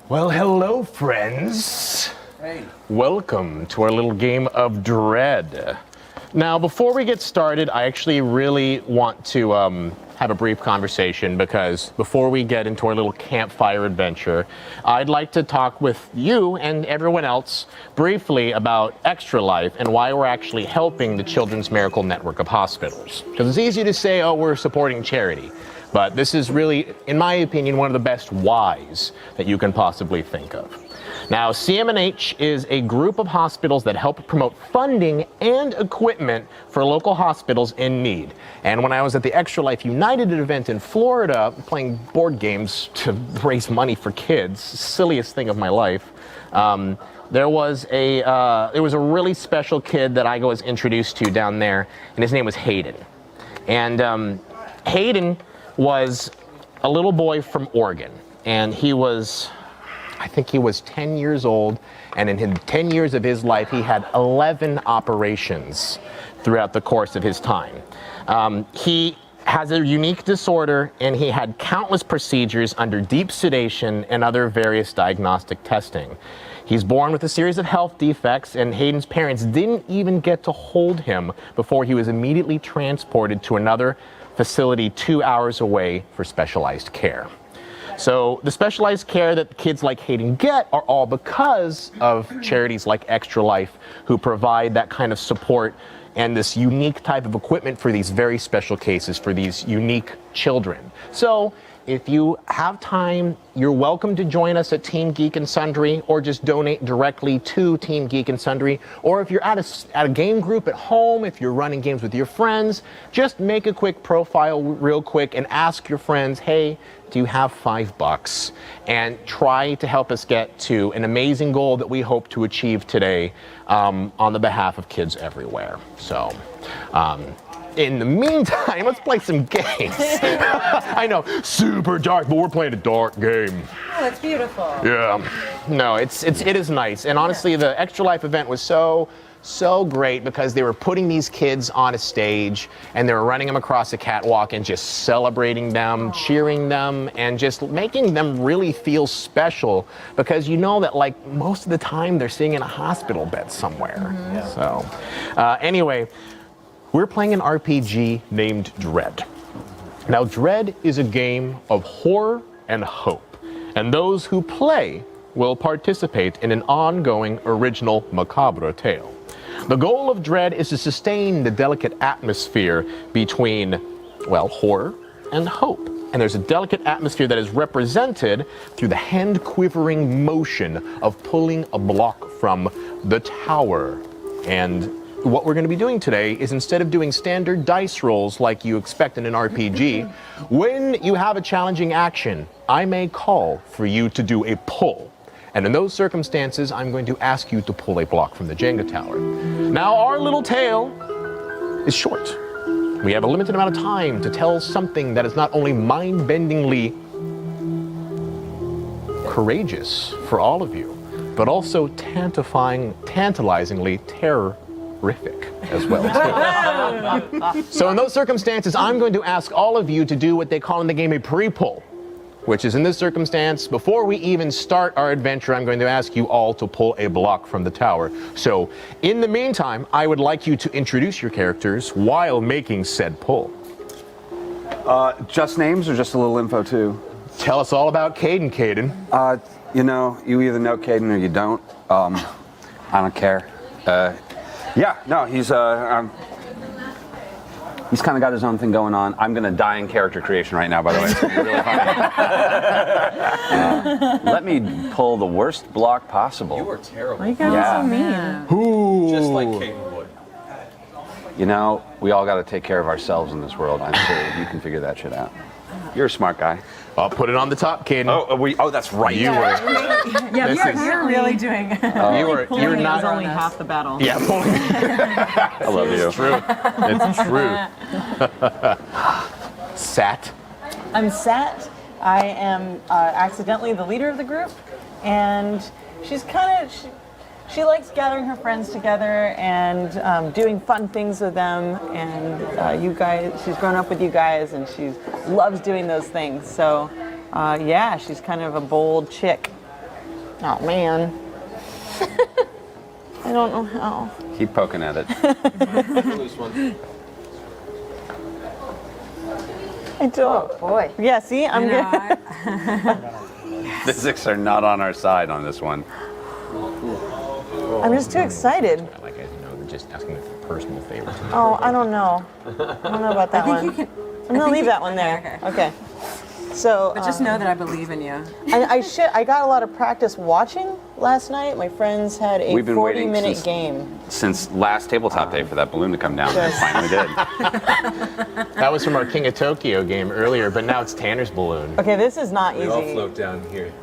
Well, hello, friends. Hey. Welcome to our little game of Dread. Now, before we get started, I actually really want to have a brief conversation because before we get into our little campfire adventure, I'd like to talk with you and everyone else briefly about Extra Life and why we're actually helping the Children's Miracle Network of hospitals. Because it's easy to say, oh, we're supporting charity. But this is really, in my opinion, one of the best whys that you can possibly think of. Now, CMNH is a group of hospitals that help promote funding and equipment for local hospitals in need. And when I was at the Extra Life United event in Florida, playing board games to raise money for kids, silliest thing of my life, there was a really special kid that I was introduced to down there, and his name was Hayden. And Hayden was a little boy from Oregon, and I think he was 10 years old, and in 10 years of his life, he had 11 operations throughout the course of his time. He has a unique disorder, and he had countless procedures under deep sedation and other various diagnostic testing. He's born with a series of health defects, and Hayden's parents didn't even get to hold him before he was immediately transported to another facility 2 hours away for specialized care. So the specialized care that kids like Hayden get are all because of charities like Extra Life, who provide that kind of support and this unique type of equipment for these very special cases, for these unique children. So if you have time, you're welcome to join us at Team Geek and Sundry, or just donate directly to Team Geek and Sundry. Or if you're at a game group at home, if you're running games with your friends, just make a quick profile real quick and ask your friends, hey, do you have $5? And try to help us get to an amazing goal that we hope to achieve today on the behalf of kids everywhere. So, in the meantime, let's play some games. I know, super dark, but we're playing a dark game. Oh, it's beautiful. Yeah. No, it is nice. And honestly, the Extra Life event was so great because they were putting these kids on a stage and they were running them across a catwalk and just celebrating them, cheering them, and just making them really feel special, because you know that like most of the time they're sitting in a hospital bed somewhere. Mm-hmm. Yeah. So anyway, we're playing an RPG named Dread. Now, Dread is a game of horror and hope, and those who play will participate in an ongoing original macabre tale. The goal of Dread is to sustain the delicate atmosphere between, well, horror and hope. And there's a delicate atmosphere that is represented through the hand-quivering motion of pulling a block from the tower. And what we're going to be doing today is, instead of doing standard dice rolls like you expect in an RPG, when you have a challenging action, I may call for you to do a pull. And in those circumstances, I'm going to ask you to pull a block from the Jenga tower. Now, our little tale is short. We have a limited amount of time to tell something that is not only mind-bendingly courageous for all of you, but also tantalizingly terrorific as well, too. So in those circumstances, I'm going to ask all of you to do what they call in the game a pre-pull, which is, in this circumstance, before we even start our adventure, I'm going to ask you all to pull a block from the tower. So in the meantime, I would like you to introduce your characters while making said pull. Just names or just a little info too? Tell us all about Caden. You know, you either know Caden or you don't. I don't care. He's kind of got his own thing going on. I'm going to die in character creation right now, by the way. It's going to be really funny. Let me pull the worst block possible. You are terrible. Why you guys are so mean? Ooh. Just like Caden would. You know, we all got to take care of ourselves in this world. I'm sure you can figure that shit out. You're a smart guy. I'll put it on the top, Caden. Oh, that's right. You were. Yeah, you're really doing. You're not. Is only half the battle. Yeah, pulling. I love you. It's true. It's true. Sat. I'm Sat. I am accidentally the leader of the group, and she's kind of. She likes gathering her friends together and doing fun things with them, and you guys, she's grown up with you guys, and she loves doing those things. So, yeah, she's kind of a bold chick. Oh man. I don't know how. Keep poking at it. Loose one. I don't. Oh boy. Yeah, see, I'm good. Physics are not on our side on this one. I'm just too excited. Like, they're just asking for personal favors. Oh, I don't know. I don't know about that one. I'm gonna leave that one there. Okay. So, But just know that I believe in you. I got a lot of practice watching last night. My friends had a We've been waiting 40-minute since- game. Since last tabletop day for that balloon to come down, and it Yes. finally did. That was from our King of Tokyo game earlier, but now it's Tanner's balloon. Okay, this is not We all easy. float down here.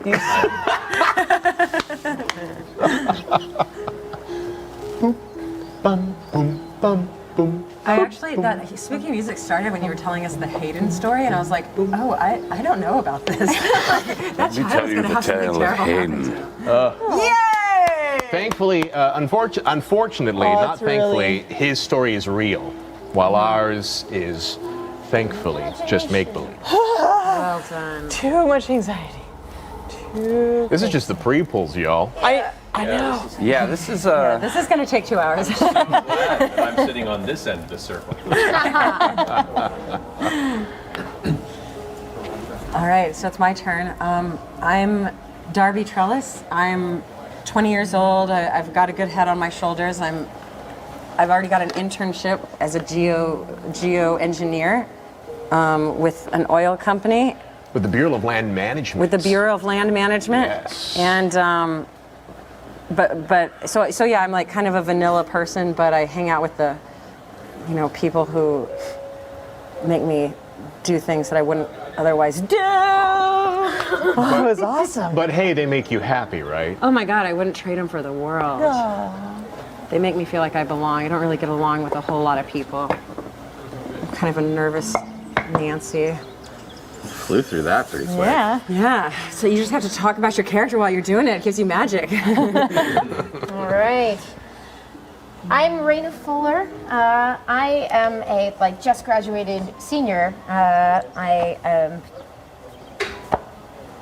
Bum, boom, bum, boom. I actually, speaking of music started when you were telling us the Hayden story, and I was like, oh, I don't know about this. That child's gonna have something terrible happen to him. Yay! Thankfully, unfortunately, Oh, not it's really- thankfully, his story is real, while ours is, thankfully, just make-believe. Well done. Too much anxiety. This is just the pre-pulls, y'all. I know. Yeah, this is This is gonna take 2 hours. I'm sitting on this end of the circle. All right, so it's my turn. I'm Darby Trellis. I'm 20 years old. I've got a good head on my shoulders. I've already got an internship as a geo engineer with an oil company. With the Bureau of Land Management. With the Bureau of Land Management. Yes. And so yeah, I'm like kind of a vanilla person, but I hang out with the, people who make me do things that I wouldn't otherwise do. Oh, it was awesome. But hey, they make you happy, right? Oh my God, I wouldn't trade them for the world. They make me feel like I belong. I don't really get along with a whole lot of people. I'm kind of a nervous Nancy. flew through that pretty quick. Yeah. Yeah, so you just have to talk about your character while you're doing it. It gives you magic. All right. I'm Raina Fuller. I am a just graduated senior. I am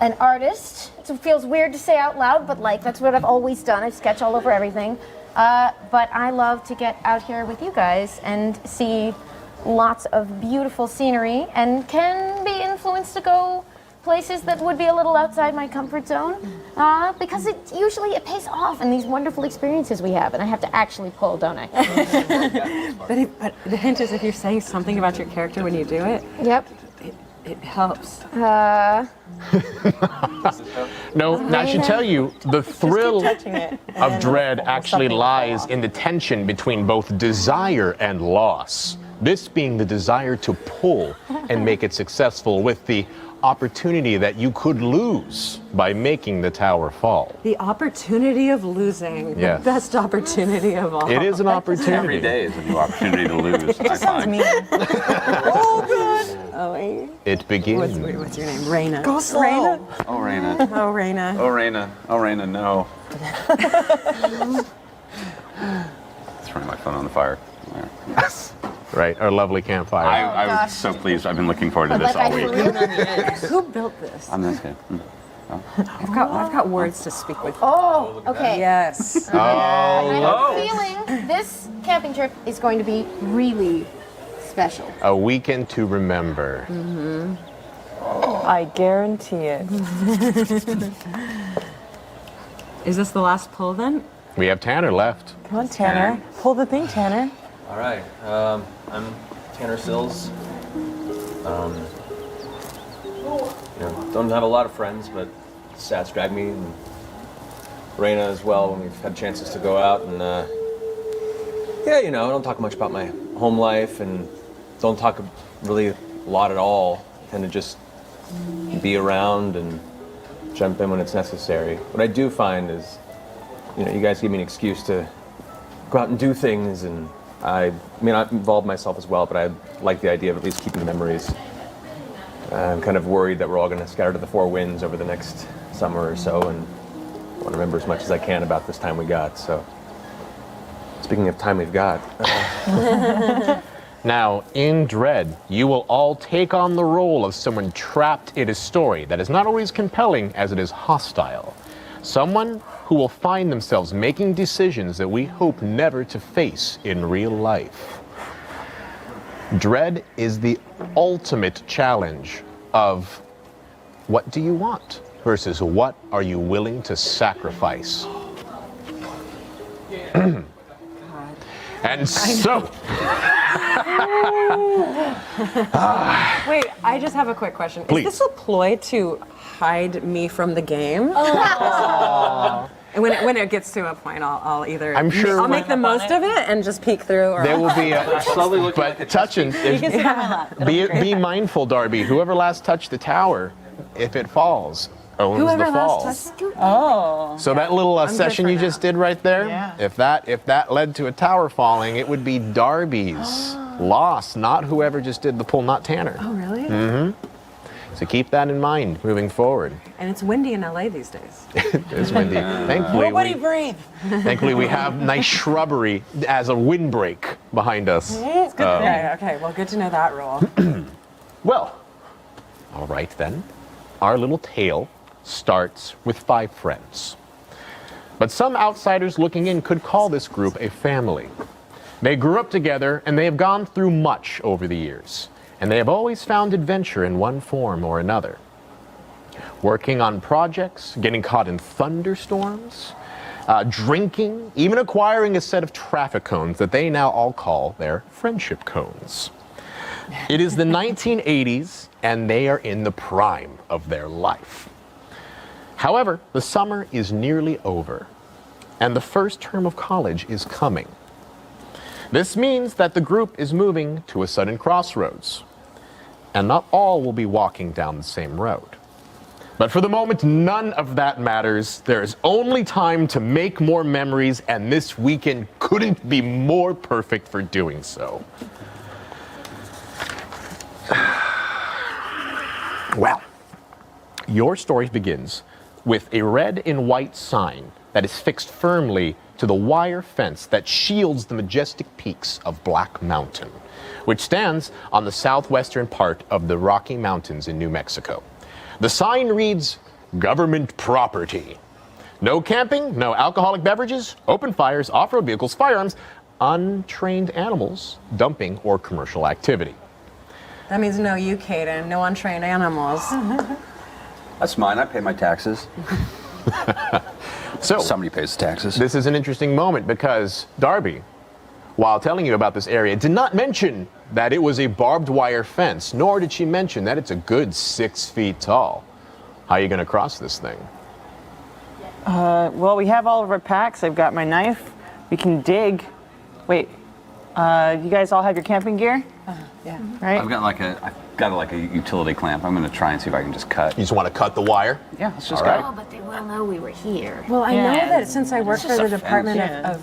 an artist. It feels weird to say out loud, but that's what I've always done. I sketch all over everything. But I love to get out here with you guys and see lots of beautiful scenery, and can be influenced to go places that would be a little outside my comfort zone, because it pays off in these wonderful experiences we have, and I have to actually pull, don't I? But the hint is if you're saying something about your character when you do it, Yep. it helps. No, I should tell you, the thrill touching it, and of then dread actually something will lies fall off. in the tension between both desire and loss. This being the desire to pull and make it successful, with the opportunity that you could lose by making the tower fall. The opportunity of losing. Yes. The best opportunity of all. It is an opportunity. Every day is a new opportunity to lose. I Sounds find. mean. Oh, good. Oh, wait. It begins. What's your name? Raina. Go slow. Raina? Oh, Raina. Oh, Raina. Oh, Raina. Oh, Raina, no. Throwing my phone on the fire. There. Right, our lovely campfire. I was gosh. so pleased. I've been looking forward to this all week. Who built this? I'm this kid. I've got words to speak with. Oh, okay. Yes. I have a feeling this camping trip is going to be really special. A weekend to remember. I guarantee it. Is this the last pull then? We have Tanner left. Come on, Tanner. Pull the thing, Tanner. All right. I'm Tanner Sills. Don't have a lot of friends, but Sats dragged me, and Raina as well, when we've had chances to go out. And I don't talk much about my home life, and don't talk really a lot at all. I tend to just be around and jump in when it's necessary. What I do find is, you guys give me an excuse to go out and do things, and I've involved myself as well, but I like the idea of at least keeping the memories. I'm kind of worried that we're all going to scatter to the four winds over the next summer or so, and I want to remember as much as I can about this time we got. So, speaking of time we've got, Now, in Dread, you will all take on the role of someone trapped in a story that is not always compelling as it is hostile. Someone who will find themselves making decisions that we hope never to face in real life. Dread is the ultimate challenge of what do you want versus what are you willing to sacrifice. And so, Wait, I just have a quick question. Please. Is this a ploy to hide me from the game? And when it gets to a point, I'll either I'm sure I'll make the most of it and just peek through, or there will be a Slowly looking like a but touching. You can sit on my lap. It'll be great. Be mindful, Darby. Whoever last touched the tower, if it falls, owns whoever the last falls. touched. Oh. So that little good session for you now. just did right there, Yeah. if that led to a tower falling, it would be Darby's loss, not whoever just did the pull, not Tanner. Oh, really? So keep that in mind moving forward. And it's windy in LA these days. It's windy. Nobody breathe. Thankfully, we have nice shrubbery as a windbreak behind us. It's good. Okay, well, good to know that rule. Well, all right then. Our little tale starts with 5 friends. But some outsiders looking in could call this group a family. They grew up together and they have gone through much over the years. And they have always found adventure in one form or another. Working on projects, getting caught in thunderstorms, drinking, even acquiring a set of traffic cones that they now all call their friendship cones. It is the 1980s, and they are in the prime of their life. However, the summer is nearly over, and the first term of college is coming. This means that the group is moving to a sudden crossroads, and not all will be walking down the same road. But for the moment, none of that matters. There is only time to make more memories, and this weekend couldn't be more perfect for doing so. Well, your story begins with a red and white sign that is fixed firmly to the wire fence that shields the majestic peaks of Black Mountain, which stands on the southwestern part of the Rocky Mountains in New Mexico. The sign reads, "Government property. No camping, no alcoholic beverages, open fires, off-road vehicles, firearms, untrained animals, dumping, or commercial activity." That means no you, Caden, no untrained animals. That's mine. I pay my taxes. So, Somebody pays the taxes. this is an interesting moment because Darby, while telling you about this area, did not mention that it was a barbed wire fence, nor did she mention that it's a good 6 feet tall. How are you going to cross this thing? Well, we have all of our packs. I've got my knife. We can dig. Wait, you guys all have your camping gear? Yeah. Right? I've got like a utility clamp. I'm going to try and see if I can just cut. You just want to cut the wire? Yeah, let's just All right. go. Oh, but they will know we were here. Well, I know Yeah. that since I work for the Department fence. of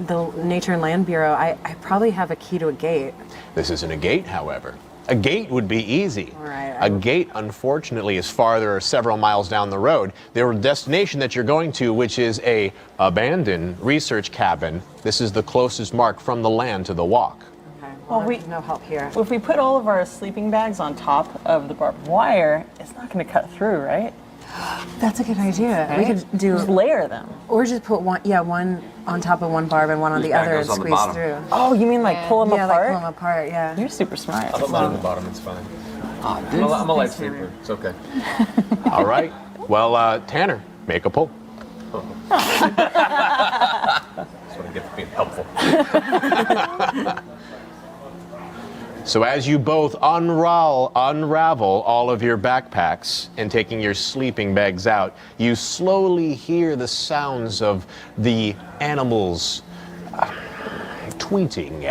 the Nature and Land Bureau, I probably have a key to a gate. This isn't a gate, however. A gate would be easy. Right. A gate, unfortunately, is farther several miles down the road. The destination that you're going to, which is a abandoned research cabin, this is the closest mark from the land to the walk. Okay. Well, Well, we- there's no help here. If we put all of our sleeping bags on top of the barbed wire, it's not going to cut through, right? That's a good idea. We could do, Just layer them. or just put one on top of one barb and one on the bag other and goes on the squeeze bottom. through. Oh, you mean like pull them Yeah, apart? like pull them apart. Yeah. You're super smart. I'll put mine on the bottom, it's fine. I'm a light sleeper, it's okay. All right. Well, Tanner, make a pull. That's what I get for being helpful. So as you both unravel all of your backpacks and taking your sleeping bags out, you slowly hear the sounds of the animals tweeting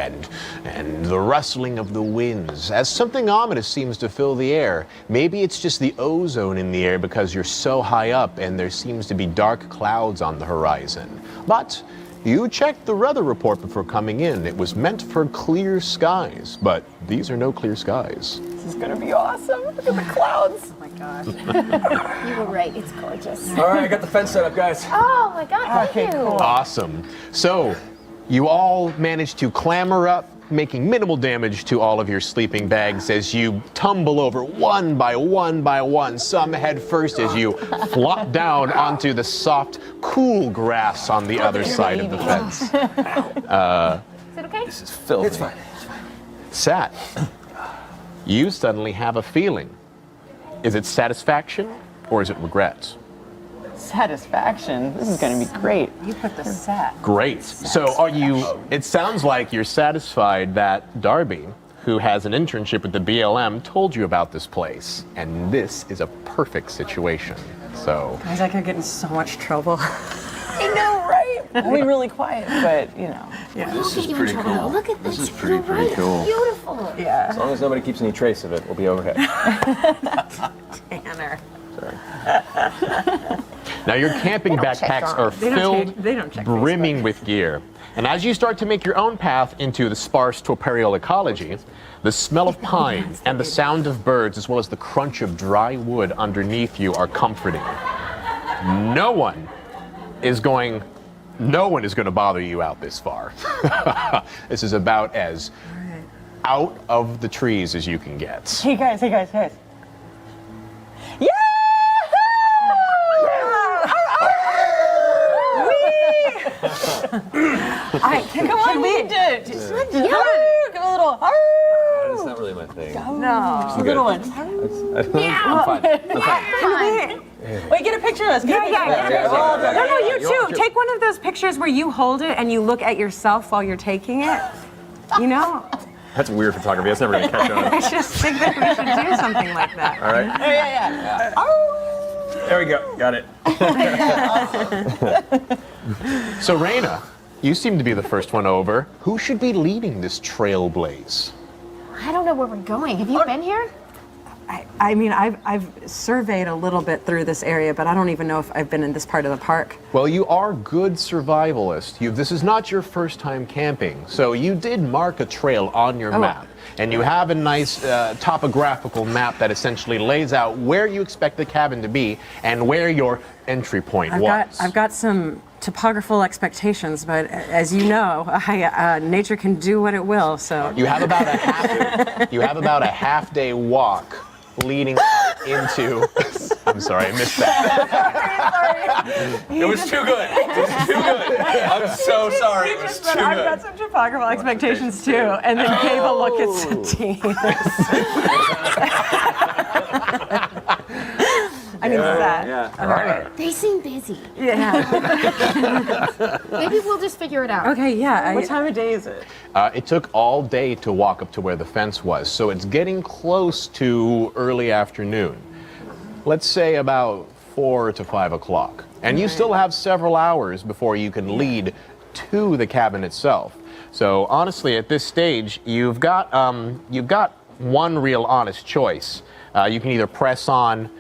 and the rustling of the winds as something ominous seems to fill the air. Maybe it's just the ozone in the air because you're so high up and there seems to be dark clouds on the horizon. But you checked the weather report before coming in. It was meant for clear skies, but these are no clear skies. This is going to be awesome. Look at the clouds. Oh my gosh. You were right. It's gorgeous. All right, I got the fence set up, guys. Oh my God! Thank Okay, you. cool. Awesome. So you all managed to clamber up making minimal damage to all of your sleeping bags as you tumble over one by one by one, some head first as you flop down onto the soft, cool grass on the other side of the fence. Is it okay? This is filthy. It's fine. Sat, you suddenly have a feeling. Is it satisfaction or is it regret? Satisfaction. This is going to be great. You put the set. Great. So are you, it sounds like you're satisfied that Darby, who has an internship with the BLM, told you about this place. And this is a perfect situation. So, Guys, I could get in so much trouble. I know, right? We'll be really quiet, but you know. This is You in pretty trouble. cool. Look at this. This is pretty You're right. cool. Beautiful. Yeah. As long as nobody keeps any trace of it, we'll be okay. Tanner. now your camping They don't check backpacks on. are They don't filled, check- they don't check brimming with gear. And as you start to make your own path into the sparse topiarial ecology, the smell of pine and the sound of birds, as well as the crunch of dry wood underneath you, are comforting. No one is going to bother you out this far. This is about as out of the trees as you can get. Hey guys. Yeah! Come on, we can do it. Just give a little. That's not really my thing. No. A little one. I'm fine. Wait, get a picture of us. Get a picture of us. No, you You're too. Take one of those pictures where you hold it and you look at yourself while you're taking it. You know? That's weird photography. That's never going to catch on. I just think that we should do something like that. All right. Yeah. There we go. Got it. So Raina, you seem to be the first one over. Who should be leading this trailblaze? I don't know where we're going. Have you been here? I mean, I've surveyed a little bit through this area, but I don't even know if I've been in this part of the park. Well, you are good survivalists. This is not your first time camping, so you did mark a trail on your map. And you have a nice topographical map that essentially lays out where you expect the cabin to be and where your entry point was. I've got some topographical expectations, but as you know, nature can do what it will. So You have about a half day walk leading into. I'm sorry, I missed that. It was too good. It was too good. I'm so sorry. It was too I've got good. some topographical expectations too, and then gave a look at Satine. I mean, that. Yeah. All right. They seem busy. Yeah. Maybe we'll just figure it out. Okay. Yeah. What time of day is it? It took all day to walk up to where the fence was, so it's getting close to early afternoon. Let's say about 4 to 5 o'clock. And you still have several hours before you can lead to the cabin itself. So honestly, at this stage, you've got one real honest choice. You can either press on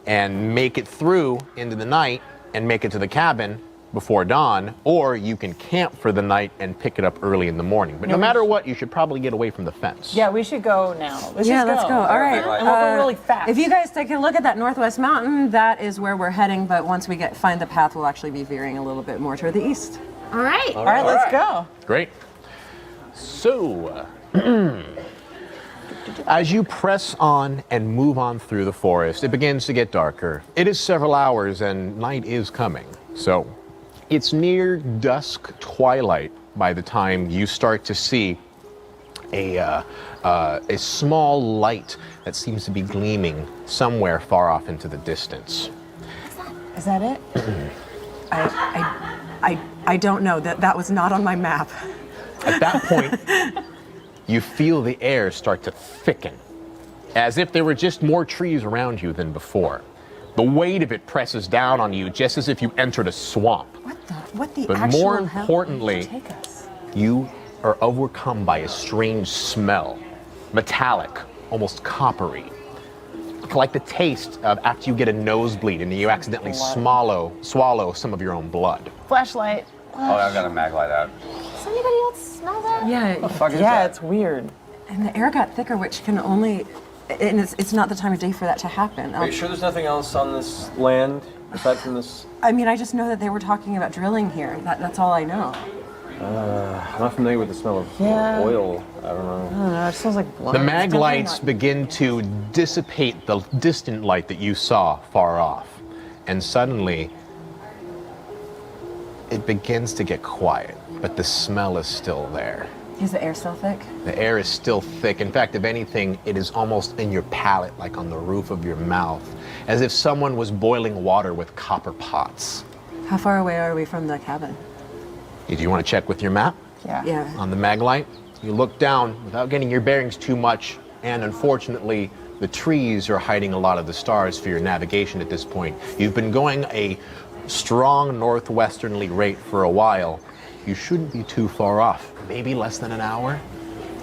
and make it through into the night and make it to the cabin before dawn, or you can camp for the night and pick it up early in the morning. But no matter what, you should probably get away from the fence. Yeah, we should go now. Let's Yeah, just let's go. All right. And we'll go really fast. If you guys take a look at that northwest mountain, that is where we're heading. But once we find the path, we'll actually be veering a little bit more toward the east. All right. All right, let's go. Great. So, as you press on and move on through the forest, it begins to get darker. It is several hours and night is coming. So, it's near dusk twilight by the time you start to see a small light that seems to be gleaming somewhere far off into the distance. Is that it? I don't know. That was not on my map. At that point, you feel the air start to thicken, as if there were just more trees around you than before. The weight of it presses down on you, just as if you entered a swamp. What the But actual more hell importantly, did you take us? you are overcome by a strange smell, metallic, almost coppery, like the taste of after you get a nosebleed and you accidentally swallow some of your own blood. Flashlight. Oh, I've got a mag light out. Does anybody else smell that? Yeah, Fuck is Yeah, that? it's weird. and the air got thicker, which can only, and it's not the time of day for that to happen. Are you sure there's nothing else on this land aside from this? I mean, I just know that they were talking about drilling here. That's all I know. I'm not familiar with the smell of oil. I don't know. I don't know. It smells like blood. The mag It's definitely lights not- begin to dissipate the distant light that you saw far off. And suddenly, it begins to get quiet, but the smell is still there. Is the air still thick? The air is still thick. In fact, if anything, it is almost in your palate, like on the roof of your mouth, as if someone was boiling water with copper pots. How far away are we from the cabin? Do you want to check with your map Yeah. on the mag light? You look down without getting your bearings too much, and unfortunately, the trees are hiding a lot of the stars for your navigation at this point. You've been going a strong northwesterly rate for a while. You shouldn't be too far off. Maybe less than an hour.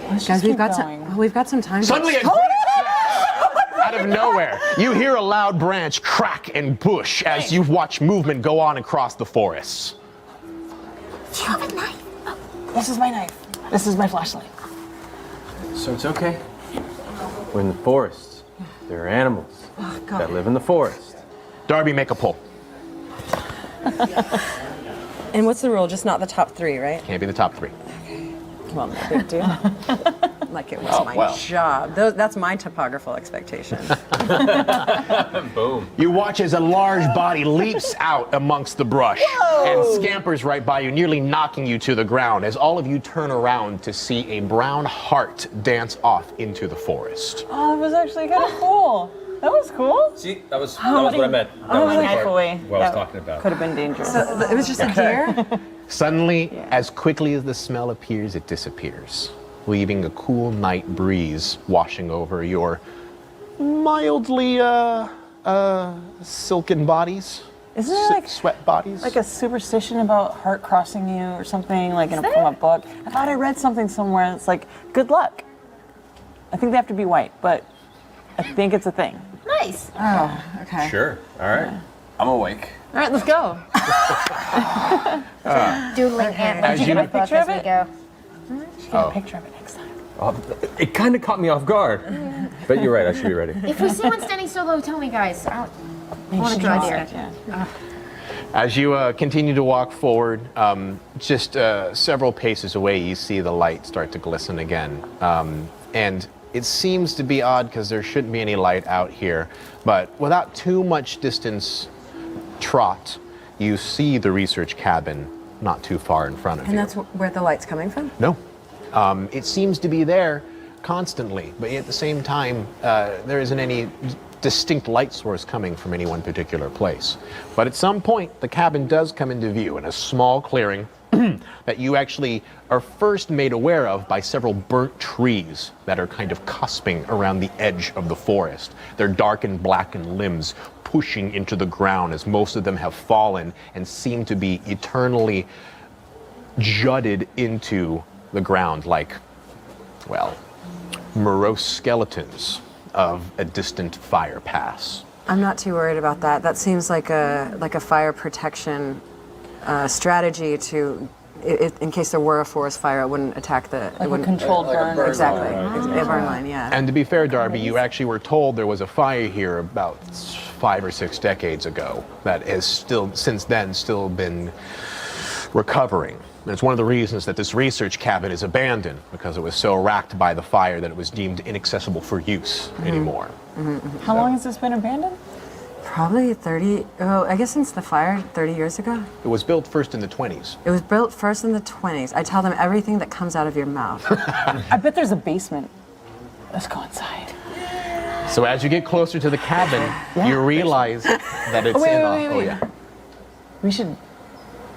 Guys, we've keep got going. some time. Suddenly, out of nowhere, you hear a loud branch crack and bush as you watch movement go on across the forests. Do you have a knife? This is my knife. This is my flashlight. So it's okay. We're in the forest. There are animals that live in the forest. Darby, make a pull. And what's the rule? Just not the top 3, right? Can't be the top 3. Well, no big deal. Like it was my job. That's my topographical expectation. Boom. You watch as a large body leaps out amongst the brush and scampers right by you, nearly knocking you to the ground as all of you turn around to see a brown heart dance off into the forest. Oh, that was actually kind of cool. That was cool. See, that was what I meant. That was the Knife part away. what I was talking about. Could have been dangerous. So it was just a deer? Suddenly, as quickly as the smell appears, it disappears, leaving a cool night breeze washing over your mildly silken bodies. Isn't there like sweat bodies? a superstition about heart crossing you or something, like from a book? I thought I read something somewhere that's like good luck. I think they have to be white, but I think it's a thing. Nice. Oh, okay. Sure. All right. I'm awake. All right, let's go. Doodling antlers As you- in the book Picture of as we it? go. Get a picture of it next time. It kind of caught me off guard. But you're right. I should be ready. If we see one standing so low, tell me, guys. I want to draw deer. Yeah. As you continue to walk forward, just several paces away, you see the light start to glisten again. And it seems to be odd because there shouldn't be any light out here, but without too much distance trot, you see the research cabin not too far in front of you. And that's where the light's coming from? No. It seems to be there constantly, but at the same time, there isn't any distinct light source coming from any one particular place. But at some point, the cabin does come into view in a small clearing that you actually are first made aware of by several burnt trees that are kind of cusping around the edge of the forest. Their dark and blackened limbs pushing into the ground as most of them have fallen and seem to be eternally jutted into the ground like, well, morose skeletons of a distant fire pass. I'm not too worried about that. That seems like a fire protection strategy to, in case there were a forest fire, it wouldn't attack the. It Like a wouldn't, controlled burn. exactly. A burn line, yeah. And to be fair, Darby, you actually were told there was a fire here about 5 or 6 decades ago that has still, since then, still been recovering. And it's one of the reasons that this research cabin is abandoned, because it was so racked by the fire that it was deemed inaccessible for use anymore. How long has this been abandoned? Probably 30, I guess since the fire, 30 years ago. It was built first in the 20s. It was built first in the 20s. I tell them everything that comes out of your mouth. I bet there's a basement. Let's go inside. So as you get closer to the cabin, you realize that it's Wait, in wait, a... wait, wait.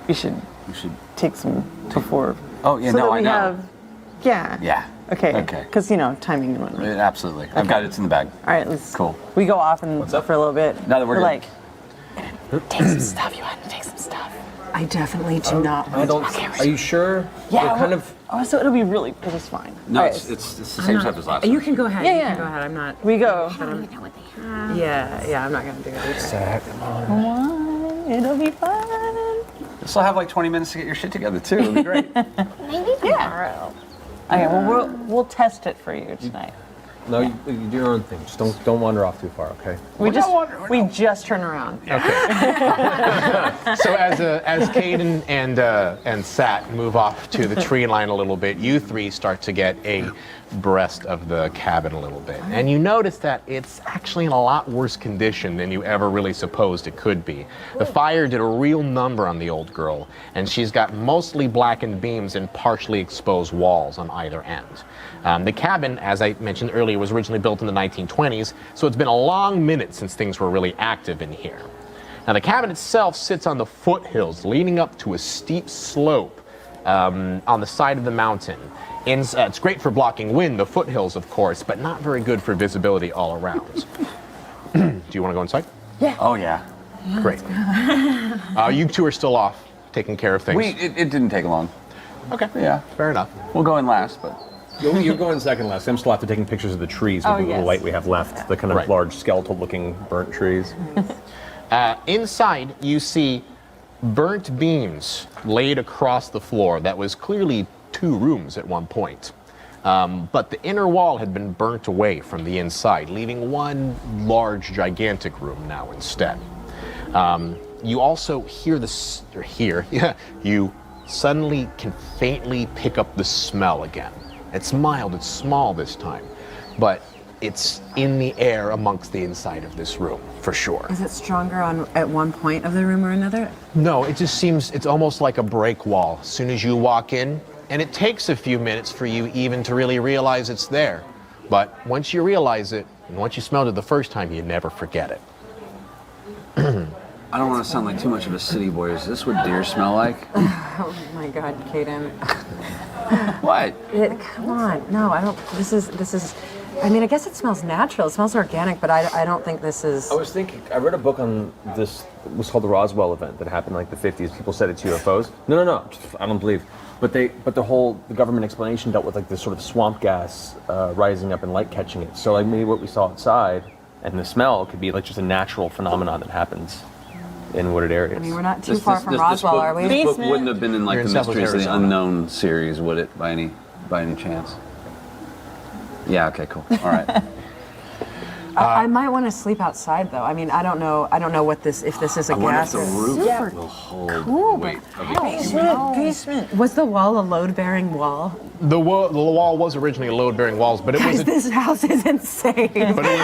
We should take some before. Oh, yeah, so no, that I we know. have. Yeah. Yeah. Okay. Okay. Because timing and whatnot. Absolutely. I've got it. It's in the bag. All right, let's. Cool. We go off and for a little bit. Now that we're good. like, take some stuff. You want to take some stuff? I definitely do not I want don't. to. Are you sure? Yeah. We're kind of. Oh, so it'll be fine. No, All right, it's the same stuff as last You time. can go ahead. Yeah, You yeah. can go ahead. I'm not. we go. I don't even know what they have. Yeah, I'm not going to do it either. Come on, it'll be fun. You'll still have like 20 minutes to get your shit together too. It'll be great. Maybe tomorrow. Okay, well we'll test it for you tonight. No, you do your own thing. Just don't wander off too far, okay? We just turn around. So as Caden and Sat move off to the tree line a little bit, you three start to get abreast of the cabin a little bit, and you notice that it's actually in a lot worse condition than you ever really supposed it could be. The fire did a real number on the old girl, and she's got mostly blackened beams and partially exposed walls on either end. The cabin, as I mentioned earlier, was originally built in the 1920s, so it's been a long minute since things were really active in here. Now, the cabin itself sits on the foothills leading up to a steep slope on the side of the mountain. It's great for blocking wind, the foothills, of course, but not very good for visibility all around. Do you want to go inside? Yeah. Oh, yeah. Great. You two are still off, taking care of things. It didn't take long. Okay. Yeah. Fair enough. We'll go in last, but... You're going second last. I'm still after taking pictures of the trees with the little yes. light we have left. The kind of Right. large skeletal-looking burnt trees. Inside, you see burnt beams laid across the floor. That was clearly 2 rooms at one point. But the inner wall had been burnt away from the inside, leaving one large, gigantic room now instead. You also you suddenly can faintly pick up the smell again. It's mild, it's small this time, but it's in the air amongst the inside of this room, for sure. Is it stronger at one point of the room or another? No, it just seems, it's almost like a break wall. As soon as you walk in, and it takes a few minutes for you even to really realize it's there. But once you realize it, and once you smelled it the first time, you never forget it. I don't want to sound like too much of a city boy. Is this what deer smell like? Oh my God, Caden. What? Come on, no, I don't. This is. I mean, I guess it smells natural. It smells organic, but I don't think this is. I was thinking, I read a book on this, it was called the Roswell event that happened in like the 50s. People said it's UFOs. No, I don't believe. But the government explanation dealt with like this sort of swamp gas rising up and light catching it. So like maybe what we saw outside and the smell could be like just a natural phenomenon that happens in wooded areas. I mean, we're not too far from Roswell, book, are we? This book Basement. wouldn't have been in like You're the in Southwest Mysteries of the Arizona. Unknown series, would it? By any chance? Yeah. Okay. Cool. All right. I might want to sleep outside though. I mean, I don't know if this is a I wonder if gas. the roof will hold cool, weight but of a Basement. Was the wall a load-bearing wall? The wall was originally a load-bearing walls, but it was Guys, this house is insane. but it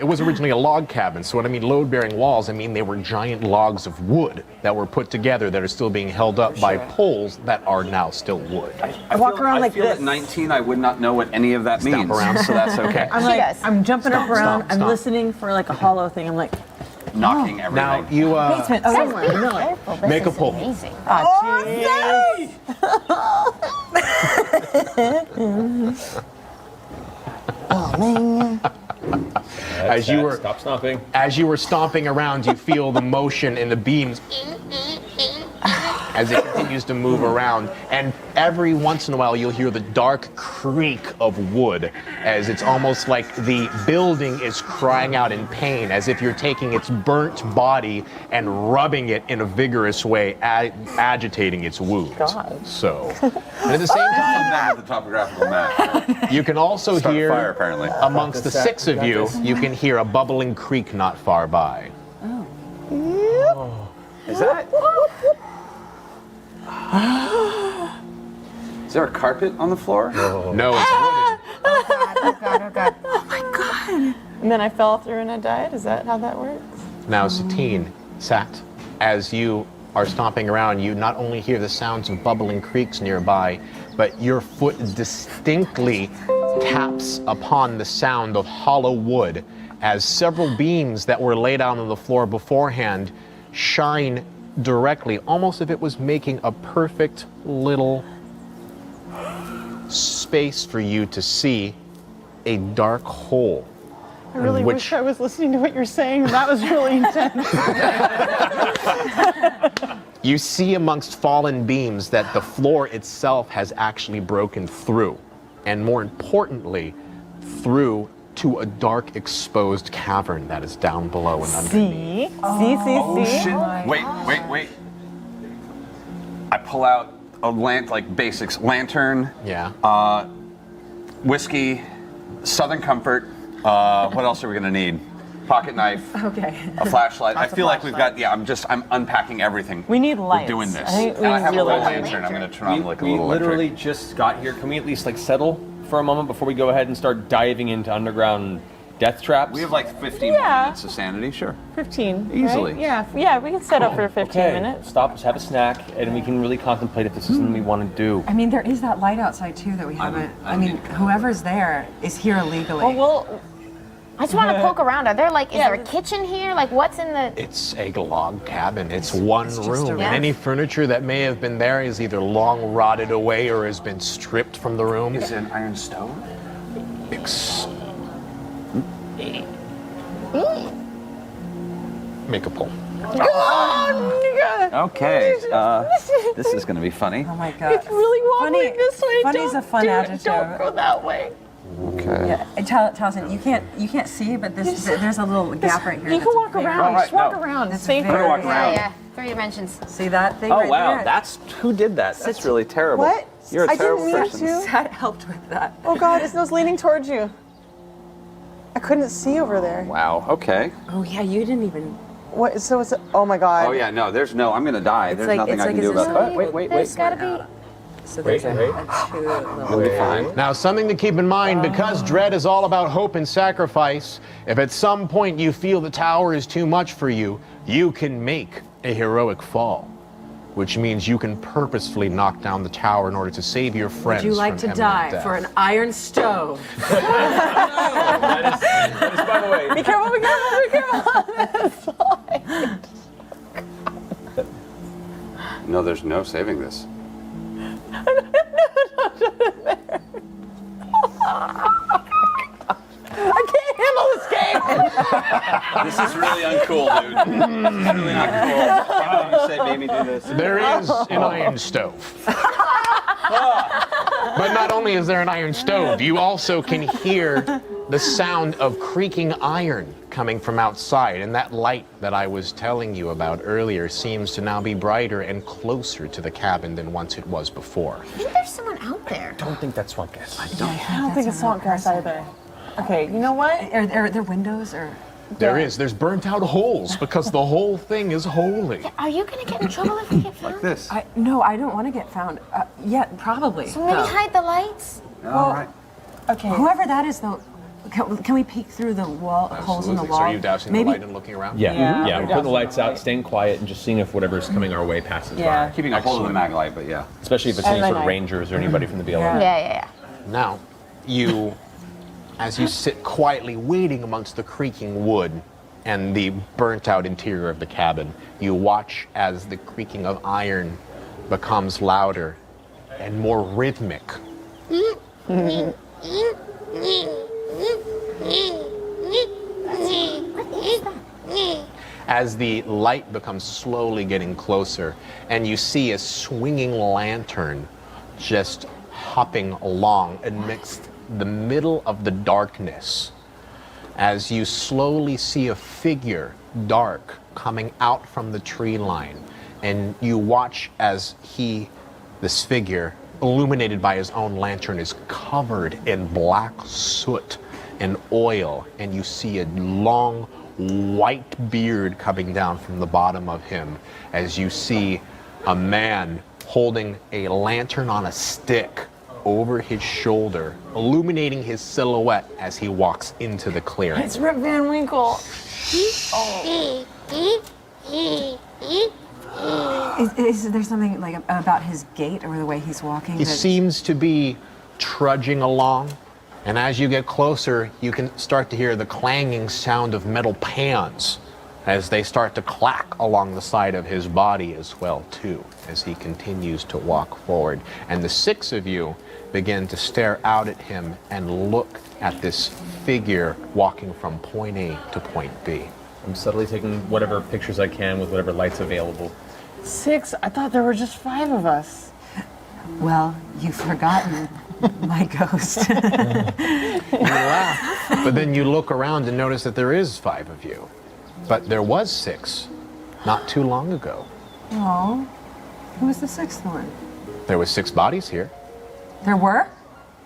was originally a log cabin. So when I mean load-bearing walls, I mean they were giant logs of wood that were put together that are still being held up by poles that are now still wood. I walk around like I feel this. at 19, I would not know what any of that Stomp means. around. So that's okay. I'm She like, does. I'm jumping up around. stomp, I'm stomp. listening for like a hollow thing. I'm like, Knocking everything. Now you basement. Oh, Someone, I know it. careful, this Make a is pull. amazing. as you were Stop stomping. as you were stomping around, you feel the motion in the beams as it continues to move around, and every once in a while you'll hear the dark creak of wood as it's almost like the building is crying out in pain, as if you're taking its burnt body and rubbing it in a vigorous way, agitating its wounds. God. So, and at the same time, That is the topographical map. you can also Start a hear, fire, apparently. amongst the 6 of you, you can hear a bubbling creek not far by. Is that? Is there a carpet on the floor? No, it's wooden. Oh God. And then I fell through and I died. Is that how that works? Now, Satine, Sat, as you are stomping around, you not only hear the sounds of bubbling creeks nearby, but your foot distinctly taps upon the sound of hollow wood as several beams that were laid out on the floor beforehand shine directly, almost if it was making a perfect little space for you to see a dark hole. I really which- wish I was listening to what you're saying. That was really intense. You see amongst fallen beams that the floor itself has actually broken through, and more importantly, through to a dark exposed cavern that is down below and underneath. See? Shit. Wait. I pull out a basics. Lantern, Yeah. whiskey, Southern Comfort. What else are we gonna need? Pocket knife. Okay. A flashlight. I Lots of feel like we've got. flashlights. I'm unpacking everything. We need lights. We're doing this. I think we and I have really a need lantern. I'm gonna turn on like a We little literally electric. just got here. Can we at least like settle for a moment before we go ahead and start diving into underground death traps? We have like 15 Yeah. minutes of sanity. Sure. 15. right? Easily. Yeah, we can set up for 15 okay. minutes. Stop, just have a snack, and we can really contemplate if this is something we want to do. I mean, there is that light outside too that we haven't. I mean, whoever's there is here illegally. Well, I just want to poke around. Are there like, is Yeah. there a kitchen here? Like, what's in the? It's a log cabin. It's one just a room. room. And any furniture that may have been there is either long rotted away or has been stripped from the room. Is it an iron stove? Make a pull. Okay. This is gonna be funny. Oh my god. it's really wobbling Funny- this way. funny's Don't a fun do it. adjective. Don't go that way. Okay. Yeah, Taliesin, you can't see, but there's a little gap right here. You that's can walk very- around. All right, Just walk no. around. That's Safe. very- walk around. Yeah, 3 dimensions. See that thing Oh right wow, there? that's who did that? That's really terrible. What? You're a I terrible didn't mean person. to. That helped with that. Oh God, his nose leaning towards you. I couldn't see over there. Wow. Okay. Oh yeah, you didn't even. What? So it's. Oh my God. Oh yeah. No. There's no. I'm gonna die. There's like- nothing it's I like can do it's about a- that. Wait. There's gotta be. So there's a two We'll little. be fine. Now, something to keep in mind, because Dread is all about hope and sacrifice, if at some point you feel the tower is too much for you, you can make a heroic fall, which means you can purposefully knock down the tower in order to save your friends. Would you like to from die imminent death. for an iron stove? That is, by the way, Be careful! Be careful! No, there's no saving this. I can't handle this game. This is really uncool, dude. This is really not cool. Why don't you say maybe do this? There is an iron stove. But not only is there an iron stove, you also can hear the sound of creaking iron coming from outside. And that light that I was telling you about earlier seems to now be brighter and closer to the cabin than once it was before. I think there's someone out there. I don't think that's swamp gas. I don't think it's swamp grass either. Okay, you know what? Are there windows or? There's burnt out holes because the whole thing is holy. Are you gonna get in trouble if we get found? This. No, I don't want to get found. Yeah, probably. So maybe hide the lights. All right. Okay. Whoever that is, though, can we peek through the wall holes in the wall? So are you dousing Maybe. the light and looking around? Yeah, Yeah, yeah. we're We're putting the lights definitely- out, staying quiet, and just seeing if whatever's coming our way passes Yeah. by. Keeping a hold of the mag light, but yeah. Especially if it's And any then sort of I- rangers or anybody from the BLM. Yeah. Now, as you sit quietly waiting amongst the creaking wood and the burnt out interior of the cabin, you watch as the creaking of iron becomes louder and more rhythmic. As the light becomes slowly getting closer, and you see a swinging lantern just hopping along amidst the middle of the darkness, as you slowly see a figure, dark, coming out from the tree line, and you watch as this figure, illuminated by his own lantern, is covered in black soot and oil, and you see a long white beard coming down from the bottom of him, as you see a man holding a lantern on a stick over his shoulder, illuminating his silhouette as he walks into the clearing. It's Rip Van Winkle. Is there something like about his gait or the way he's walking? He that- seems to be trudging along, and as you get closer, you can start to hear the clanging sound of metal pans as they start to clack along the side of his body as well, too, as he continues to walk forward. And the 6 of you begin to stare out at him and look at this figure walking from point A to point B. I'm subtly taking whatever pictures I can with whatever lights available. 6? I thought there were just 5 of us. Well, you've forgotten my ghost. You laugh, but then you look around and notice that there is 5 of you. But there was 6 not too long ago. Oh, who was the 6th one? There was 6 bodies here. There were?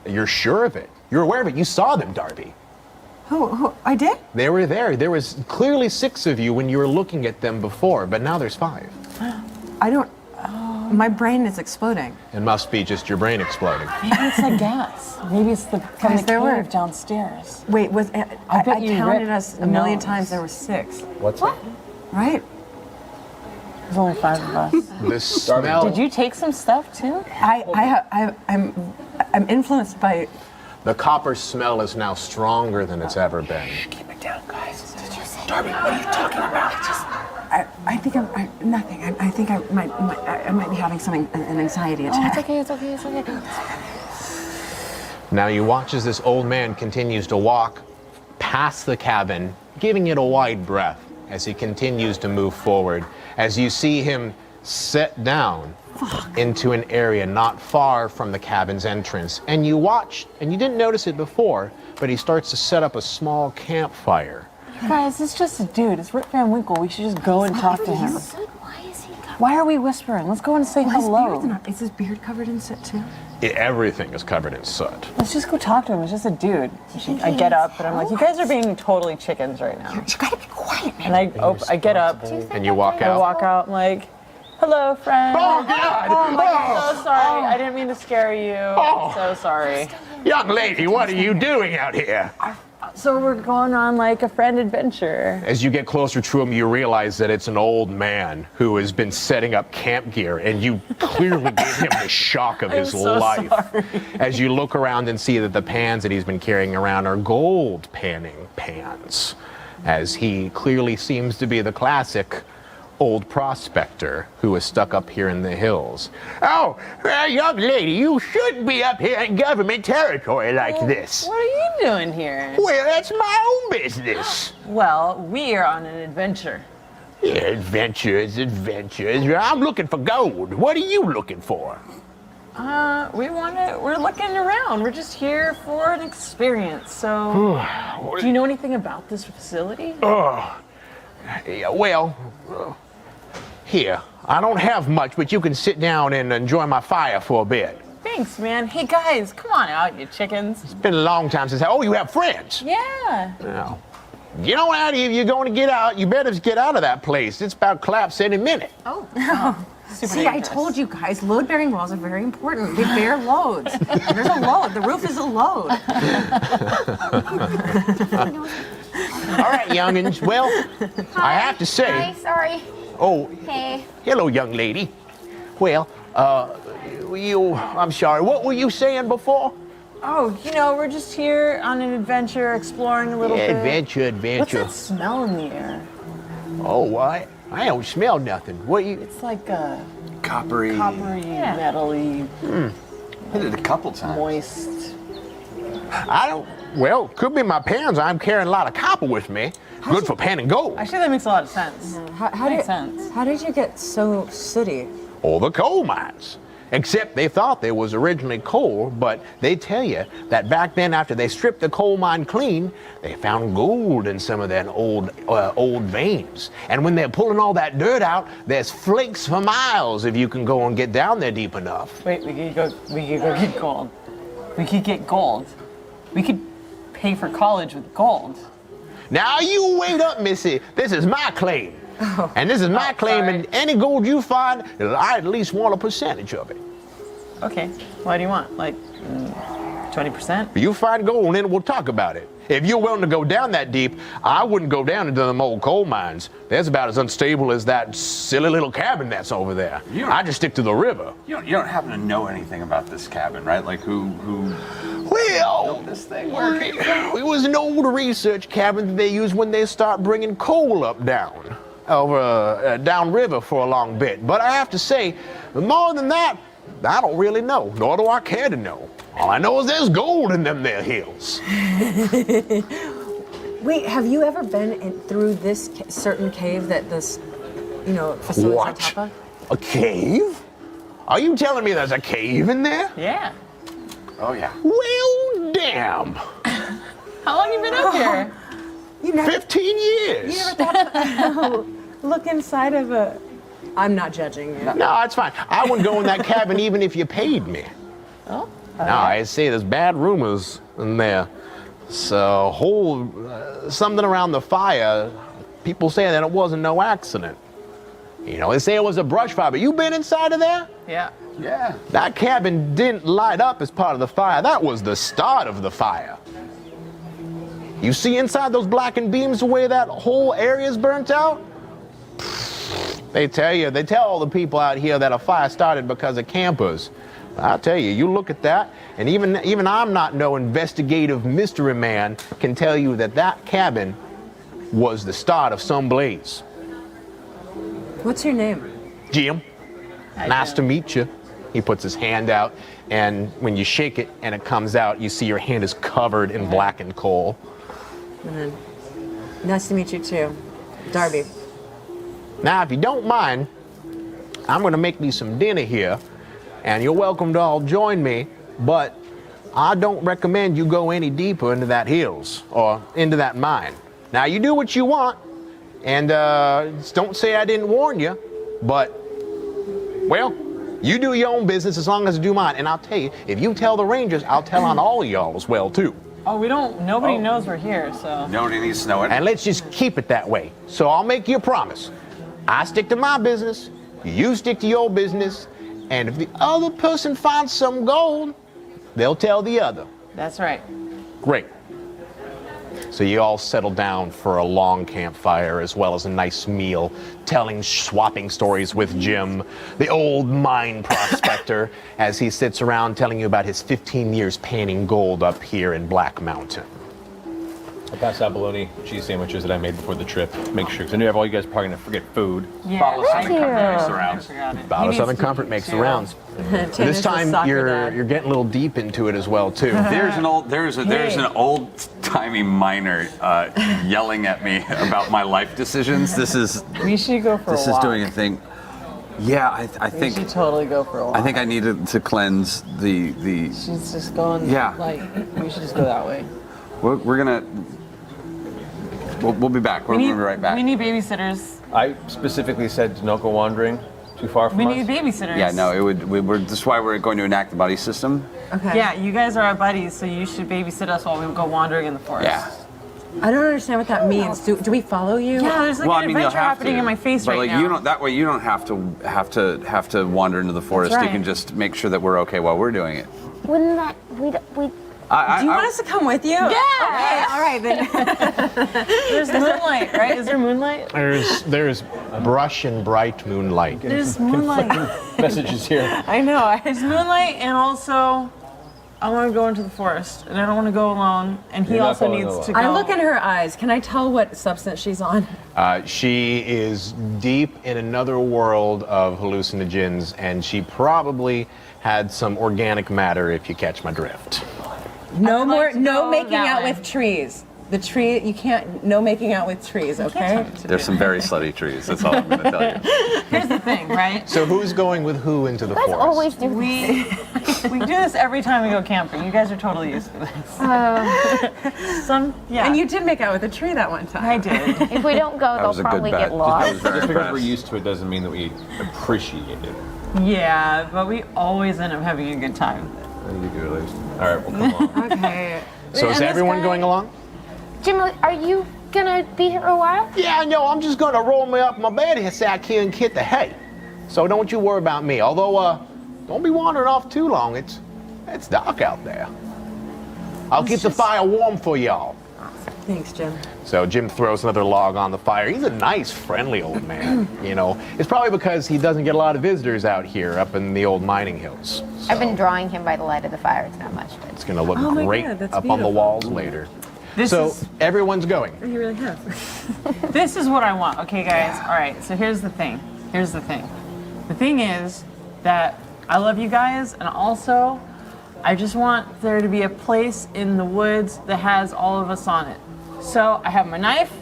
You're sure of it? You're aware of it? You saw them, Darby. Who? I did? They were there. There was clearly 6 of you when you were looking at them before, but now there's 5. I don't. My brain is exploding. It must be just your brain exploding. Maybe it's the gas. Maybe it's from Guys, the there were- cave downstairs. Wait, I bet you counted ripped us a the million nose. times. There were 6. What's that? Right? There's only 5 of us. The smell. Did you take some stuff too? I'm influenced by. The copper smell is now stronger than it's ever been. Keep it down, guys. Darby, what are you talking about? I think I'm nothing. I think I might be having something, an anxiety attack. It's okay. Now you watch as this old man continues to walk past the cabin, giving it a wide breath as he continues to move forward. As you see him sit down into an area not far from the cabin's entrance. And you watch, and you didn't notice it before, but he starts to set up a small campfire. Guys, it's just a dude. It's Rip Van Winkle. We should just go and talk to him. Why is he coming? Why are we whispering? Let's go and say hello. Is his beard covered in soot too? Everything is covered in soot. Let's just go talk to him. It's just a dude. I get up, and I'm like, you guys are being totally chickens right now. You gotta be quiet, man. And I get up, And you walk I out. walk out, I'm like, hello, friend. Oh, God! I'm so sorry. I didn't mean to scare you. Oh. I'm so sorry. Young lady, what are you doing out here? So we're going on like a friend adventure. As you get closer to him, you realize that it's an old man who has been setting up camp gear, and you clearly gave him the shock of his so life. sorry. As you look around and see that the pans that he's been carrying around are gold panning pans, as he clearly seems to be the classic old prospector who is stuck up here in the hills. Oh, young lady, you shouldn't be up here in government territory like this. What are you doing here? Well, that's my own business. Well, we are on an adventure. Yeah, adventures. I'm looking for gold. What are you looking for? We're looking around. We're just here for an experience. So, do you know anything about this facility? Yeah, well, here. I don't have much, but you can sit down and enjoy my fire for a bit. Thanks, man. Hey, guys, come on out, you chickens. It's been a long time since oh, you have friends? Yeah. No. You know, Addie, if you're going to get out, you better get out of that place. It's about collapse any minute. Oh. Super See, I dangerous. told you guys, load-bearing walls are very important. They bear loads. There's a load. The roof is a load. All right, youngins. Well, I have to say. Hi, sorry. Oh, Hey. hello, young lady. Well, I'm sorry. What were you saying before? Oh, we're just here on an adventure, exploring a little bit. Adventure. What's that smell in the air? Oh, I don't smell nothing. What you? It's like a Coppery. metally, Hit it a couple times. moist. I don't. Well, could be my pans. I'm carrying a lot of copper with me. Good for panning gold. Actually, that makes a lot of sense. Makes sense. How did you get so sooty? Or the coal mines. Except they thought there was originally coal, but they tell you that back then, after they stripped the coal mine clean, they found gold in some of that old veins. And when they're pulling all that dirt out, there's flakes for miles if you can go and get down there deep enough. Wait, we could go get gold. We could get gold. We could pay for college with gold. Now you wait up, missy. This is my claim. And this is my claim, sorry. and any gold you find, I at least want a percentage of it. Okay. What do you want? Like 20%? If you find gold, then we'll talk about it. If you're willing to go down that deep, I wouldn't go down into them old coal mines. That's about as unstable as that silly little cabin that's over there. I just stick to the river. You don't happen to know anything about this cabin, right? Like who Well, built this thing? it was an old research cabin that they used when they start bringing coal downriver for a long bit. But I have to say, more than that, I don't really know, nor do I care to know. All I know is there's gold in them there hills. Wait, have you ever been through this certain cave that this, facility on What? top of? A cave? Are you telling me there's a cave in there? Yeah. Oh yeah. Well, damn. How long you been up here? You never 15 years. look inside of a. I'm not judging you. No, it's fine. I wouldn't go in that cabin even if you paid me. Oh, Now, I say there's bad rumors in there. So, something around the fire, people say that it wasn't no accident. You know, they say it was a brush fire, but you been inside of there? Yeah. Yeah. That cabin didn't light up as part of the fire. That was the start of the fire. You see inside those blackened beams where that whole area's burnt out? They tell all the people out here that a fire started because of campers. I'll tell you, you look at that, and even I'm not no investigative mystery man can tell you that that cabin was the start of some blaze. What's your name? Jim, nice to meet you. He puts his hand out, and when you shake it and it comes out, you see your hand is covered in blackened coal. And then, nice to meet you too, Darby. Now, if you don't mind, I'm gonna make me some dinner here, and you're welcome to all join me, but I don't recommend you go any deeper into that hills or into that mine. Now, you do what you want, and don't say I didn't warn you, but, well, you do your own business as long as I do mine. And I'll tell you, if you tell the Rangers, I'll tell on all of y'all as well, too. Oh, nobody knows we're here, so. Nobody needs to know it. And let's just keep it that way. So I'll make you a promise. I stick to my business, you stick to your business, and if the other person finds some gold, they'll tell the other. That's right. Great. So you all settle down for a long campfire as well as a nice meal, swapping stories with Jim, the old mine prospector, as he sits around telling you about his 15 years panning gold up here in Black Mountain. I passed out bologna cheese sandwiches that I made before the trip. Make sure, because I knew all you guys are probably going to forget food. Yeah. Bottle of Thank Southern Comfort you. makes the rounds. Bottle of Southern Comfort makes the rounds. This time you're getting a little deep into it as well too. There's an old timey miner yelling at me about my life decisions. This is We should go for a walk. doing a thing. Yeah, I We think should totally go for a walk. I think I need to cleanse the. She's just going. Yeah. Like we should just go that way. We're gonna. We'll be back. We're gonna be right back. We need babysitters. I specifically said do not go wandering too far from We us. need babysitters. Yeah, no, it would. That's why we're going to enact the buddy system. Okay. Yeah, you guys are our buddies, so you should babysit us while we go wandering in the forest. Yeah. I don't understand what that means. Do we follow you? Yeah, there's like an you'll adventure have happening to. in my face but right like, now. you don't. That way, you don't have to wander into the forest. That's You can right. just make sure that we're okay while we're doing it. Wouldn't that we Do you want us to come with you? Yeah. Okay, all right then. There's moonlight, right? Is there moonlight? There's brush and bright moonlight. There's moonlight. Messages here. I know. There's moonlight, and also I want to go into the forest, and I don't want to go alone. And he You're not also going needs alone. to go. I look in her eyes. Can I tell what substance she's on? She is deep in another world of hallucinogens, and she probably had some organic matter, if you catch my drift. No would more. like to No go making that out way. with trees. The tree. You can't. No making out with trees. Okay. There's some very slutty trees. That's all I'm going to tell you. Here's the thing, right? So who's going with who into the let's forest? always do We do this every time we go camping. You guys are totally used to this. Yeah. And you did make out with a tree that one time. I did. If we don't go, That they'll was a good probably bet. get lost. I was very Just because we're impressed. used to it doesn't mean that we appreciate it. Yeah, but we always end up having a good time. You do at least. All right, well, come on. Okay. So is And this everyone guy- going along? Jim, are you gonna be here a while? Yeah, no, I'm just gonna roll me up my bed and say I can't get the hay. So don't you worry about me. Although, don't be wandering off too long. It's dark out there. I'll keep the fire warm for y'all. Thanks, Jim. So Jim throws another log on the fire. He's a nice, friendly old man. You know, it's probably because he doesn't get a lot of visitors out here up in the old mining hills. I've been drawing him by the light of the fire. It's not much, but It's gonna look Oh my great God, that's up on the beautiful. walls later. This So is everyone's going. You really have. this is what I want. Okay, guys. All right. So here's the thing. Here's the thing. The thing is that I love you guys, and also I just want there to be a place in the woods that has all of us on it. So I have my knife,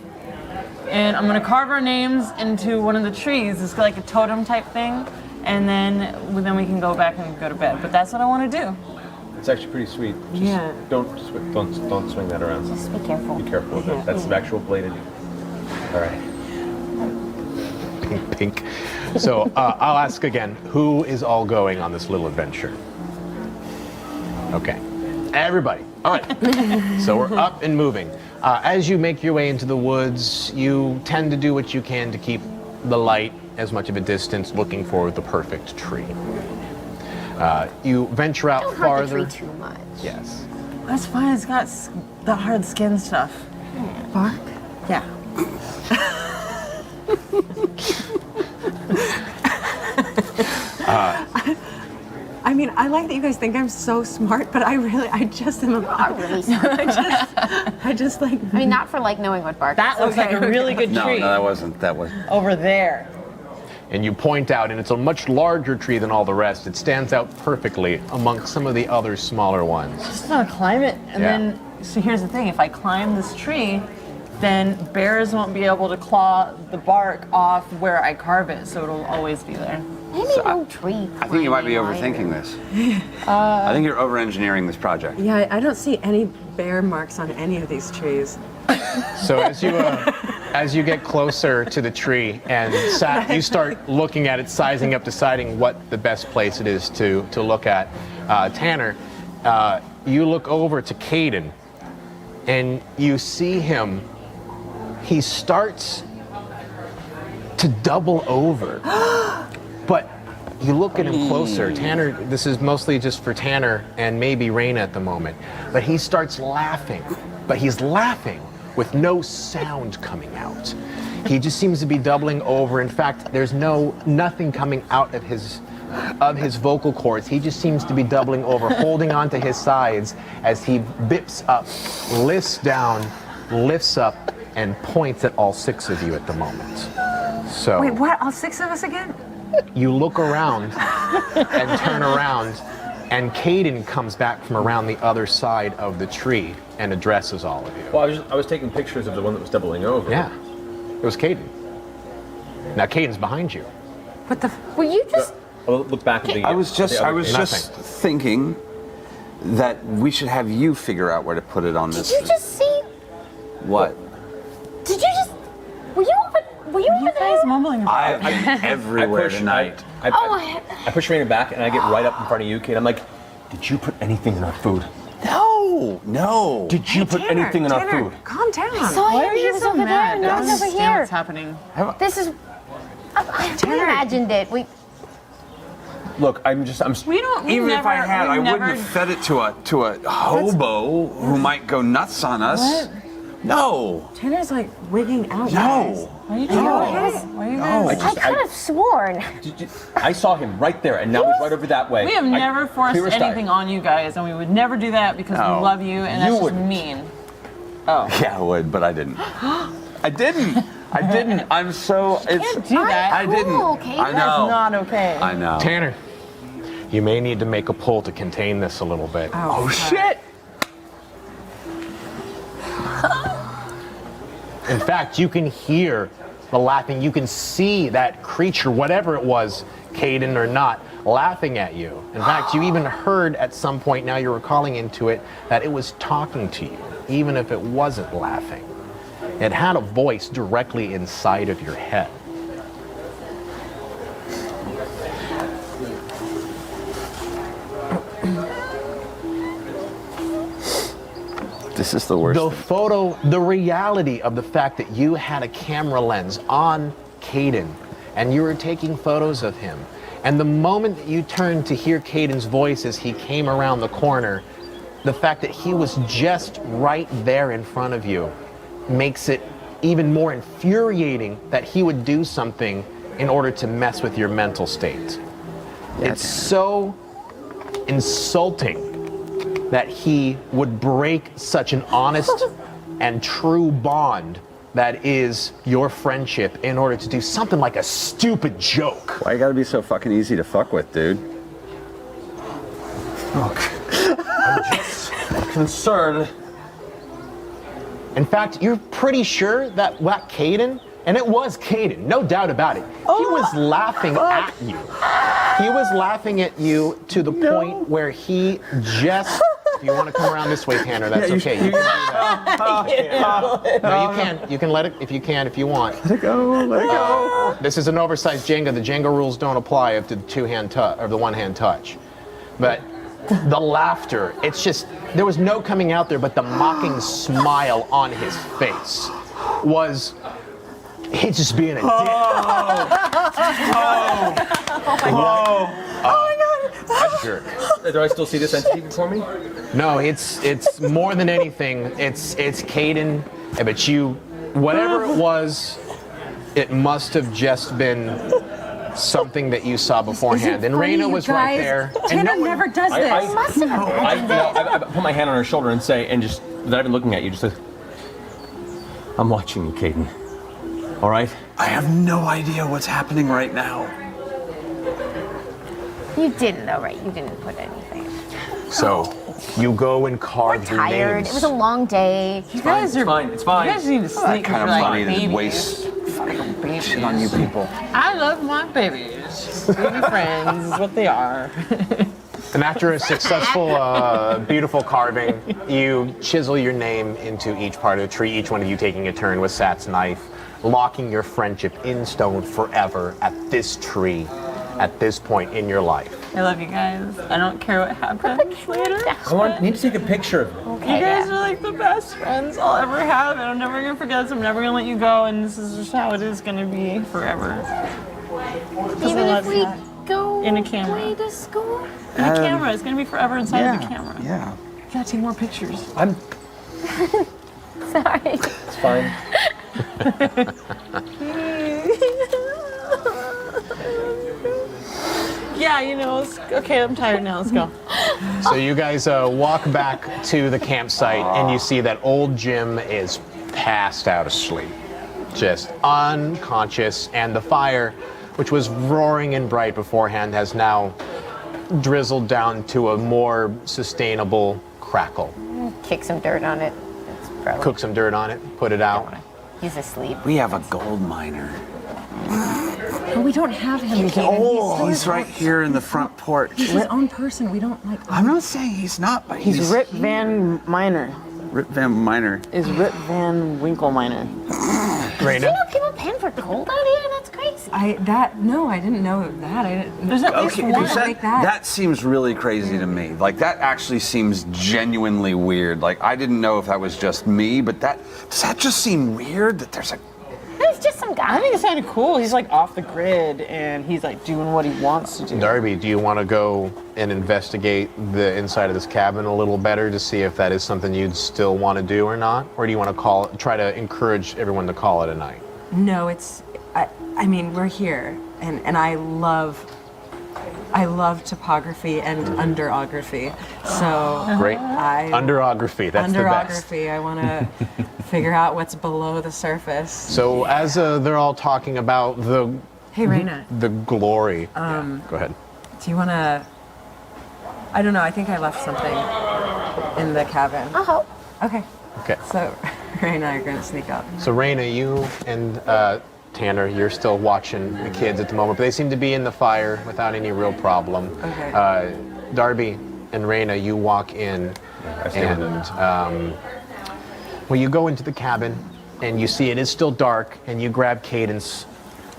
and I'm gonna carve our names into one of the trees. It's like a totem type thing, and then we can go back and go to bed. But that's what I want to do. It's actually pretty sweet. Just Yeah. don't swing that around. just be careful. Be careful with it. That's the actual bladed. All right. Pink. So I'll ask again, who is all going on this little adventure? Okay. Everybody. All right. So we're up and moving. As you make your way into the woods, you tend to do what you can to keep the light as much of a distance, looking for the perfect tree. You venture out Don't farther. hurt the tree too much. Yes. That's fine. It's got the hard skin stuff. Bark. Yeah. I mean, I like that you guys think I'm so smart, but I just am Not really smart. I just like. I mean, not for like knowing what bark That is. looks like a really good No, tree no, that wasn't. That was. over there. And you point out, and it's a much larger tree than all the rest. It stands out perfectly amongst some of the other smaller ones. Just want to climb it, and Yeah. then. So here's the thing: if I climb this tree, then bears won't be able to claw the bark off where I carve it, so it'll always be there. Maybe no tree. I think you might be climbing overthinking either. this. I think you're over-engineering this project. Yeah, I don't see any bear marks on any of these trees. So as you get closer to the tree and you start looking at it, sizing up, deciding what the best place it is to look at, Tanner, you look over to Caden, and you see him. He starts to double over. But you look at him closer. Tanner, this is mostly just for Tanner and maybe Raina at the moment. But he starts laughing. But he's laughing with no sound coming out. He just seems to be doubling over. In fact, there's nothing coming out of his vocal cords. He just seems to be doubling over, holding onto his sides as he bips up, lifts down, lifts up, and points at all 6 of you at the moment. So Wait, what? All 6 of us again? you look around and turn around, and Caden comes back from around the other side of the tree and addresses all of you. Well, I was taking pictures of the one that was doubling over. Yeah, it was Caden. Now Caden's behind you. What the? Were you just? I'll look back at the. I was just Nothing. thinking that we should have you figure out where to put it on Did this. you just see? What? Did you just? Were you over? Were you over You guys there? mumbling about I've been everywhere tonight. I push Raina back and I get right up in front of you, Kate. I'm like, did you put anything in our food? No. Did you put anything in our Tanner, food? calm down. Saw Why him. are He you was so over there, mad? and I I don't was over understand here. what's happening. This is. We imagined it. We. Look, I'm. We don't. Even if I had, I never, wouldn't have fed it to a hobo who might go nuts on us. What? No. Tanner's like wigging out. guys. No. What are you doing? Why are you guys? I could have sworn. I saw him right there, and now he's right over that way. We have never forced clear as day. anything on you guys, and we would never do that because No. we love you, and that's You just wouldn't. mean. Oh. Yeah, I would, but I didn't. I didn't. I'm so. It's. Can't do that. I didn't. Okay, I That's know. not okay. I know. Tanner, you may need to make a pull to contain this a little bit. Oh shit! In fact, you can hear the laughing. You can see that creature, whatever it was, Caden or not, laughing at you. In fact, you even heard at some point, now you're recalling into it, that it was talking to you, even if it wasn't laughing. It had a voice directly inside of your head. This is the worst. The photo, the reality of the fact that you had a camera lens on Caden and you were taking photos of him. And the moment that you turned to hear Caden's voice as he came around the corner, the fact that he was just right there in front of you makes it even more infuriating that he would do something in order to mess with your mental state. It's so insulting that he would break such an honest and true bond that is your friendship in order to do something like a stupid joke. Why you gotta be so fucking easy to fuck with, dude? Concerned. In fact, you're pretty sure that Caden, and it was Caden, no doubt about it, he was laughing at you. He was laughing at you to the point where he just, if you want to come around this way, Tanner, that's okay. You can do that. No, you can. You can let it, if you want. Let it go. This is an oversized Jenga. The Jenga rules don't apply if the one-hand touch. But the laughter. It's just, there was no coming out there, but the mocking smile on his face was, he's just being a dick. Oh my God. A jerk. Do I still see this entity before me? No, it's more than anything, it's Caden, but you, whatever it was, it must have just been something that you saw beforehand. And Raina was right there. And Tanner no one- never does this. I must have imagined it. I put my hand on her shoulder and say, and just, without even looking at you, just say, I'm watching you, Caden. All right? I have no idea what's happening right now. You didn't though, right? You didn't put anything. So, you go and carve your Tired. names. It was a long day. You guys are. It's fine. You guys need to sleep. Kind of like funny to babies. waste fucking Babies. shit on you people. I love my babies. Baby friends is what they are. And after a successful, beautiful carving, you chisel your name into each part of the tree, each one of you taking a turn with Sat's knife, locking your friendship in stone forever at this tree, at this point in your life. I love you guys. I don't care what happens later. Need to take a picture of it. Okay, You guys yeah. are like the best friends I'll ever have, and I'm never gonna forget this. I'm never gonna let you go, and this is just how it is gonna be forever. Even I if love we that. go In a camera. away to school. And the camera is gonna be forever inside of the camera. Yeah. You gotta take more pictures. I'm. Sorry. It's fine. Yeah, you know. Okay, I'm tired now. Let's go. So you guys walk back to the campsite and you see that old Jim is passed out asleep, just unconscious, and the fire, which was roaring and bright beforehand, has now drizzled down to a more sustainable crackle. Kick some dirt on it. It's probably. Cook some dirt on it, put it out. He's asleep. We have a gold miner. But we don't have him. Caden. Oh, he's right here in the front porch. He's his own person. We don't like. I'm not saying he's not, but He's Rip Van Miner. Rip Van Miner. Is Rip Van Winkle Miner. Do you Raina? know people paying for gold out here? That's crazy. I didn't know that. I didn't. There's at least Okay, one. because like that. that seems really crazy to me. Like, that actually seems genuinely weird. Like, I didn't know if that was just me, but does that just seem weird that there's a... There's just some guy. I think it's kind of cool. He's like off the grid and he's like doing what he wants to do. Darby, do you want to go and investigate the inside of this cabin a little better to see if that is something you'd still want to do or not? Or do you want to try to encourage everyone to call it a night? No, it's. I mean, we're here, and I love topography and underography. So Great. I Underography, that's the best. underography. I want to figure out what's below the surface. So as they're all talking about Hey, Raina, the glory, go ahead. do you want to? I don't know. I think I left something in the cabin. I'll help. Okay. Okay. So Raina and I are gonna sneak up. So Raina, you and Tanner, you're still watching the kids at the moment, but they seem to be in the fire without any real problem. Okay. Darby and Raina, you walk in, and well, you go into the cabin, and you see it is still dark, and you grab Caden's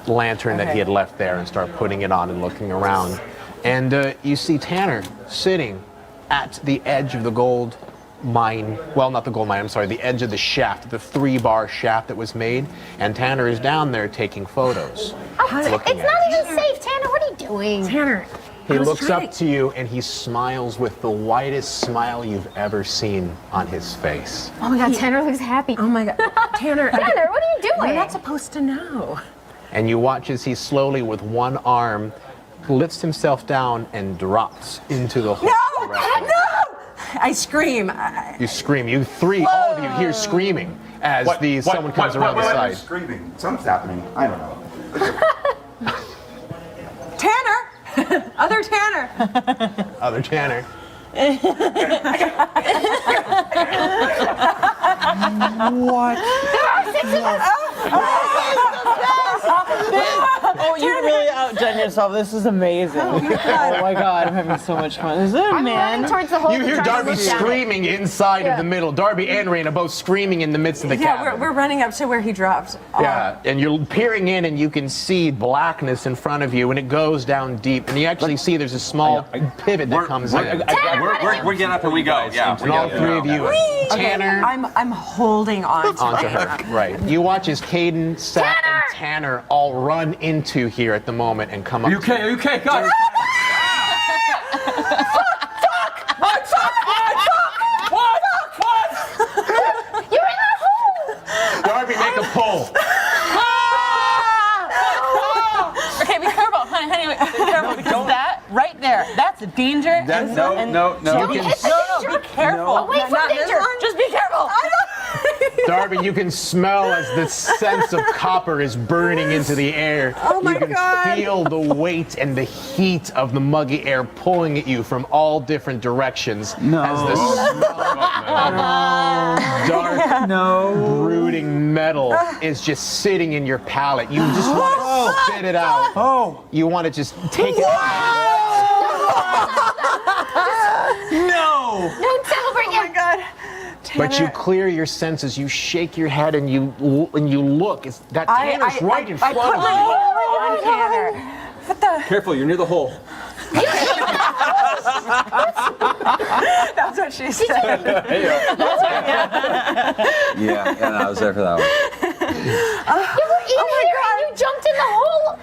lantern that he had left there and start putting it on and looking around, and you see Tanner sitting at the edge of the gold mine, well, not the gold mine, I'm sorry, the edge of the shaft, the 3-bar shaft that was made, and Tanner is down there taking photos. It's looking not at even safe, Tanner. What are you doing? Tanner. He looks up to you and he smiles with the widest smile you've ever seen on his face. Oh my God, Tanner looks happy. Oh my God, Tanner. Tanner, what are you doing? We're not supposed to know. And you watch as he slowly, with one arm, lifts himself down and drops into the hole. No! I scream. You scream. You three, all of you hear screaming as someone comes around the side. Screaming. Something's happening. I don't know. Tanner! Other Tanner! Other Tanner. Oh, you really outdone yourself. This is amazing. Oh my god, I'm having so much fun. Is there a I'm man? running towards the hole. You to hear try to Darby look down it. screaming inside Yeah. of the middle. Darby and Raina both screaming in the midst of the Yeah, cabin. we're running up to where he dropped. Yeah, and you're peering in and you can see blackness in front of you and it goes down deep and you actually see there's a small pivot that comes in. We get up and we go. Yeah. And all three of you, Tanner, I'm holding on to onto Raina. her. Right. You watch as Caden, Seth, Tanner! and Tanner all run into here at the moment and come up. Are you okay? Are you okay, guys? You're in that hole! Darby, make a pull. Okay, be careful, honey, be careful because that right there, that's a danger. No. Don't hit the danger. Be careful. Away from danger. Just be careful. Darby, you can smell as the sense of copper is burning into the air. Oh my you can God. feel the weight and the heat of the muggy air pulling at you from all different directions. No. As the smell of dark, brooding metal is just sitting in your palate. You just want to spit it out. Oh. You want to just take it. No. Don't celebrate yet. But you clear your senses. You shake your head and you look. It's, that Tanner's right in front I put of my you. hand on Tanner. What the? Careful, you're near the hole. That's what she said. Yeah, I was there for that one. You were in here and you jumped in the hole.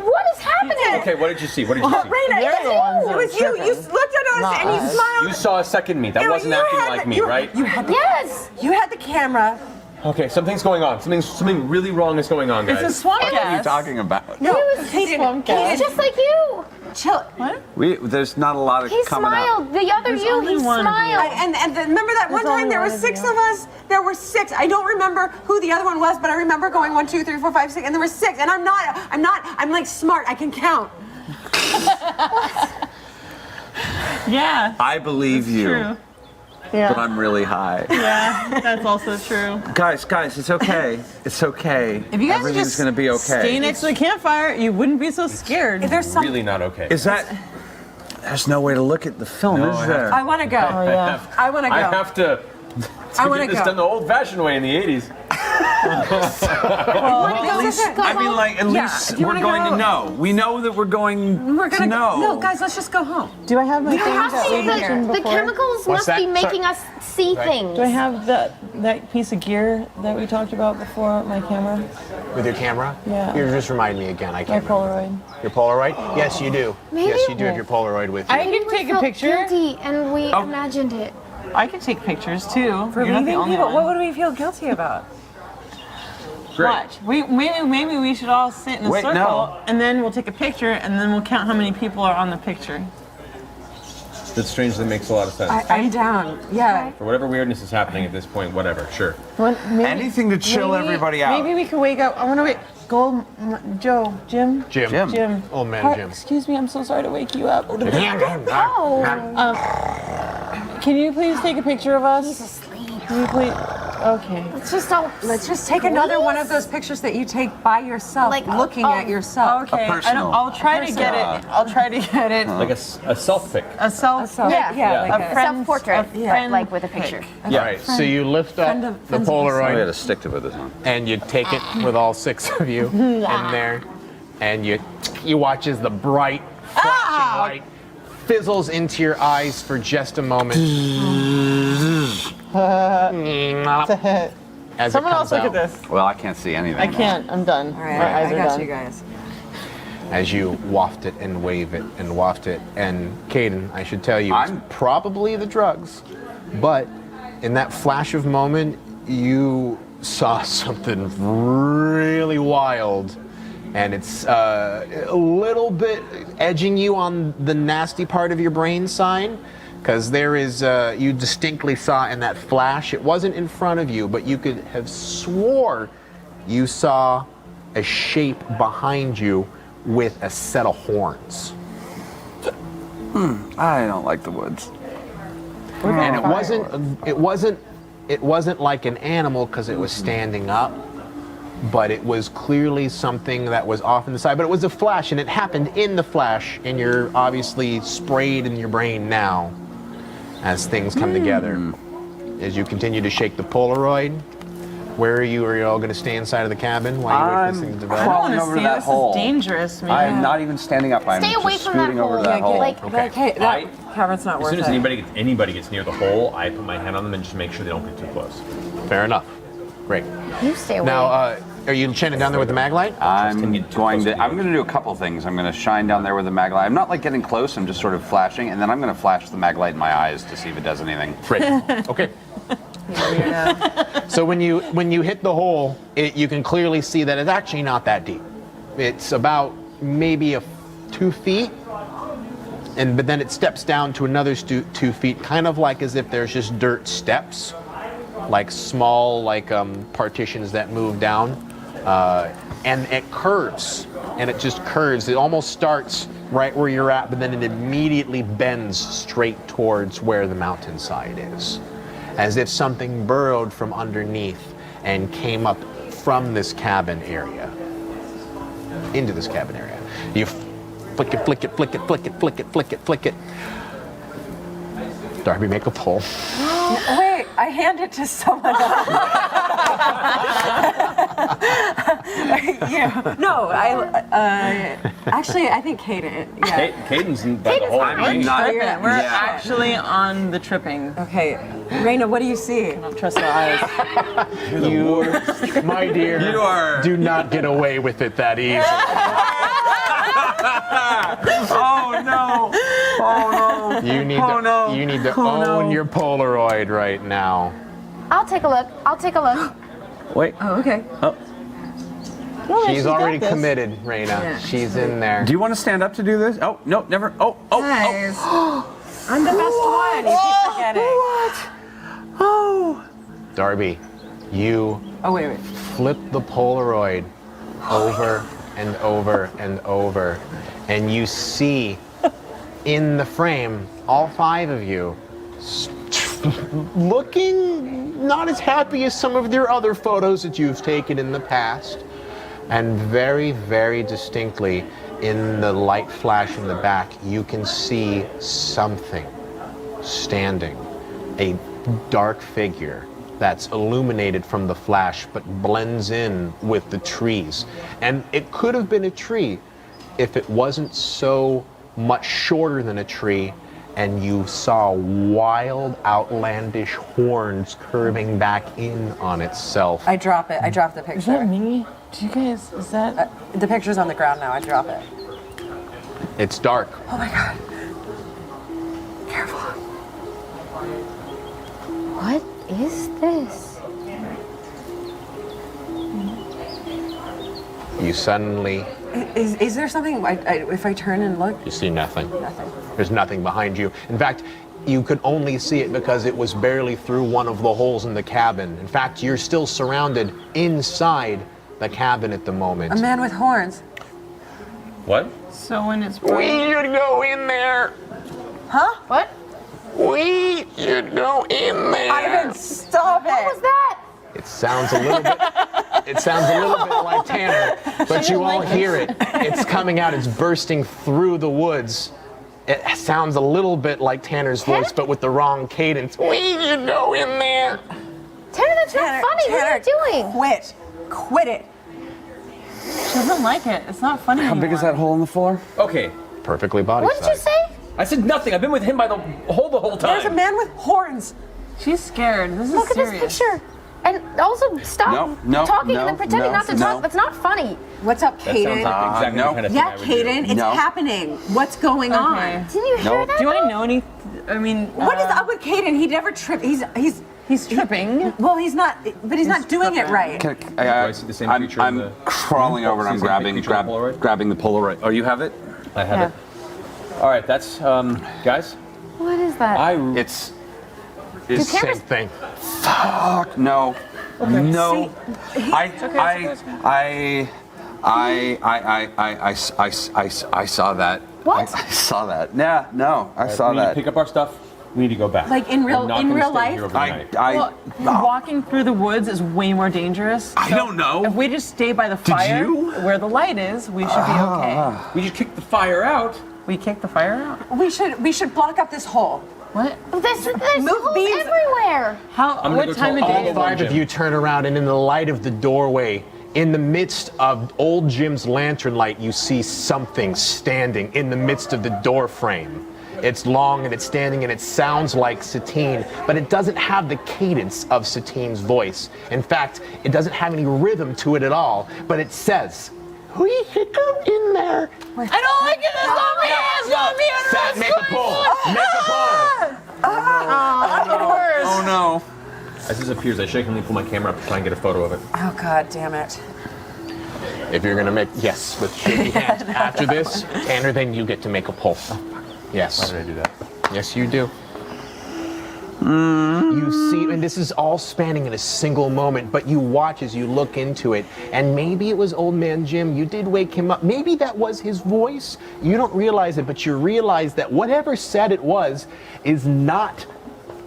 What is happening? Okay, what did you see? What did you see? Raina, They're the ones that it was are you. You tripping. looked at us Not and you us. smiled. You saw a second me. That wasn't acting like me, right? You had the, Yes. you had the camera. Okay, something's going on. Something really wrong is going on, guys. It's a swamp What are you gas. talking about? No, Swamp gas. He's just like you. chill. There's not a lot of He coming out. smiled. The other There's you, only he one of you. smiled. Remember that one There's time only there were one of 6 you. of us? There were 6. I don't remember who the other one was, but I remember going 1, 2, 3, 4, 5, 6, and there were 6. And I'm like smart. I can count. Yeah. I believe you, True. but I'm really high. Yeah, that's also true. Guys, it's okay. It's okay. If you guys Everything's just gonna be okay. stay next to the campfire, you wouldn't be so scared. There's some. Really not okay. Is that? There's no way to look at the film, No, is I there? I want to go. yeah. I want to go. I have to wanna get this go. done the old-fashioned way in the 80s. I mean, like, at least do you we're wanna going go? to know. We know that we're going We're to gonna know. go. No, guys, let's just go home. Do I have my things Have that to, we mentioned the before? chemicals What's must be that? making Sorry. us see things. Do I have that piece of gear that we talked about before, my camera? With your camera? Yeah. You just remind me again. I My can't remember. Polaroid. Your Polaroid? Yes, you do. Maybe- Yes, you do have your Polaroid with you. I can We take a felt picture. guilty and we imagined it. I can take pictures too. For You're not the leaving only people. one. What would we feel guilty about? Great. Watch. Maybe we should all sit in a Wait, circle, no. and then we'll take a picture, and then we'll count how many people are on the picture. That strangely makes a lot of sense. I'm down. Yeah. For whatever weirdness is happening at this point, whatever, sure. Anything to chill everybody out. Maybe we could wake up. I want to wait. Jim. Jim. Jim. Old man Hi- Jim. Excuse me. I'm so sorry to wake you up. Oh, Can you please take a picture of us? he's asleep. Can you please? Okay. Let's just take another one of those pictures that you take by yourself, Like, looking at yourself. Okay. personal. I'll try to get it. I'll try to get it. Like a self pic. A self. Yeah, Yeah, like A a friend's- self-portrait, a friend like with a pic. picture. All right, so you lift up friend of- the friends of Oh, we had Polaroid to stick to it this one. and you take it with all 6 of you in there, and you watch as the bright flashing light fizzles into your eyes for just a moment. As Someone it else comes look out. at this. Well, I can't see anything. I can't. I'm done. All right, My eyes I are got done. you guys. As you waft it and wave it and waft it. And Caden, I should tell you, it's I'm- probably the drugs, but in that flash of moment, you saw something really wild. And it's a little bit edging you on the nasty part of your brain side, because there is, you distinctly saw in that flash, it wasn't in front of you, but you could have swore you saw a shape behind you with a set of horns. I don't like the woods. And it wasn't like an animal because it was standing up. but it was clearly something that was off in the side. But it was a flash, and it happened in the flash, and you're obviously sprayed in your brain now as things come together. As you continue to shake the Polaroid, where are you? Are you all going to stay inside of the cabin while you wait for this thing to develop? crawling Wanna over see, that this hole. is dangerous, man. I'm not even standing up. I'm Stay away just from that scooting over hole. that hole. Like, Okay, that cavern's not As worth soon as it. anybody gets near the hole, I put my hand on them and just make sure they don't get too close. Fair enough. Great. you stay away. Now, are you chanting down there with the mag light? I'm Can get too going close to. to I'm you. going to do a couple things. I'm going to shine down there with the mag light. I'm not like getting close. I'm just sort of flashing, and then I'm going to flash the mag light in my eyes to see if it does anything. Great. Okay. So when you hit the hole, you can clearly see that it's actually not that deep. It's about maybe 2 feet, but then it steps down to another 2 feet, kind of like as if there's just dirt steps, like small partitions that move down, and it curves, and it just curves. It almost starts right where you're at, but then it immediately bends straight towards where the mountainside is, as if something burrowed from underneath and came up from this cabin area into this cabin area. You flick it, flick it, flick it, flick it, flick it, flick it, flick it. Darby, make a pull. Wait, I hand it to someone else. Yeah. No, actually, I think Kaden. Yeah. Caden's by the hole. I'm not. Tripping. We're yeah. actually on the tripping. Okay, Raina, what do you see? I don't trust our eyes. You, my dear, You are- do not get away with it that easy. Oh no! Oh no! You need to own your Polaroid right now. I'll take a look. I'll take a look. Wait. Oh, okay. She's already got this. committed, Raina. Yeah. She's in there. Do you want to stand up to do this? Oh no! Never. Oh. Guys, I'm the best one. You keep forgetting. Oh. Darby, you Oh, wait. flip the Polaroid over and over and over, and you see in the frame all 5 of you looking not as happy as some of their other photos that you've taken in the past, and very, very distinctly in the light flash in the back you can see something standing, a dark figure that's illuminated from the flash but blends in with the trees. And it could have been a tree if it wasn't so much shorter than a tree and you saw wild, outlandish horns curving back in on itself. I drop it. I drop the Is that picture. me? Do you guys, is that? The picture's on the ground now. I drop it. It's dark. Oh my god. Careful. What is this? You suddenly, Is there something, if I turn and look? you see nothing. Nothing. There's nothing behind you. In fact, you could only see it because it was barely through one of the holes in the cabin. In fact, you're still surrounded inside the cabin at the moment. A man with horns. What? So when it's We should go in there. Huh? What? We should go in there. Ivan, stop it. What was that? It sounds a little bit. It sounds a little bit like Tanner, but you all hear it. It's coming out. It's bursting through the woods. It sounds a little bit like Tanner's voice, but with the wrong cadence. We should go in there. Tanner, that's not funny. What are you doing? Quit. Quit it. She doesn't like it. It's not funny How big is that hole in the floor? Okay. Perfectly body What did you size. say? I said nothing. I've been with him by the whole time. There's a man with horns. She's scared. This is Look at serious. this picture. And also stop No, talking no, and then pretending no, not to no. talk. That's not funny. What's up, That sounds Kaden? like exactly no. the kind of thing Yeah, I would do. Kaden, it's No. happening. What's going on? Okay. Didn't you hear Nope. that? Do I though? know any? I mean, What is up with Kaden? He never tripped. He's tripping. Well, he's not, but he's not doing it right. Can, Do I see the same feature in I'm the- crawling over and I'm See the same grabbing feature in the Polaroid? grabbing the Polaroid. Oh, you have it? I have it. All right, that's guys. What is that? It's Same thing. fuck no. No. I saw that. What? I saw that. Yeah, no, I saw We need to that. pick up our stuff. We need to go back. Like in real- We're not in gonna real stay life? here overnight. Well, walking through the woods is way more dangerous. I don't know. If we just stay by the fire you? where the light is, we should be okay. We just kicked the fire out. We kick the fire out. We should block up this hole. What? There's Move holes bees. everywhere. gonna What go time tell of all day? of All five of you turn around, and in the light of the doorway, in the midst of old Jim's lantern light, you see something standing in the midst of the door frame. It's long and it's standing and it sounds like Satine, but it doesn't have the cadence of Satine's voice. In fact, it doesn't have any rhythm to it at all, but it says, "We should come in there." I don't like it. It's not me. It's not me. Sat, make a pull. Make a pull. That's the worst. Oh no. As this appears, I shakingly pull my camera up to try and get a photo of it. Oh God damn it. If you're gonna make, yes, with shaky hands. After this, Tanner, then you get to make a pull. Yes. Why did I do that? Yes, you do. You see, and this is all spanning in a single moment, but you watch as you look into it, and maybe it was old man Jim, you did wake him up. Maybe that was his voice. You don't realize it, but you realize that whatever said it was is not,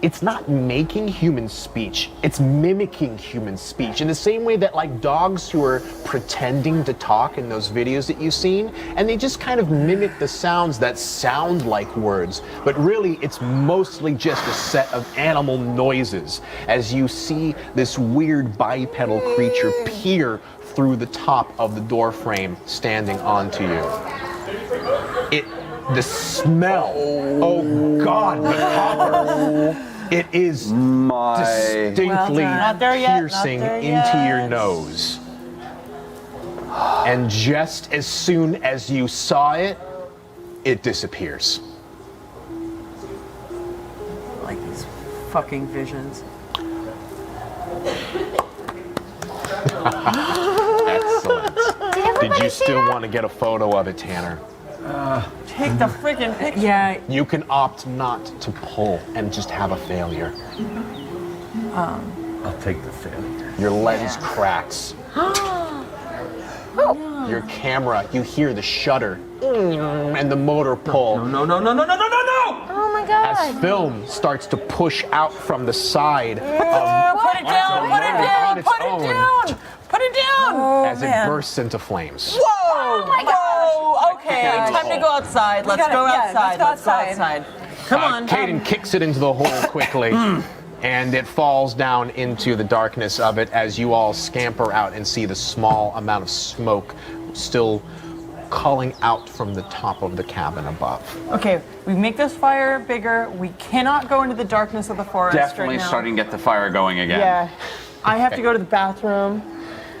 it's not making human speech, it's mimicking human speech. In the same way that like dogs who are pretending to talk in those videos that you've seen, and they just kind of mimic the sounds that sound like words, but really it's mostly just a set of animal noises as you see this weird bipedal creature peer through the top of the door frame standing onto you. The smell, oh God, the copper. It is distinctly Not there yet, not piercing there into yet. your nose. And just as soon as you saw it, it disappears. Like these fucking visions. Excellent. Did everybody Did you see still that? want to get a photo of it, Tanner? Take the freaking picture. Yeah. You can opt not to pull and just have a failure. I'll take the failure. Your lens cracks. Your camera, you hear the shutter and the motor pull. No! Oh my God. As film starts to push out from the side Put it down. Put it down. Put it down. Put it down. as it bursts into flames. Whoa! my gosh. Whoa! Okay, time to go outside. Let's go outside. Let's go outside. Come on. Caden kicks it into the hole quickly, and it falls down into the darkness of it as you all scamper out and see the small amount of smoke still calling out from the top of the cabin above. Okay, we make this fire bigger. We cannot go into the darkness of the forest Definitely right now. starting to get the fire going again. Yeah. I have to go to the bathroom.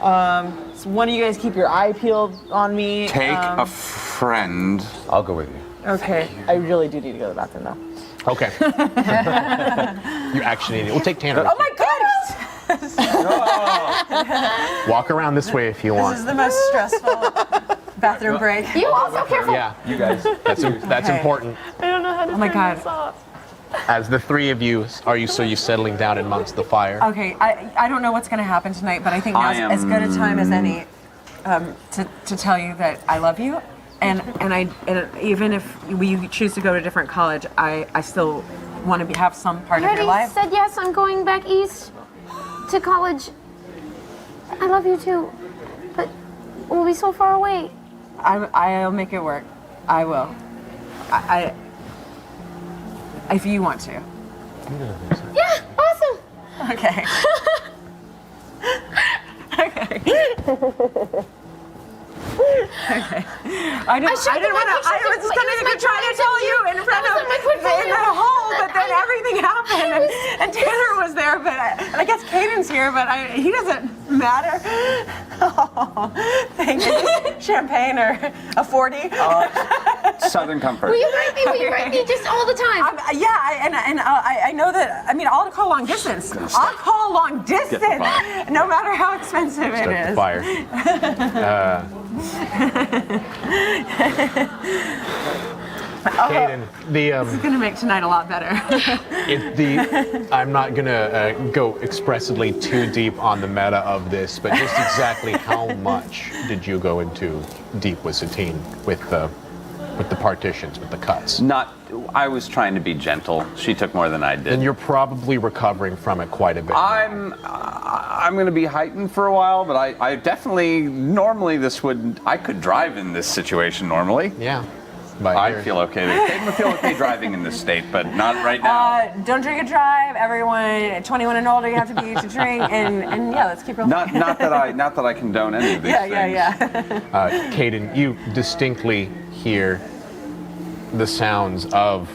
So one of you guys keep your eye peeled on me. Take a friend. I'll go with you. Okay, I really do need to go to the bathroom though. Okay. You actually need it. We'll take Tanner. Oh my God! Walk around this way if you This want. is the most stressful bathroom break. You also careful. Yeah, You guys. that's Okay. important. I don't know how to Oh my turn God. this off. As the three of you, are you settling down amongst the fire? Okay, I don't know what's going to happen tonight, but I think now's as good a time as any to tell you that I love you, and even if we choose to go to a different college, I still want to have some part I of your already life. said yes, I'm going back east to college. I love you too, but we'll be so far away. I'll make it work. I will. I if you want to. Yeah, awesome. Okay. Okay. Okay. I didn't showed you want my to. I pictures. was It going was to my try to tell you in front That of was in my portfolio. in the hole, but then everything happened, and Tanner was there, but I guess Caden's here, but he doesn't matter. Oh, thank you. Champagne or a 40? Southern Comfort. Will you write me? Will you write me just all the time? I know that. I mean, I'll call long distance. I'll call long distance, fire. no matter how expensive it Start is. the fire. Caden, It's gonna make tonight a lot better. I'm not gonna go expressively too deep on the meta of this, but just exactly how much did you go into deep with Satine with the with the partitions, with the cuts. I was trying to be gentle. She took more than I did. And you're probably recovering from it quite a bit. I'm going to be heightened for a while, but I definitely, normally I could drive in this situation normally. Yeah. I feel okay. Caden would feel okay driving in this state, but not right now. Don't drink and drive. Everyone 21 and older, you have to be to drink. And yeah, let's keep rolling. Not that I condone any of these things. Yeah. Caden, you distinctly hear the sounds of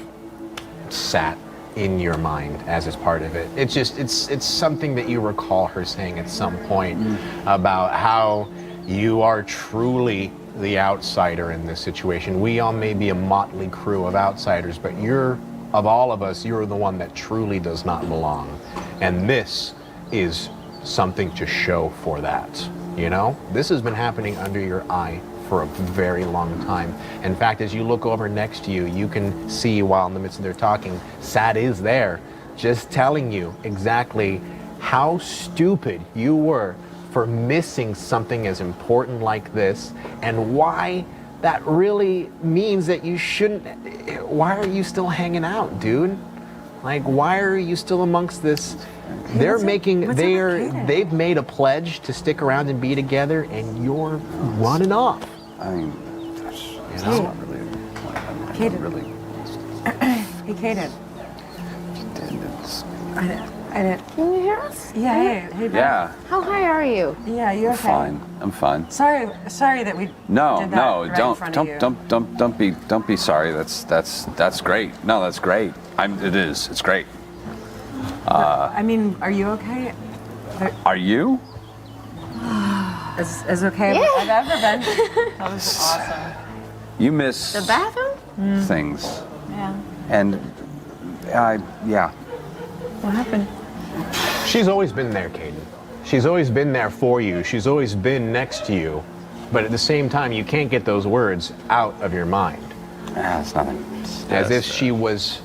Sat in your mind as is part of it. It's something that you recall her saying at some point about how you are truly the outsider in this situation. We all may be a motley crew of outsiders, but of all of us, you're the one that truly does not belong. And this is something to show for that. You know, this has been happening under your eye for a very long time. In fact, as you look over next to you, you can see while in the midst of their talking, Sat is there, just telling you exactly how stupid you were for missing something as important like this, and why that really means that you shouldn't. Why are you still hanging out, dude? Like, why are you still amongst this? They've made a pledge to stick around and be together, and you're running off. I mean, that's not really a point. Caden. Really. Hey, Caden. I didn't. Can you hear us? Yeah. Hey, Yeah. How high are you? Yeah, you okay? I'm fine. Sorry that we. No, did that right in don't front of you. don't be sorry. That's great. No, that's great. It's great. I mean, are you okay? Are you? As okay as I've ever been. That was awesome. You miss The bathroom? things. Yeah. And yeah. What happened? She's always been there, Caden. She's always been there for you. She's always been next to you. But at the same time, you can't get those words out of your mind. It's nothing. As if she was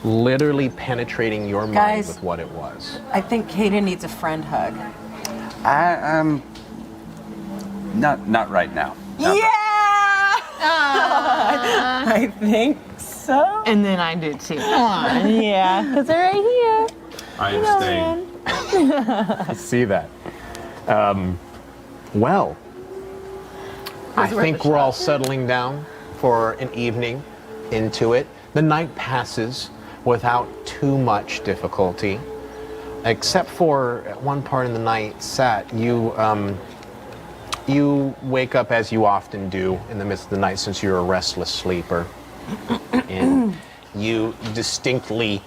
literally penetrating your mind Guys, with what it was. I think Caden needs a friend hug. Not right now. I think so. And then I did too. Yeah, because they're right here. I am staying. I see that. Well, I think we're all settling down for an evening into it. The night passes without too much difficulty, except for at one part in the night, Sat, you wake up as you often do in the midst of the night since you're a restless sleeper. And you distinctly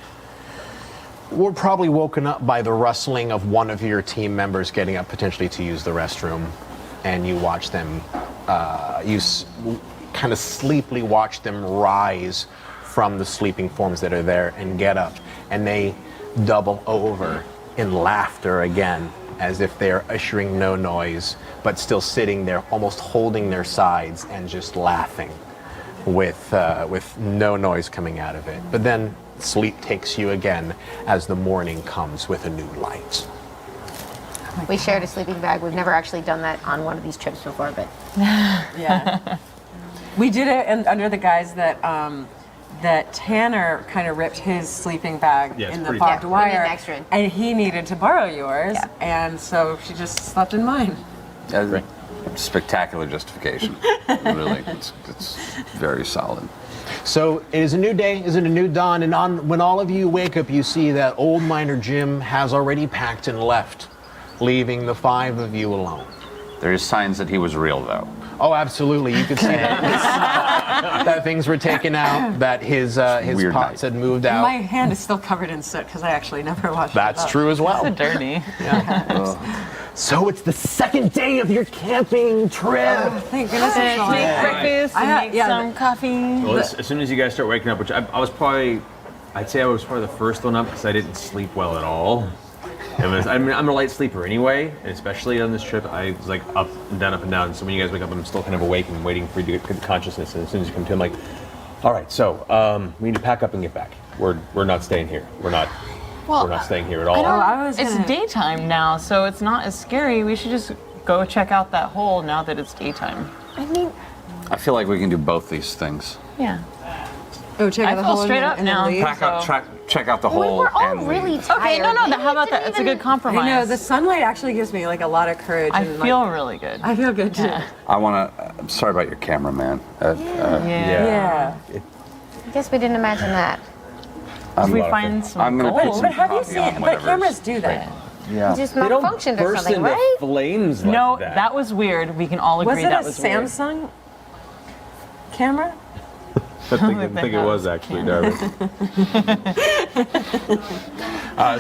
were probably woken up by the rustling of one of your team members getting up potentially to use the restroom. And you watch them, kind of sleepily watch them rise from the sleeping forms that are there and get up. And they double over in laughter again, as if they're ushering no noise, but still sitting there, almost holding their sides and just laughing with no noise coming out of it. But then sleep takes you again as the morning comes with a new light. We shared a sleeping bag. We've never actually done that on one of these trips before, but Yeah. We did it under the guise that that Tanner kind of ripped his sleeping bag Yeah, it's in the pretty barbed Yeah, we need an wire, extra. and he needed to borrow yours, Yeah. and so she just slept in mine. Spectacular justification. Really, it's very solid. So it is a new day, is it a new dawn, and when all of you wake up, you see that old miner Jim has already packed and left, leaving the five of you alone. There's signs that he was real, though. Oh, absolutely. You could see that things were taken out, that his Weird pots night. had moved out. My hand is still covered in soot because I actually never washed it That's up. true as well. Dirty. So it's the second day of your camping trip. Thank goodness it's on. Make breakfast, I- make yeah, some coffee. Well, as soon as you guys start waking up, which I'd say I was probably the first one up because I didn't sleep well at all. I'm a light sleeper anyway, and especially on this trip, I was like up and down. So when you guys wake up, I'm still kind of awake and waiting for you to get consciousness. And as soon as you come to, I'm like, all right, so we need to pack up and get back. We're not staying here. We're not staying here at all. It's daytime now, so it's not as scary. We should just go check out that hole now that it's daytime. I mean, I feel like we can do both these things. Yeah. Oh, check I out the feel hole straight in the- up in the now. leaves. Check out the hole. We're all and really leave. tired. Okay, no, You how about that? didn't It's a good even- compromise. I know, the sunlight actually gives me like a lot of courage. I and, feel like, really good. I feel good too. I want to. I'm sorry about your camera, man. Yeah. I guess we didn't imagine that. If we find some I'm gonna gold. put some But have you coffee seen? on But whatever's- cameras do that. Yeah. It just They don't malfunctioned or burst something, into right? flames like No, that. that was weird. We can all agree Was it that a was weird. Samsung camera? I think it was actually, Darby.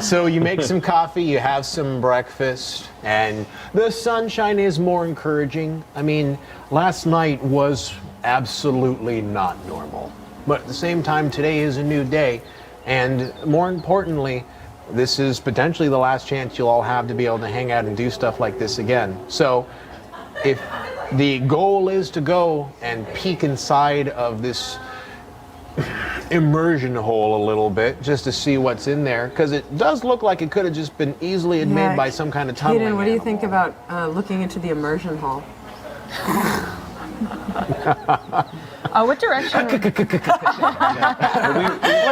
So you make some coffee, you have some breakfast, and the sunshine is more encouraging. I mean, last night was absolutely not normal. But at the same time, today is a new day. And more importantly, this is potentially the last chance you'll all have to be able to hang out and do stuff like this again. So if the goal is to go and peek inside of this immersion hole a little bit just to see what's in there, because it does look like it could have just been easily made by some kind of tunneling Hayden, what do you animal. think about looking into the immersion hole? What direction? What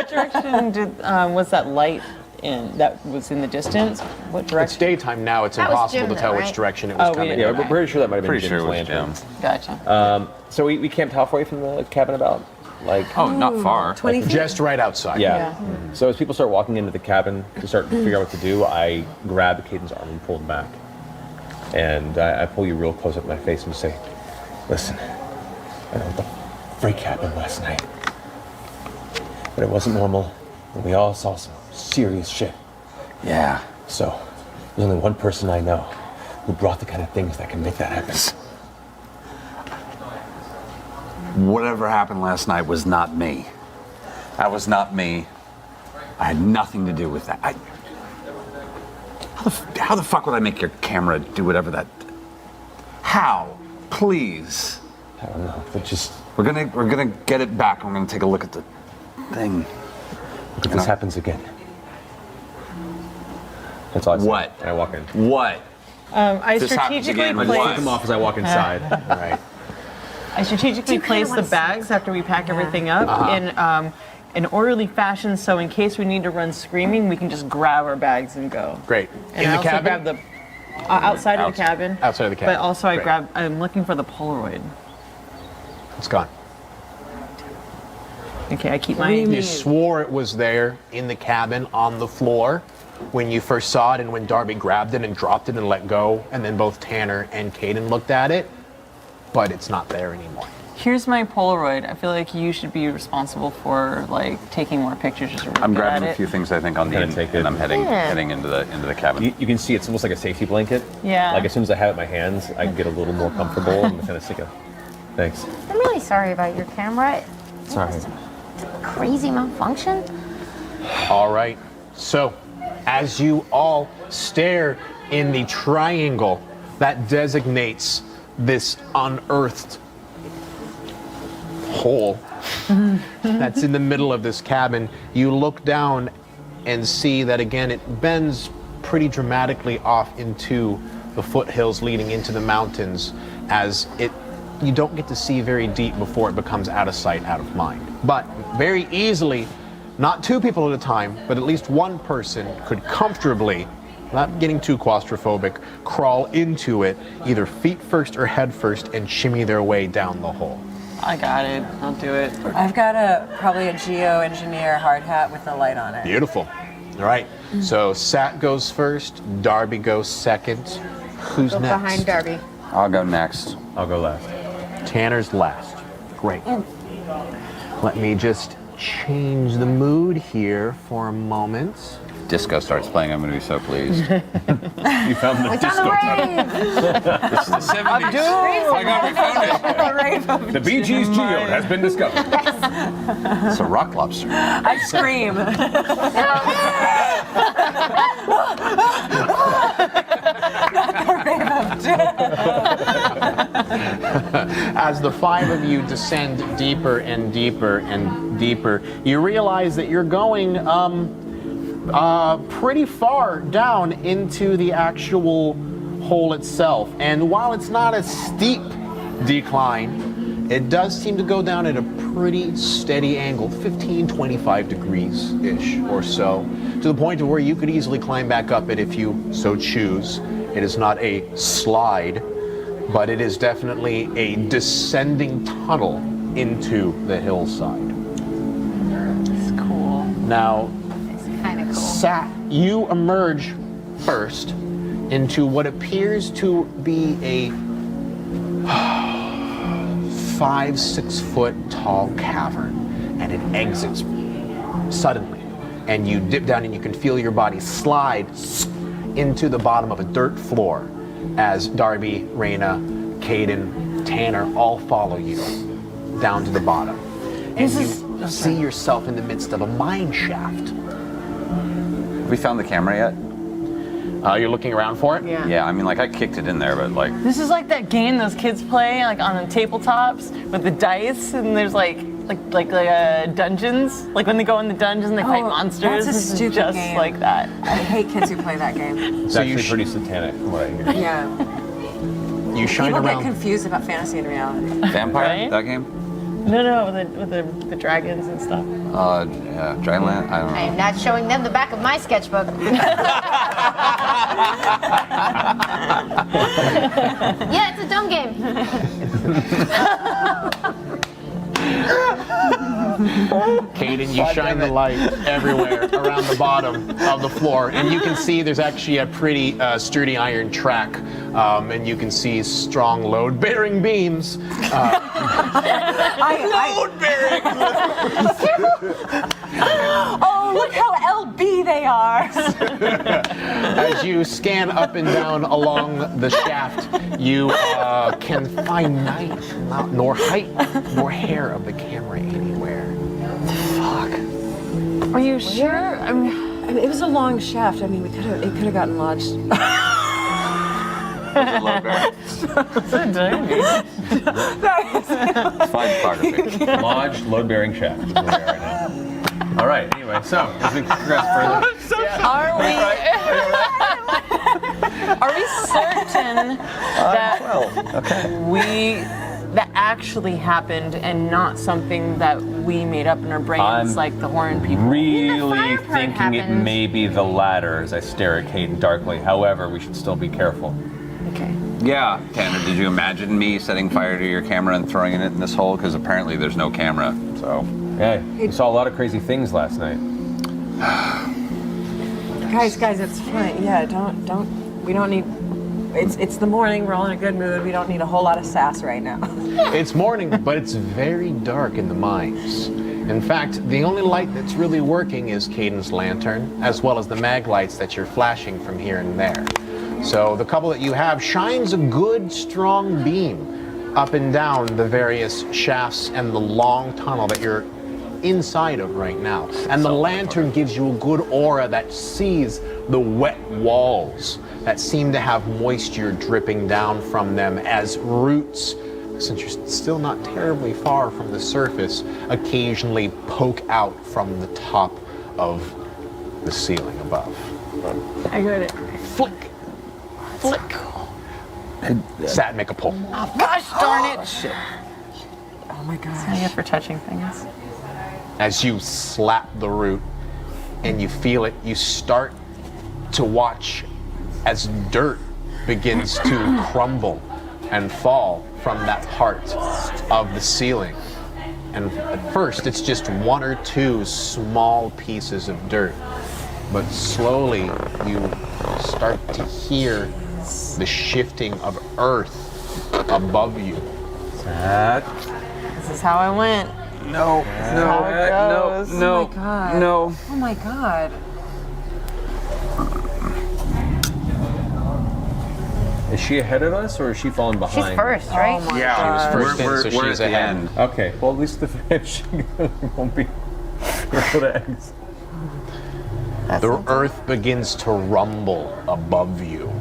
direction did was that light in? That was in the distance. What It's direction? daytime now. It's That was impossible Jim, to tell though, which right? direction it was Oh, we coming. didn't- Yeah, we're pretty sure that might have been Pretty sure Jim's it was lantern. Jim. Gotcha. So we camped halfway from the cabin about, like, Oh, not far. 20 feet? Just right outside. yeah. So as people start walking into the cabin to start to figure out what to do, I grab Caden's arm and pull him back. And I pull you real close up to my face and say, listen, I know what the freak happened last night. But it wasn't normal, and we all saw some serious shit. Yeah. So there's only one person I know who brought the kind of things that can make that happen. Whatever happened last night was not me. That was not me. I had nothing to do with that. How the fuck would I make your camera do whatever that? How? Please. I don't know, but just We're gonna get it back. I'm gonna take a look at the thing. if this happens again. That's all I say. What? And I walk in. What? I This happens strategically again, I just what? take them off as I walk inside. Right. I strategically Do you kinda place the wanna see bags after we pack everything up in an orderly fashion, so in case we need to run screaming, we can just grab our bags and go. Great. And In I the also cabin? grab the outside of the cabin. Outside of the cabin. But also Great. I'm looking for the Polaroid. It's gone. Okay, I keep What do you my. mean? You swore it was there in the cabin on the floor when you first saw it, and when Darby grabbed it and dropped it and let go, and then both Tanner and Caden looked at it, but it's not there anymore. Here's my Polaroid. I feel like you should be responsible for like taking more pictures. Just to I'm look grabbing at a it. few things I think I'll need, gonna take it. and I'm heading Yeah. into the cabin. You can see it's almost like a safety blanket. Yeah. Like as soon as I have it in my hands, I can get a little more comfortable and kind of stick it. Thanks. I'm really sorry about your camera. Sorry. Crazy malfunction. All right. So, as you all stare in the triangle that designates this unearthed hole that's in the middle of this cabin, you look down and see that again it bends pretty dramatically off into the foothills leading into the mountains, as you don't get to see very deep before it becomes out of sight, out of mind. But very easily, not two people at a time, but at least one person could comfortably, not getting too claustrophobic, crawl into it, either feet first or head first, and shimmy their way down the hole. I got it. I'll do it. I've got probably a geo-engineer hard hat with a light on it. Beautiful. All right. So Sat goes first, Darby goes second. Who's Go next? behind Darby. I'll go next. I'll go last. Tanner's last. Great. Let me just change the mood here for a moment. Disco starts playing. I'm going to be so pleased. You found the It's on the rave. This is the 70s. I got refounded. The Bee Gees geode has been discovered. It's a rock lobster. I scream. As the five of you descend deeper and deeper and deeper, you realize that you're going pretty far down into the actual hole itself. And while it's not a steep decline, it does seem to go down at a pretty steady angle, 15, 25 degrees-ish or so, to the point of where you could easily climb back up it if you so choose. It is not a slide, but it is definitely a descending tunnel into the hillside. It's cool. Now, It's kind of cool. Sat, you emerge first into what appears to be a 5-6 foot tall cavern, and it exits suddenly, and you dip down and you can feel your body slide into the bottom of a dirt floor as Darby, Raina, Caden, Tanner all follow you down to the bottom, and you see yourself in the midst of a mine shaft. Have we found the camera yet? You're looking around for it? Yeah, I mean, like, I kicked it in there, but, like... This is like that game those kids play, like on the tabletops with the dice, and there's like dungeons. Like when they go in the dungeons and they fight monsters. That's a This is stupid just game. like that. I hate kids who play that game. It's So you actually pretty satanic, from what I hear. Yeah. You shine People get around. confused about fantasy and reality. Vampire? Right? That game? No, with the dragons and stuff. Yeah, Dragonland? I don't I know. am not showing them the back of my sketchbook. Yeah, it's a dumb game. Caden, you shine the light everywhere around the bottom of the floor, and you can see there's actually a pretty sturdy iron track, and you can see strong load-bearing beams. Load-bearing! Oh, look how LB they are! As you scan up and down along the shaft, you can find neither nor height nor hair of the camera anywhere. Are you sure? I mean, it was a long shaft. I mean, it could have gotten lodged. So dirty. Fine photography. Lodged, load-bearing shaft is where we are right now. All right, anyway, so as we progress further... Are we certain that that actually happened and not something that we made up in our brains, I'm like the horn people? Really fire part thinking it happened. may be the latter as I stare at Caden darkly. However, we should still be careful. Okay. Yeah, Tanner, did you imagine me setting fire to your camera and throwing it in this hole? Because apparently there's no camera, so... Hey, we saw a lot of crazy things last night. Guys, it's fine. Yeah, we don't need. It's the morning. We're all in a good mood. We don't need a whole lot of sass right now. It's morning, but it's very dark in the mines. In fact, the only light that's really working is Caden's lantern, as well as the mag lights that you're flashing from here and there. So the couple that you have shines a good, strong beam up and down the various shafts and the long tunnel that you're inside of right now. And the lantern gives you a good aura that sees the wet walls that seem to have moisture dripping down from them as roots, since you're still not terribly far from the surface, occasionally poke out from the top of the ceiling above. I got it. Flick! Flick! Sat, make a pull. Gosh darn it! Oh my I gosh. get for touching things. As you slap the root and you feel it, you start to watch as dirt begins to crumble and fall from that part of the ceiling. And at first, it's just one or two small pieces of dirt. But slowly, you start to hear the shifting of earth above you. This is how I went. No, how it goes. no, Oh my God. no. Oh my God. Is she ahead of us, or is she falling behind? She's first, right? Oh my Yeah, God. First in, we're so at she's the ahead. end. Okay, well, at least if she won't be able to exit. The earth begins to rumble above you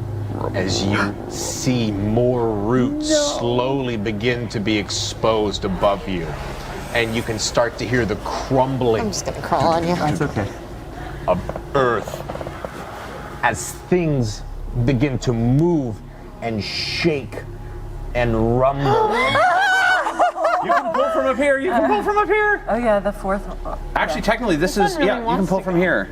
as you see more roots slowly begin to be exposed above you. And you can start to hear the crumbling I'm just gonna crawl on you. That's okay. of earth as things begin to move and shake and rumble. You can pull from up here. You can pull from up here. Oh yeah, the fourth one. Actually, technically, this is really yeah. You can wants pull to from go. here.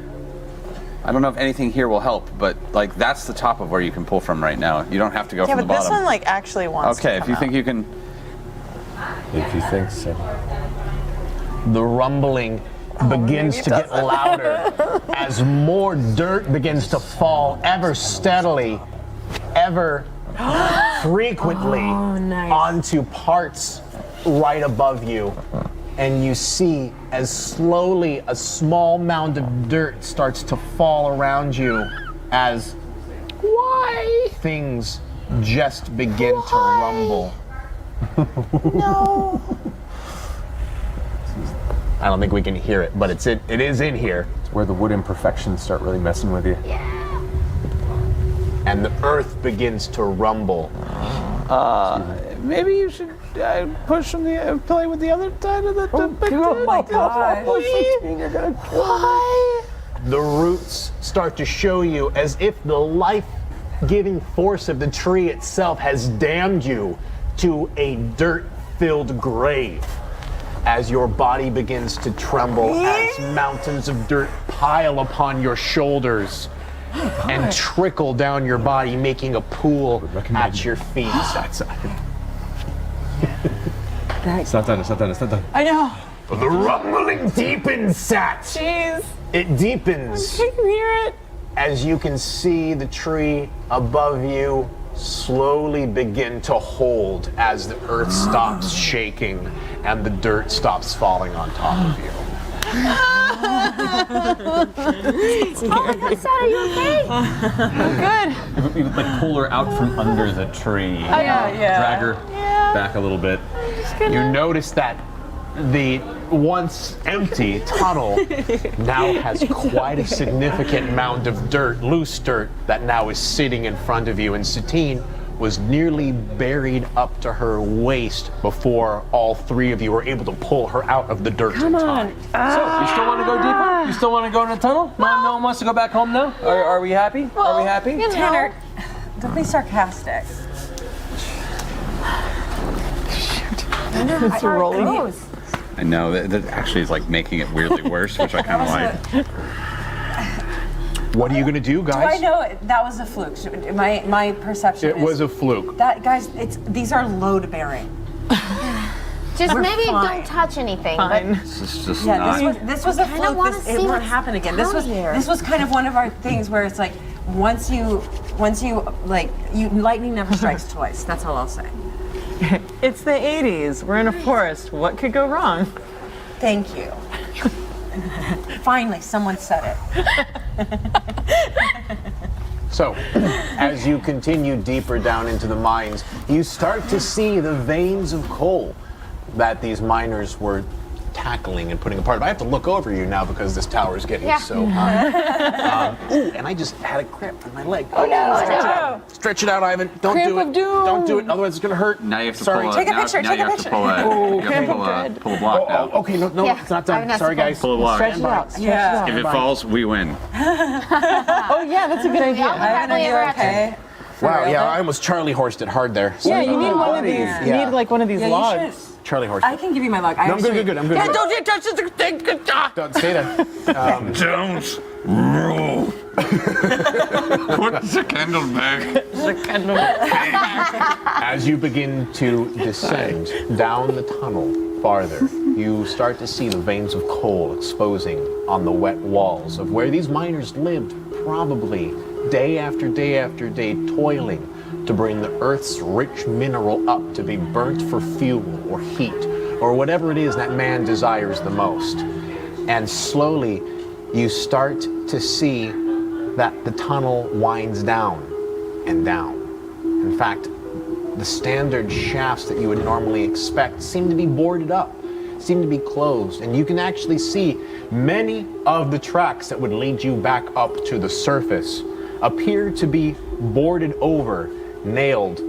I don't know if anything here will help, but like that's the top of where you can pull from right now. You don't have to go Yeah, from but the this bottom. one like actually wants Okay, to if come you think out. you can. If you think so. The rumbling begins maybe to it get louder as more dirt begins to fall ever steadily, ever frequently onto parts right above you. And you see as slowly a small mound of dirt starts to fall around you as things just begin to rumble. No. I don't think we can hear it, but it is in here. It's where the wood imperfections start really messing with you. And the earth begins to rumble. Maybe you should push from the play with the other side of the. Oh my gosh. The roots start to show you as if the life-giving force of the tree itself has damned you to a dirt-filled grave. As your body begins to tremble, as mountains of dirt pile upon your shoulders and trickle down your body, making a pool at your feet. It's not done. It's not done. It's not done. I know. The rumbling deepens, Sat. Jeez. It deepens. I can hear it. As you can see the tree above you slowly begin to hold as the earth stops shaking and the dirt stops falling on top of you. Are you okay? You like pull her out from under the tree. Yeah. Drag her back a little bit. You notice that the once empty tunnel now has quite a significant mound of dirt, loose dirt, that now is sitting in front of you. And Satine was nearly buried up to her waist before all three of you were able to pull her out of the dirt in time. So, you still want to go deeper? You still want to go in the tunnel? No one wants to go back home now? Are we happy? Are we happy? Tanner, don't be sarcastic. It's rolling. I know that actually is like making it weirdly worse, which I kind of like. What are you gonna do, Do I guys? know that was a fluke? My perception It is was a fluke. that guys. These are load bearing. Just We're maybe fine. don't touch anything. Fine. This is just Yeah, not. this was a kinda fluke. wanna It see won't what's happen again. This down here. was kind of one of our things where it's like once you lightning never strikes twice. That's all I'll say. It's the 80s. We're in a forest. What could go wrong? Thank you. Finally, someone said it. So, as you continue deeper down into the mines, you start to see the veins of coal that these miners were tackling and putting apart. I have to look over you now because this tower is getting so high. Ooh, and I just had a cramp in my leg. Oh no! Stretch it out, Ivan. Don't Cramp do it. of doom. Don't do it, otherwise it's gonna hurt. Now you have to Sorry. pull a, Take a now, picture, now take you a have picture. to pull a, you have cramp to of pull a, dread. pull a block Oh, now. okay, no, Yeah. it's not done. Ivan has Sorry, to guys. Pull a block. Stand by. Yeah. If it falls, we win. Oh yeah, that's a good idea. Ivan, are you okay? Wow, yeah, I almost Charlie horsed it hard there. Yeah, you need one of these. Yeah. You need like one of these Yeah, you logs. Charlie horsed I it. can give you my log. No, I'm good. I'm good. Yeah, don't touch the thing. Don't stay there. Don't roll. Put the candle back. As you begin to descend down the tunnel farther, you start to see the veins of coal exposing on the wet walls of where these miners lived, probably day after day after day, toiling to bring the Earth's rich mineral up to be burnt for fuel or heat or whatever it is that man desires the most. And slowly, you start to see that the tunnel winds down and down. In fact, the standard shafts that you would normally expect seem to be boarded up, seem to be closed, and you can actually see many of the tracks that would lead you back up to the surface appear to be boarded over, nailed,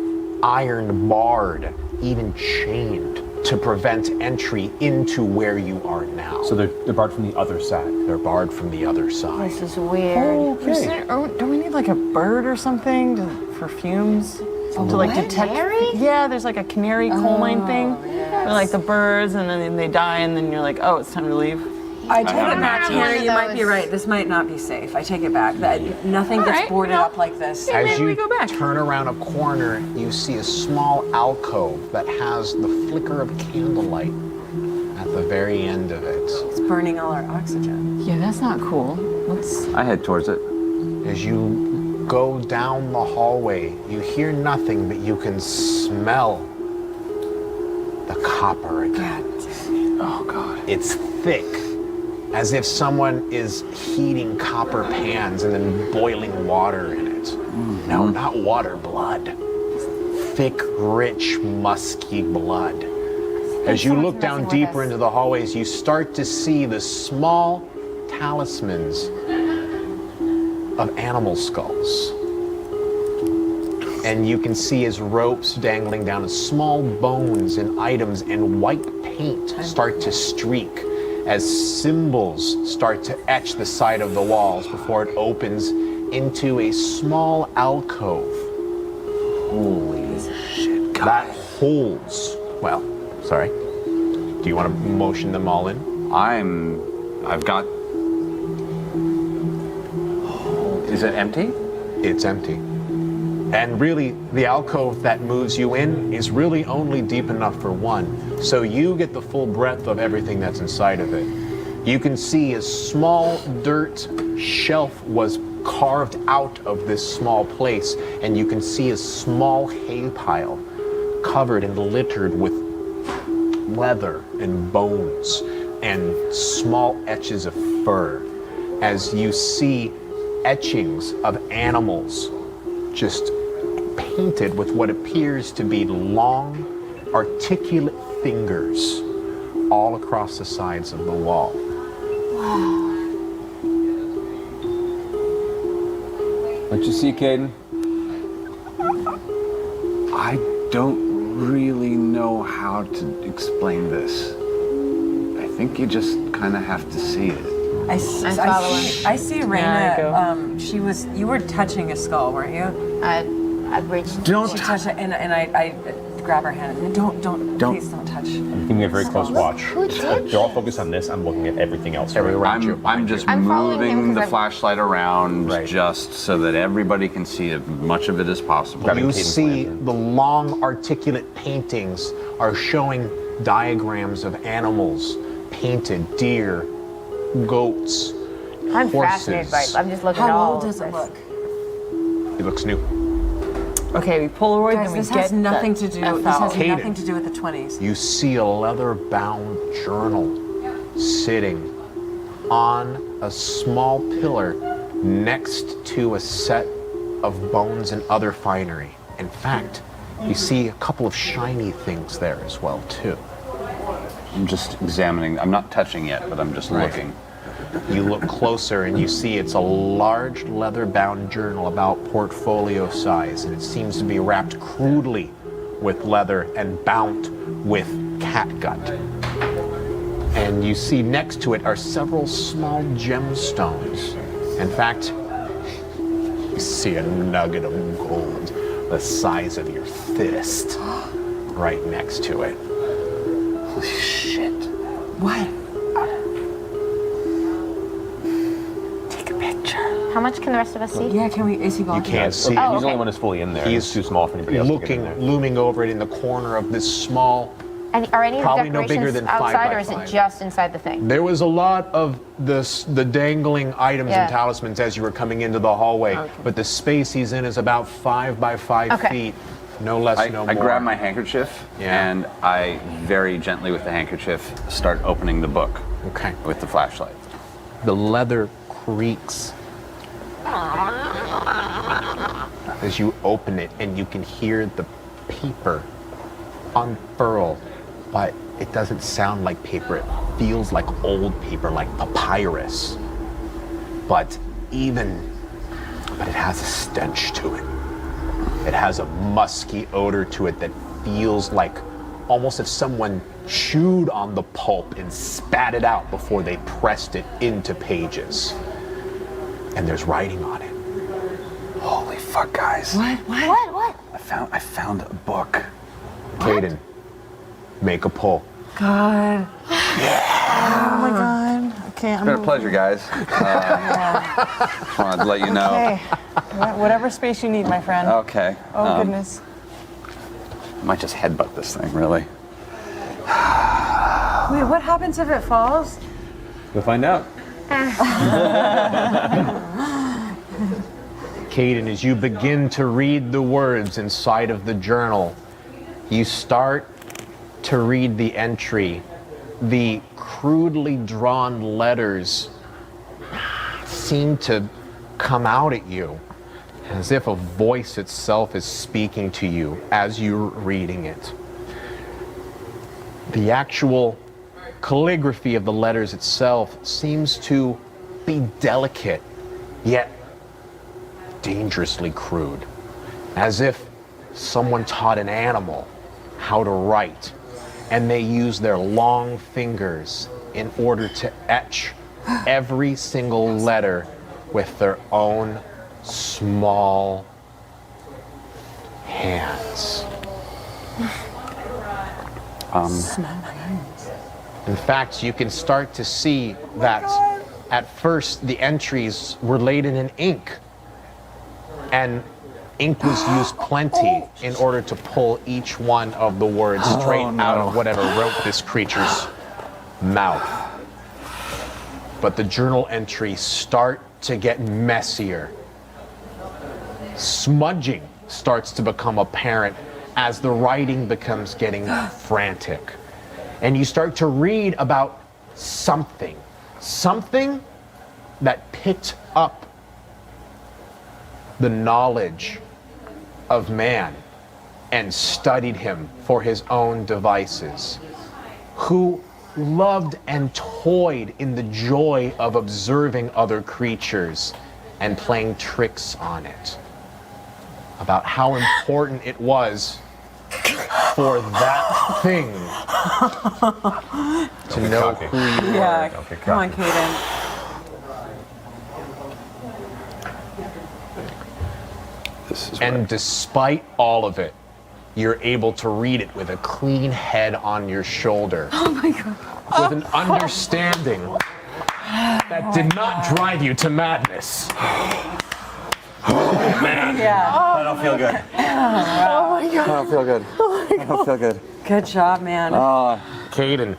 iron barred, even chained to prevent entry into where you are now. So they're barred from the other side. They're barred from the other side. This is weird. Do we need like a bird or something for fumes? to like detect. Yeah, there's like a canary coal mine thing. Where like the birds, and then they die, and then you're like, oh, it's time to leave. I take it back, have one Tanner. of You might be those. right. This might not be safe. I take it back. Nothing gets right, boarded well, up like this. Yeah, As maybe you we go back. turn around a corner, you see a small alcove that has the flicker of candlelight at the very end of it. It's burning all our oxygen. Yeah, that's not cool. Let's. I head towards it. As you go down the hallway, you hear nothing, but you can smell the copper again. Oh God. It's thick, as if someone is heating copper pans and then boiling water in it. No, not water, blood. Thick, rich, musky blood. As you look down deeper into the hallways, you start to see the small talismans of animal skulls. And you can see as ropes dangling down, as small bones and items and white paint start to streak, as symbols start to etch the side of the walls before it opens into a small alcove. Holy shit. That holds, well, sorry. Do you want to motion them all in? I've got. Is it empty? It's empty. And really, the alcove that moves you in is really only deep enough for one. So you get the full breadth of everything that's inside of it. You can see a small dirt shelf was carved out of this small place, and you can see a small hay pile covered and littered with leather and bones and small etches of fur, as you see etchings of animals just painted with what appears to be long, articulate fingers all across the sides of the wall. What you see, Caden? I don't really know how to explain this. I think you just kind of have to see it. I see Yeah, Raina. You were touching a skull, weren't you? I've reached. She touched it, and I grab her hand. Don't, please don't touch. I'm keeping a very close watch. Who did They're all focused on this. I'm looking at everything else. I'm just I'm following him moving 'cause the I'm- flashlight around Right. just so that everybody can see as much of it as possible. Grabbing You Caden's see lantern. the long, articulate paintings are showing diagrams of animals, painted deer, goats, I'm horses. fascinated by it. I'm just looking at How all old of does it this. look? It looks new. Okay, we Polaroid, Guys, then we this get has nothing the to do. F This out. has Caden. nothing to do with the 20s. You see a leather-bound journal sitting on a small pillar next to a set of bones and other finery. In fact, you see a couple of shiny things there as well, too. I'm just examining. I'm not touching yet, but I'm just Right. looking. You look closer and you see it's a large leather-bound journal about portfolio size, and it seems to be wrapped crudely with leather and bound with catgut. And you see next to it are several small gemstones. In fact, you see a nugget of gold the size of your fist right next to it. Holy shit. What? How much can the rest of us see? Yeah, can we? Is he You gone? can't see. He's Oh, the okay. only one who's fully in there. He's He's too small for anybody else to get in looking, there. looming over it in the corner of this small. And are any of the Probably no decorations bigger than 5 outside, by or is it 5. just inside the thing? There was a lot of the dangling items Yeah. and talismans as you were coming into the hallway, but the space he's in is about 5 by 5 Okay. feet, no less, no more. I grab my handkerchief Yeah. and I very gently with the handkerchief start opening the book Okay. with the flashlight. The leather creaks as you open it, and you can hear the paper unfurl, but it doesn't sound like paper. It feels like old paper, like papyrus. But it has a stench to it. It has a musky odor to it that feels like almost if someone chewed on the pulp and spat it out before they pressed it into pages. And there's writing on it. Holy fuck, guys. What? I found a book. Caden, make a pull. God. Oh my God. Okay, It's been a pleasure, guys. Just wanted to let you know. Okay. Whatever space you need, my friend. Okay. Oh goodness. I might just headbutt this thing, really. Wait, what happens if it falls? You'll find out. Caden, as you begin to read the words inside of the journal, you start to read the entry. The crudely drawn letters seem to come out at you as if a voice itself is speaking to you as you're reading it. The actual calligraphy of the letters itself seems to be delicate, yet dangerously crude, as if someone taught an animal how to write, and they use their long fingers in order to etch every single letter with their own small hands. In fact, you can start to see that at first the entries were laid in ink, and ink was used plenty in order to pull each one of the words straight out of whatever wrote this creature's mouth. But the journal entries start to get messier. Smudging starts to become apparent as the writing becomes getting frantic. And you start to read about something that picked up the knowledge of man and studied him for his own devices, who loved and toyed in the joy of observing other creatures and playing tricks on it, about how important it was for that thing to know who you Yeah, are. come on, Caden. This is And despite all of it, you're able to read it with a clean head on your shoulder. Oh my God. With an understanding that did not drive you to madness. Yeah. I don't feel good. I don't feel good. I don't feel good. Good job, man. Caden,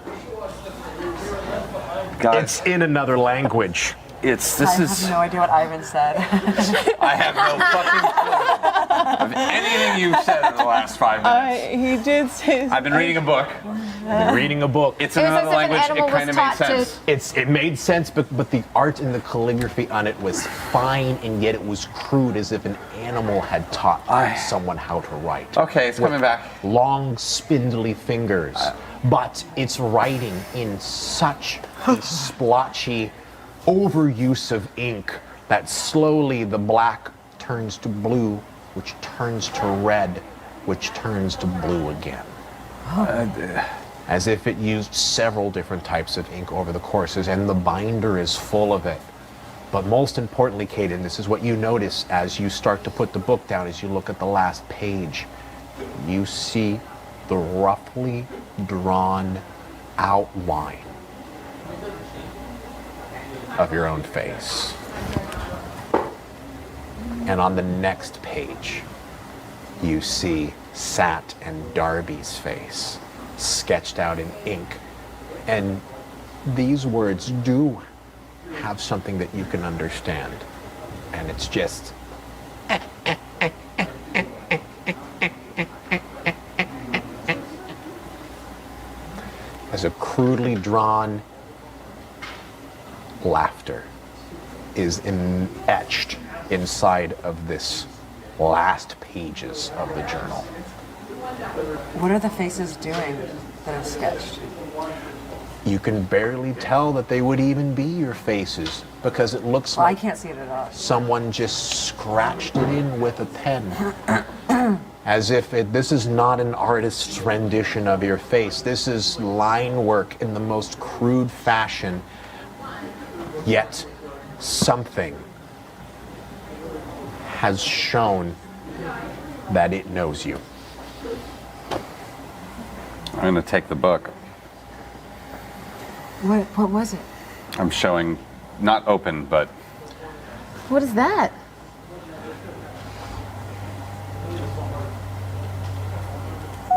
Guys, it's in another language. I have no idea what Ivan said. I have no fucking clue of anything you've said in the last 5 minutes. He did say. I've been reading a book. Reading a book. It's It in was as another if an language. animal It kind was of made taught to- sense. It made sense, but the art and the calligraphy on it was fine, and yet it was crude, as if an animal had taught someone how to write. Okay, it's coming back. Long, spindly fingers. But it's writing in such a splotchy overuse of ink that slowly the black turns to blue, which turns to red, which turns to blue again. As if it used several different types of ink over the courses, and the binder is full of it. But most importantly, Caden, this is what you notice as you start to put the book down, as you look at the last page. You see the roughly drawn outline of your own face. And on the next page, you see Sat and Darby's face sketched out in ink. And these words do have something that you can understand. And it's just as a crudely drawn laughter is etched inside of this last pages of the journal. What are the faces doing that are sketched? You can barely tell that they would even be your faces because it looks Well, I like can't see it at all. someone just scratched it in with a pen. As if this is not an artist's rendition of your face. This is line work in the most crude fashion. Yet something has shown that it knows you. I'm gonna take the book. What was it? I'm showing, not open, but What is that?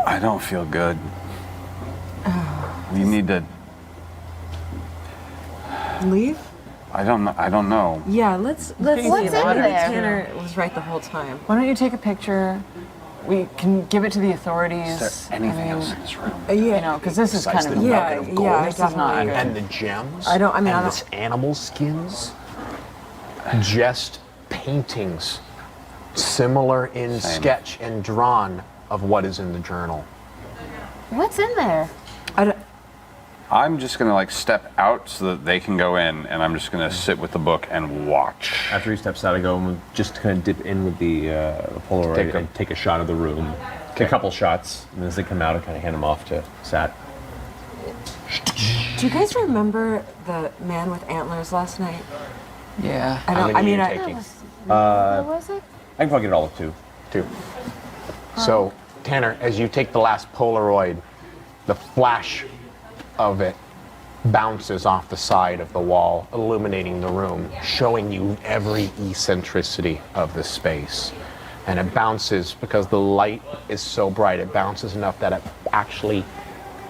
I don't feel good. You need to. Leave? I don't know. Yeah, let's What's in there? Tanner was right the whole time. Why don't you take a picture? We can give it to the authorities. Is there anything else in this room? You know, because this is kind of Yeah, yeah, This is not definitely. good. And the gems, I don't- I mean, and I don't- this animal skins, just paintings similar in Same. sketch and drawn of what is in the journal. What's in there? I'm just gonna like step out so that they can go in, and I'm just gonna sit with the book and watch. After he steps out, I go and just kind of dip in with the Polaroid and take a shot of the room. A couple shots, and as they come out, I kind of hand them off to Sat. Do you guys remember the man with antlers last night? Yeah. I How don't. many I are mean, you taking? What was it? I can probably get it all of two. Two. So, Tanner, as you take the last Polaroid, the flash of it bounces off the side of the wall, illuminating the room, showing you every eccentricity of the space. And it bounces because the light is so bright, it bounces enough that it actually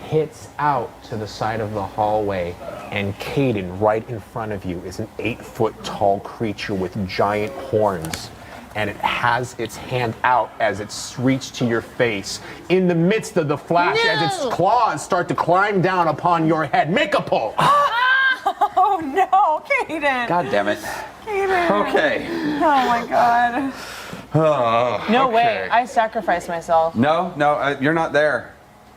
hits out to the side of the hallway. And Caden, right in front of you, is an 8-foot tall creature with giant horns. And it has its hand out as it's reached to your face. In the midst of the flash, as its claws start to climb down upon your head. Make a pull. Oh no, Caden. God damn it. Caden. Okay. Oh my god. No way. I sacrificed myself. No, you're not there.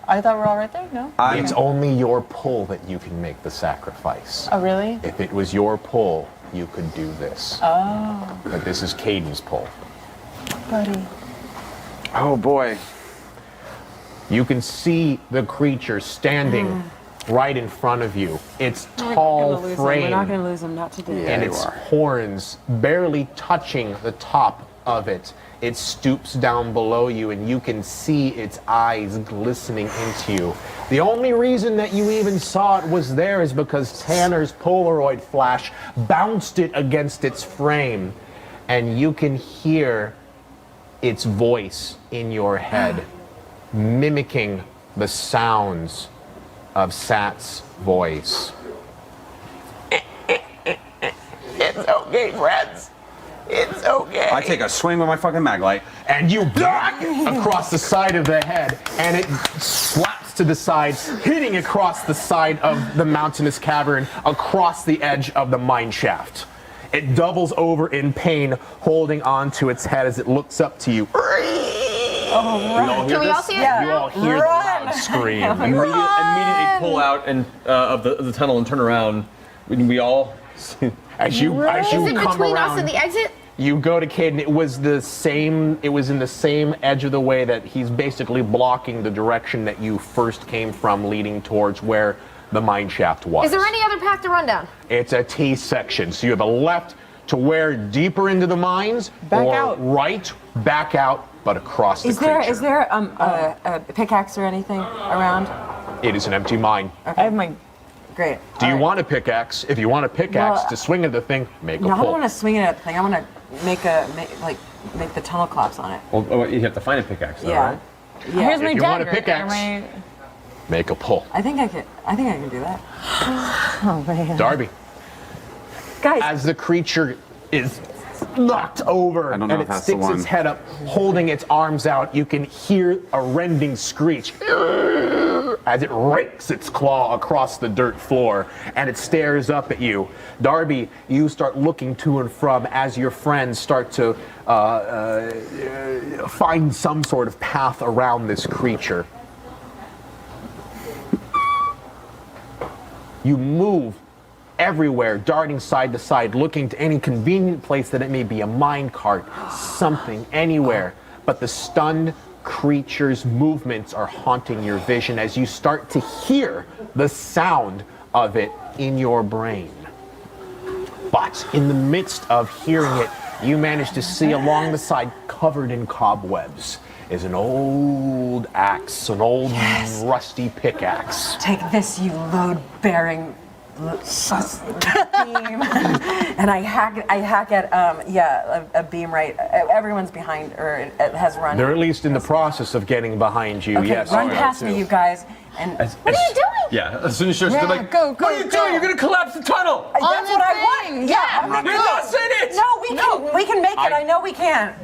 I thought we were all right there. No. It's only your pull that you can make the sacrifice. Oh really? If it was your pull, you could do this. Oh, But this is Caden's pull. buddy. Oh boy. You can see the creature standing right in front of you. Its tall We're frame not gonna lose him. Not today. Yeah, and you its are. horns barely touching the top of it. It stoops down below you and you can see its eyes glistening into you. The only reason that you even saw it was there is because Tanner's Polaroid flash bounced it against its frame, and you can hear its voice in your head, mimicking the sounds of Sat's voice. It's okay, friends. It's okay. I take a swing with my fucking mag light. And you block across the side of the head, and it slaps to the side, hitting across the side of the mountainous cavern, across the edge of the mine shaft. It doubles over in pain, holding on to its head as it looks up to you. Can we all see it? You all hear the loud scream. Immediately pull out and of the tunnel and turn around. We all. As you Is it come between us around, and the exit? you go to Caden. It was in the same edge of the way that he's basically blocking the direction that you first came from, leading towards where the mine shaft was. Is there any other path to run down? It's a T section. So you have a left to where deeper into the mines, Back or out. right, back out, but across the Is there creature. a pickaxe or anything around? It is an empty mine. I have my. Great. Do you want a pickaxe? If you want a pickaxe Well, to swing at the thing, make a No, I don't pull. want to swing it at the thing. I want to make the tunnel collapse on it. Well, you have to find a pickaxe, though, Yeah. right? Yeah. Here's my If you want a dagger. pickaxe. My- Make a pull. I think I can do that. Oh man. Darby. Guys, As the creature is knocked over I don't know and if it that's the sticks its one. head up, holding its arms out, you can hear a rending screech as it rakes its claw across the dirt floor, and it stares up at you. Darby, you start looking to and from as your friends start to find some sort of path around this creature. You move everywhere, darting side to side, looking to any convenient place that it may be, a mine cart, something, anywhere. But the stunned creature's movements are haunting your vision as you start to hear the sound of it in your brain. But in the midst of hearing it, you manage to see along the side, covered in cobwebs, is an old axe, an old rusty pickaxe. Take this, you load-bearing beam. And I hack at a beam right. Everyone's behind, or it has run. They're at least in the process of getting behind you. Okay, Yes. run past me, you guys. And What are you doing? Yeah, as soon as she shows, they're like, go, what are you doing? You're gonna collapse the tunnel! that's what I want. Yeah, I'm You're not saying it! No, we can make it. I know we can.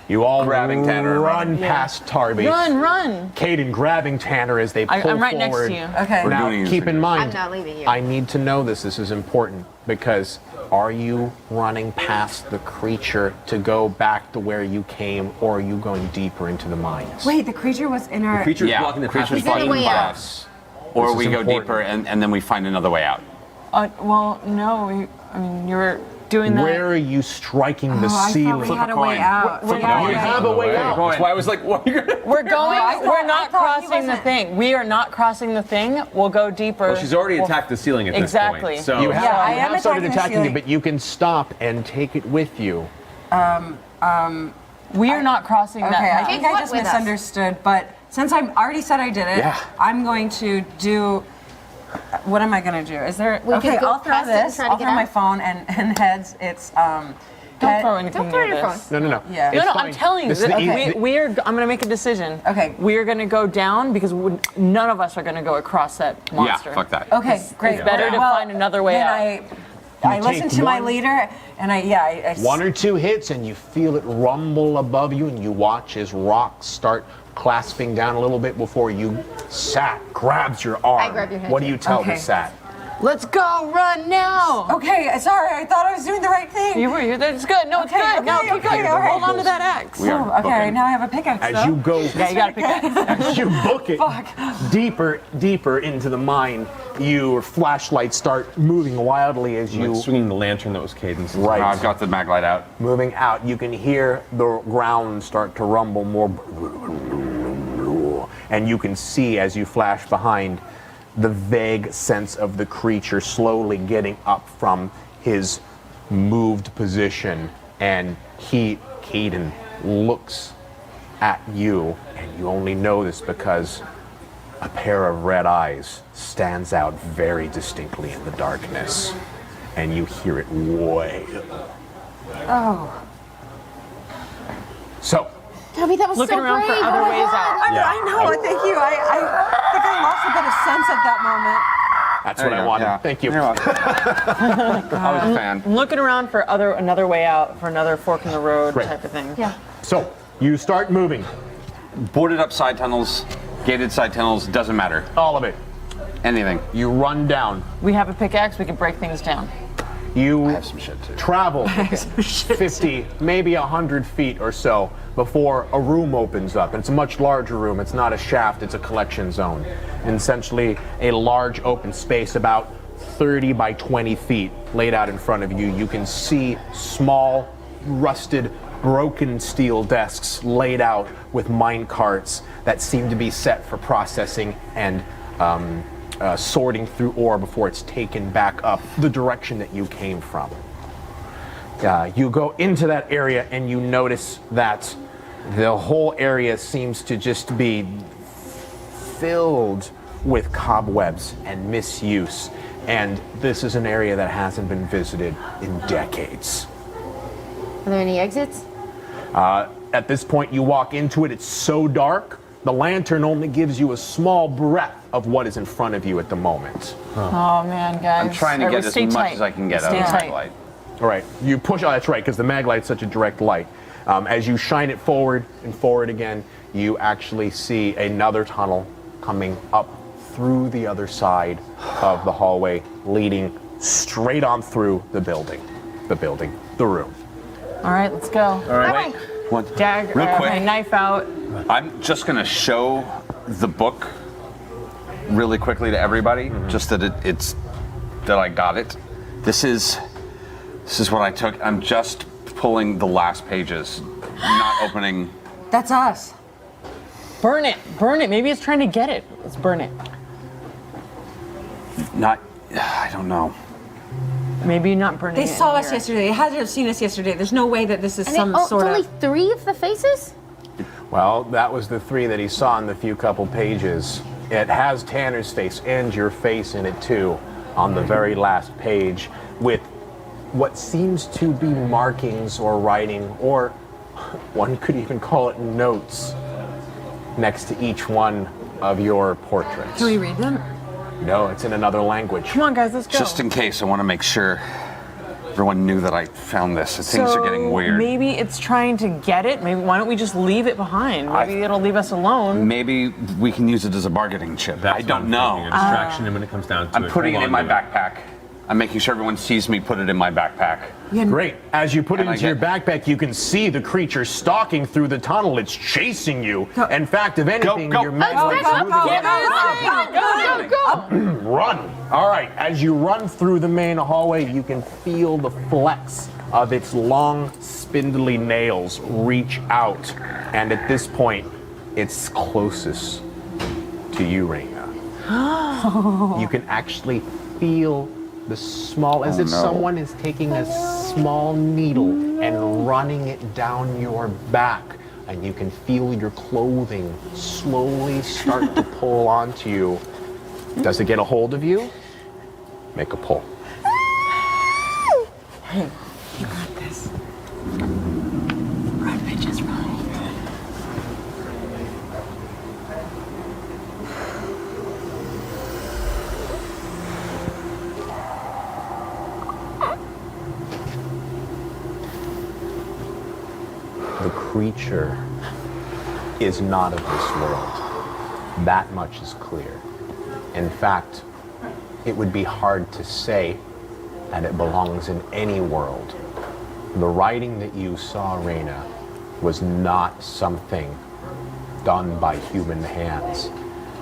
You all Grabbing Tanner and run past Tarby. Run. Caden grabbing Tanner as they pull I'm right next forward. to you. Okay. Now, doing keep in mind, I'm not leaving you. I need to know this. This is important because are you running past the creature to go back to where you came, or are you going deeper into the mines? Wait, the creature was in our. Creature's Yeah, blocking the creature's passage. He's in the way out. Yes. Or This we is go important. deeper and then we find another way out. Well, no. I mean, you were doing that. Where are you striking the I thought ceiling? we had a way coin. out. Flip a Yeah, coin. You have a way out. That's why I was like, what are you gonna... We're going. I thought- we're not I thought he crossing the wasn't. thing. We are not crossing the thing. We'll go deeper. Well, she's already We'll- attacked the ceiling at Exactly. this point. So You have, Yeah, I you am have started attacking the attacking it, ceiling. but you can stop and take it with you. We are not crossing that. Okay, I path. think Take I what just with us? misunderstood, but since I already said I did it, Yeah. I'm going to do. What am I going to do? Is there? We could Okay, go I'll throw past it and this. try to I'll get throw my out. phone and heads. It's Don't throw anything Don't throw near your this. phone. No. Yeah. No, It's no, fine. I'm telling you. This is the that we are. I'm going to make a decision. Okay. We are going to go down because none of us are going to go across that monster. Yeah, fuck that. Okay, great. It's better to find another way then out. I You listen take to my one- leader, and I One or two hits, and you feel it rumble above you, and you watch as rocks start clasping down a little bit before you. Sat grabs your arm. I grab your hand What do too. you tell Okay. the Sat? Let's go. Run now. Okay, sorry. I thought I was doing the right thing. You were. It's good. No, it's Okay, good. No, okay, keep okay, going. all right. Hold on to that axe. We are Oh, okay, booking. now I have a pickaxe. As though. you go, Yeah, you got to pick up. as you book it Fuck. deeper into the mine, your flashlights start moving wildly as I'm you. like swinging the lantern that was Caden's. Right. I've got the mag light out. Moving out, you can hear the ground start to rumble more, and you can see as you flash behind the vague sense of the creature slowly getting up from his moved position, and Caden, looks at you, and you only know this because a pair of red eyes stands out very distinctly in the darkness, and you hear it wail. Oh. So, Toby, that was Looking so around for brave. other Oh my ways God. out. I know. Thank you. I think I lost a bit of sense at that moment. that's There what you I go. wanted. Yeah. Thank you. You're welcome. I was a fan. I'm looking around for another way out, for another fork in the road Right. type of thing. Yeah. So, you start moving. Boarded up side tunnels, gated side tunnels, doesn't matter. All of it. Anything. You run down. We have a pickaxe. We can break things down. You have some shit too. travel 50, maybe 100 feet or so before a room opens up. And it's a much larger room. It's not a shaft, it's a collection zone. And essentially a large open space about 30 by 20 feet laid out in front of you. You can see small, rusted, broken steel desks laid out with mine carts that seem to be set for processing and sorting through ore before it's taken back up the direction that you came from. You go into that area and you notice that the whole area seems to just be filled with cobwebs and misuse. And this is an area that hasn't been visited in decades. Are there any exits? At this point, you walk into it, it's so dark, the lantern only gives you a small breath of what is in front of you at the moment. Oh man, guys. I'm trying to All right, get as stay much tight. as I can get out Stay of the tight. mag light. All right, you push, oh, that's right, because the mag light's such a direct light. As you shine it forward and forward again, you actually see another tunnel coming up through the other side of the hallway, leading straight on through the room. All right, let's go. All right. Wait, one, Dagger, real quick. my knife out. I'm just gonna show the book really quickly to everybody, just that it's that I got it. This is what I took. I'm just pulling the last pages, not opening. That's us. Burn it. Burn it. Maybe it's trying to get it. Let's burn it. Not. I don't know. Maybe not burning. They it saw in us here. yesterday. They had to have seen us yesterday. There's no way that this is And some it's sort only of. 3 of the faces? Well, that was the 3 that he saw in the few couple pages. It has Tanner's face and your face in it too, on the very last page, with what seems to be markings or writing, or one could even call it notes, next to each one of your portraits. Can we read them? No, it's in another language. Come on, guys, let's go. Just in case, I want to make sure everyone knew that I found this. Things are getting weird. Maybe it's trying to get it. Maybe why don't we just leave it behind? Maybe it'll leave us alone. Maybe we can use it as a bargaining chip. That's I what don't I'm know. thinking, a distraction, and when it comes down to I'm it, putting it hold in my on to backpack. I'm making sure everyone sees me put it in my backpack. Great. As you put it And I into your get- backpack, you can see the creature stalking through the tunnel. It's chasing you. In fact, if anything, go. your maglet's moving. Run. All right. As you run through the main hallway, you can feel the flex of its long, spindly nails reach out. And at this point, it's closest to you, Raina. You can actually feel the small, as if someone is taking a small needle and running it down your back. And you can feel your clothing slowly start to pull onto you. Does it get a hold of you? Make a pull. Hey, you got this. Run, bitches, run. The creature is not of this world. That much is clear. In fact, it would be hard to say that it belongs in any world. The writing that you saw, Raina, was not something done by human hands.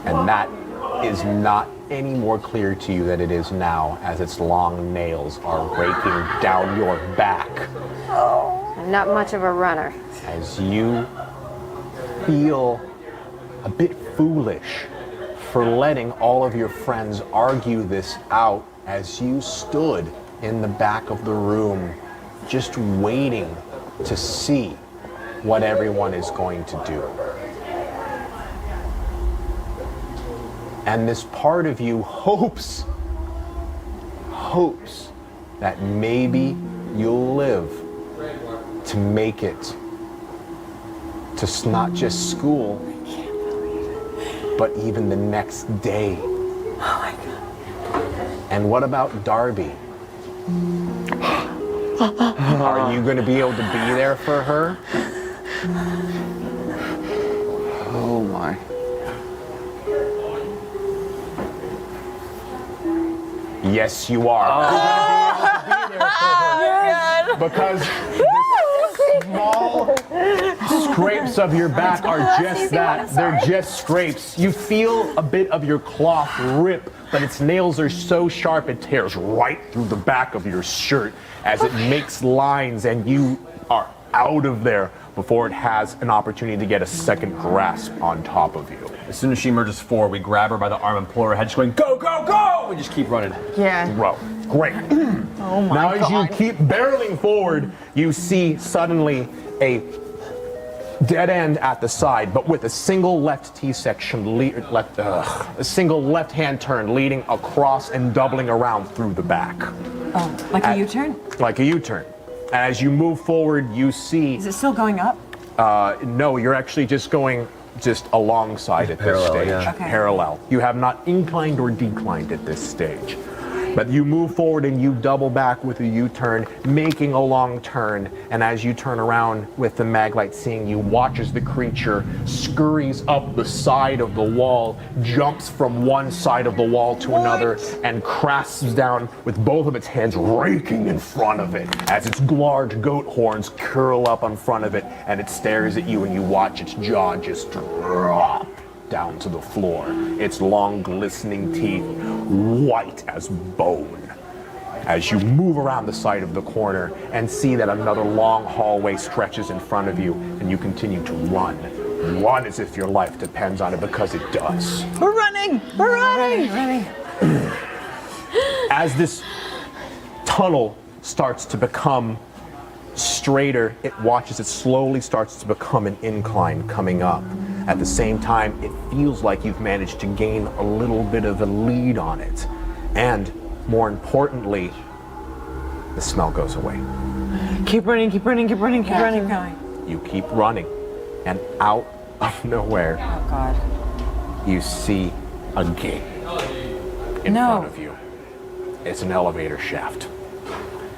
And that is not any more clear to you than it is now, as its long nails are raking down your back. I'm not much of a runner. As you feel a bit foolish for letting all of your friends argue this out as you stood in the back of the room, just waiting to see what everyone is going to do. And this part of you hopes that maybe you'll live to make it to not just school, but even the next day. Oh my God. And what about Darby? Are you going to be able to be there for her? Oh my. Yes, you are. Because the small scrapes of your back are just that. They're just scrapes. You feel a bit of your cloth rip, but its nails are so sharp it tears right through the back of your shirt as it makes lines, and you are out of there before it has an opportunity to get a second grasp on top of you. As soon as she emerges forward, we grab her by the arm and pull her head, just going, go, go, go! We just keep running. Yeah. Row. Great. Oh my Now, as God. you keep barreling forward, you see suddenly a dead end at the side, but with a single left T-section, a single left-hand turn leading across and doubling around through the back. Oh, like a U-turn? Like a U-turn. And as you move forward, you see... Is it still going up? No, you're actually just going just alongside at this Parallel, stage. yeah. Okay. Parallel. You have not inclined or declined at this stage. But you move forward and you double back with a U-turn, making a long turn. And as you turn around with the maglite seeing you, watch as the creature scurries up the side of the wall, jumps from one side of the wall to another, and crashes down with both of its hands raking in front of it as its large goat horns curl up in front of it, and it stares at you, and you watch its jaw just drop down to the floor, its long glistening teeth white as bone. As you move around the side of the corner and see that another long hallway stretches in front of you, and you continue to run. Run as if your life depends on it, because it does. We're running! We're running! Running. As this tunnel starts to become straighter. It watches, it slowly starts to become an incline coming up. At the same time, it feels like you've managed to gain a little bit of a lead on it. And more importantly, the smell goes away. Keep running, keep running, keep running, keep running. Keep going. You keep running, and out of nowhere, Oh God. you see a gate in front of you. It's an elevator shaft.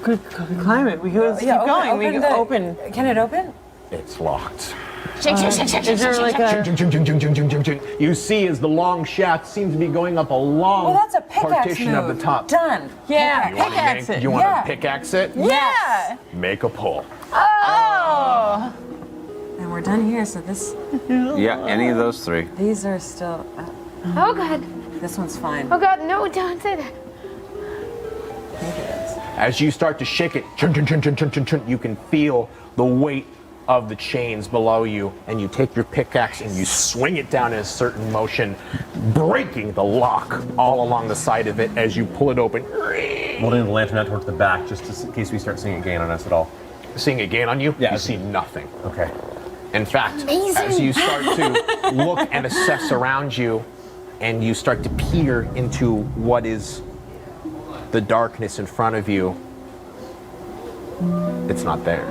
Good, climb it. We go, keep going. We can open. Can it open? It's locked. Is there like a? You see as the long shaft seems to be going up a long Well, that's a pickaxe partition move. of the top. Done. Yeah, You wanna pickaxe it. You want Yeah. to pickaxe it? Yeah. Make a pull. Oh. And we're done here. So this, Yeah, any of those three. these are still. Oh God. This one's fine. Oh God, no, don't say that. As you start to shake it, you can feel the weight of the chains below you, and you take your pickaxe and you swing it down in a certain motion, breaking the lock all along the side of it as you pull it open. Holding the lantern out towards the back, just in case we start seeing it gain on us at all. Seeing it gain on you, Yeah. you see nothing. Okay. In fact, as you start to look and assess around you, and you start to peer into what is the darkness in front of you, it's not there.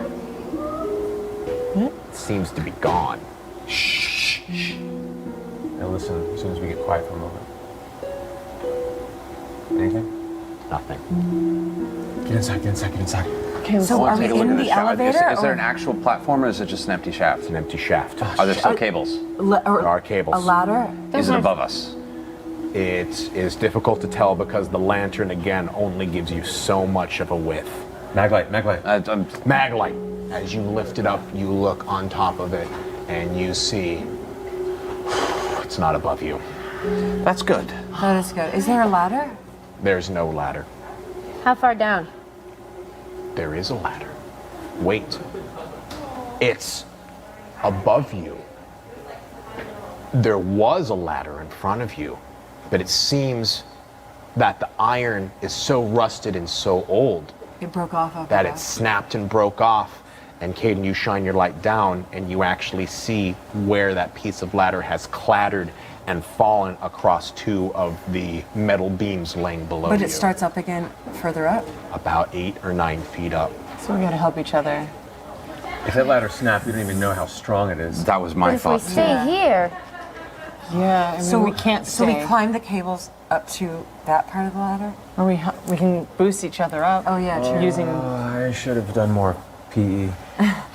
It seems to be gone. Now listen, as soon as we get quiet for a moment. Anything? Nothing. Get inside, get inside, get inside. So are we in the elevator? Is there an actual platform or is it just an empty shaft? It's an empty shaft. Are there still cables? There are cables. A ladder? Is it above us? It is difficult to tell because the lantern, again, only gives you so much of a width. Maglite, maglite. Maglite. As you lift it up, you look on top of it, and you see it's not above you. That's good. That is good. Is there a ladder? There's no ladder. How far down? There is a ladder. Wait. It's above you. There was a ladder in front of you, but it seems that the iron is so rusted and so old It broke off up that above. it snapped and broke off. And Caden, you shine your light down and you actually see where that piece of ladder has clattered and fallen across two of the metal beams laying below you. But it starts up again further up. About 8 or 9 feet up. So we gotta help each other. If that ladder snapped, we don't even know how strong it is. That was But my if we thought. stay here, Yeah, I mean, So we can't So we stay. climb the cables up to that part of the ladder. Or we can boost each other up. Oh yeah, true. Using. I should have done more PE.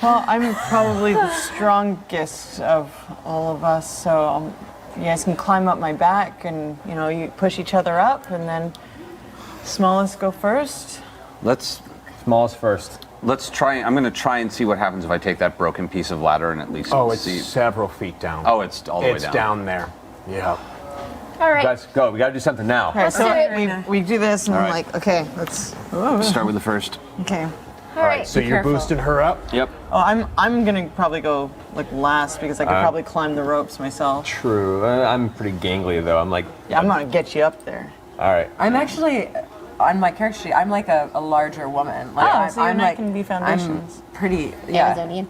Well, I'm probably the strongest of all of us, so you guys can climb up my back, and you push each other up, and then smallest go first. Let's Smallest first. try. I'm gonna try and see what happens if I take that broken piece of ladder and at least Oh, it's see. several feet down. Oh, it's all the way It's down. down there. Yeah. all right. Guys, go. We gotta do something now. Okay, so do it. we do this, and All I'm right. like, okay, let's. Start with the first. Okay. All right. So you're careful. boosting her up? Yep. Oh, I'm gonna probably go like last because I could probably climb the ropes myself. True. I'm pretty gangly though. I'm like, Yeah, I'm gonna get you up there. all right. I'm actually on my character sheet. I'm like a larger woman. Like, Oh, so your I'm neck like, can be foundations. I'm pretty. Yeah. Amazonian.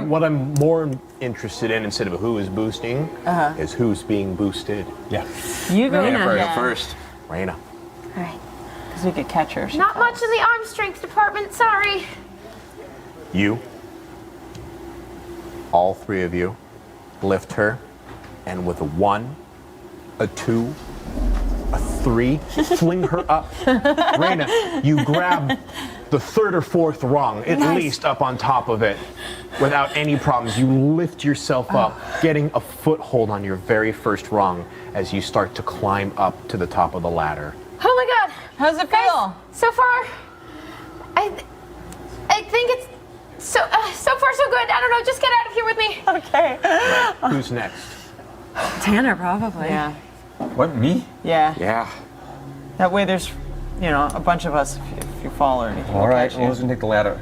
What I'm more interested in, instead of who is boosting, is who's being boosted. Yeah. You go Raina. Go first. Raina. All right. because we could catch her. if she Not falls. much in the arm strength department, sorry. You, all three of you, lift her, and with a 1, a 2, a 3, fling her up. Raina, you grab the 3rd or 4th rung, at least up on top of it, without any problems. You lift yourself up, getting a foothold on your very first rung as you start to climb up to the top of the ladder. Oh my God. How's it Guys, feel? so far, I think it's so far so good. I don't know. Just get out of here with me. Okay. Who's next? Tanner probably. Yeah. What, me? Yeah. Yeah. That way, there's, a bunch of us if you fall or anything. All we'll right. catch Well, you. who's gonna take the ladder?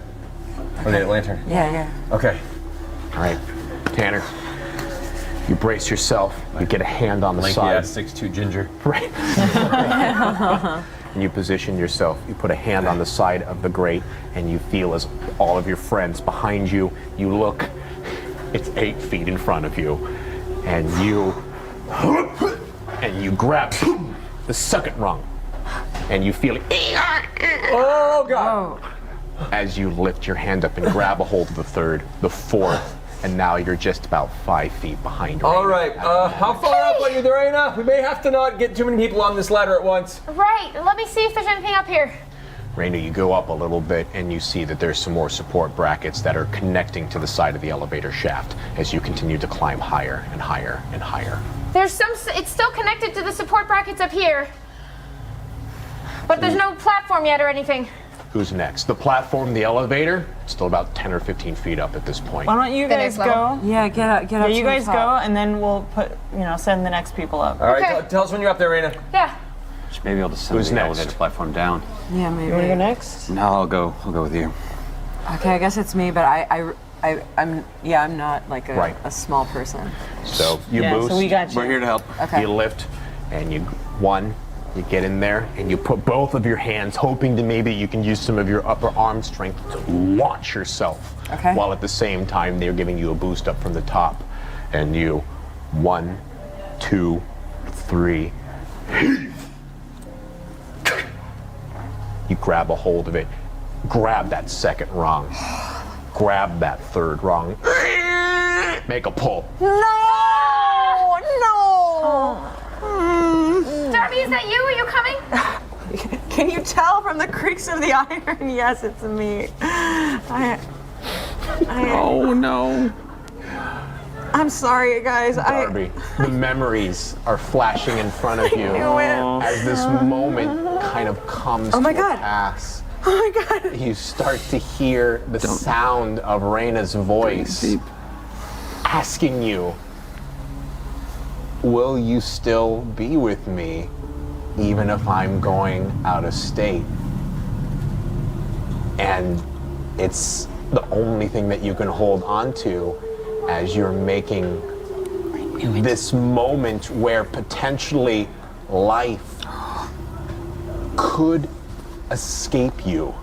Or the lantern? Yeah, yeah. Okay. All right, Tanner, you brace yourself, you get a hand on the Lanky side. ass 6'2" ginger. Right. and you position yourself. You put a hand on the side of the grate, and you feel as all of your friends behind you, you look, it's 8 feet in front of you, and you grab the second rung, and you feel it. Oh, God. As you lift your hand up and grab a hold of the third, the fourth, and now you're just about 5 feet behind. All right, how far up are you, Dorena? We may have to not get too many people on this ladder at once. Right. Let me see if there's anything up here. Raina, you go up a little bit and you see that there's some more support brackets that are connecting to the side of the elevator shaft as you continue to climb higher and higher and higher. There's some. It's still connected to the support brackets up here, but there's no platform yet or anything. Who's next? The platform, the elevator, still about 10 or 15 feet up at this point. Why don't you The guys next level? go? Yeah, get up. Yeah, you to the guys go, top. and then we'll send the next people up. All right, Okay. tell us when you're up there, Raina. Yeah. Should maybe able to send Who's the next? elevator platform down. Yeah, maybe. You want to go next? No, I'll go with you. Okay, I guess it's me, but I'm not like Right. a small person. So you Yeah, boost, so we got you. We're here to help. Okay. you lift, and you get in there, and you put both of your hands, hoping to maybe you can use some of your upper arm strength to launch yourself. Okay. While at the same time, they're giving you a boost up from the top. And you, 1, 2, 3, you grab a hold of it, grab that second rung, grab that third rung, make a pull. No. Darby, is that you? Are you coming? Can you tell from the creaks of the iron? Yes, it's me. Oh no. I'm sorry, guys. Darby, the memories are flashing in front of you knew it. as this moment kind of comes Oh my to a God. pass. Oh my God. You start to hear the sound of Raina's voice Deep. asking you, will you still be with me even if I'm going out of state? And it's the only thing that you can hold on to as you're making this moment where potentially life could escape you.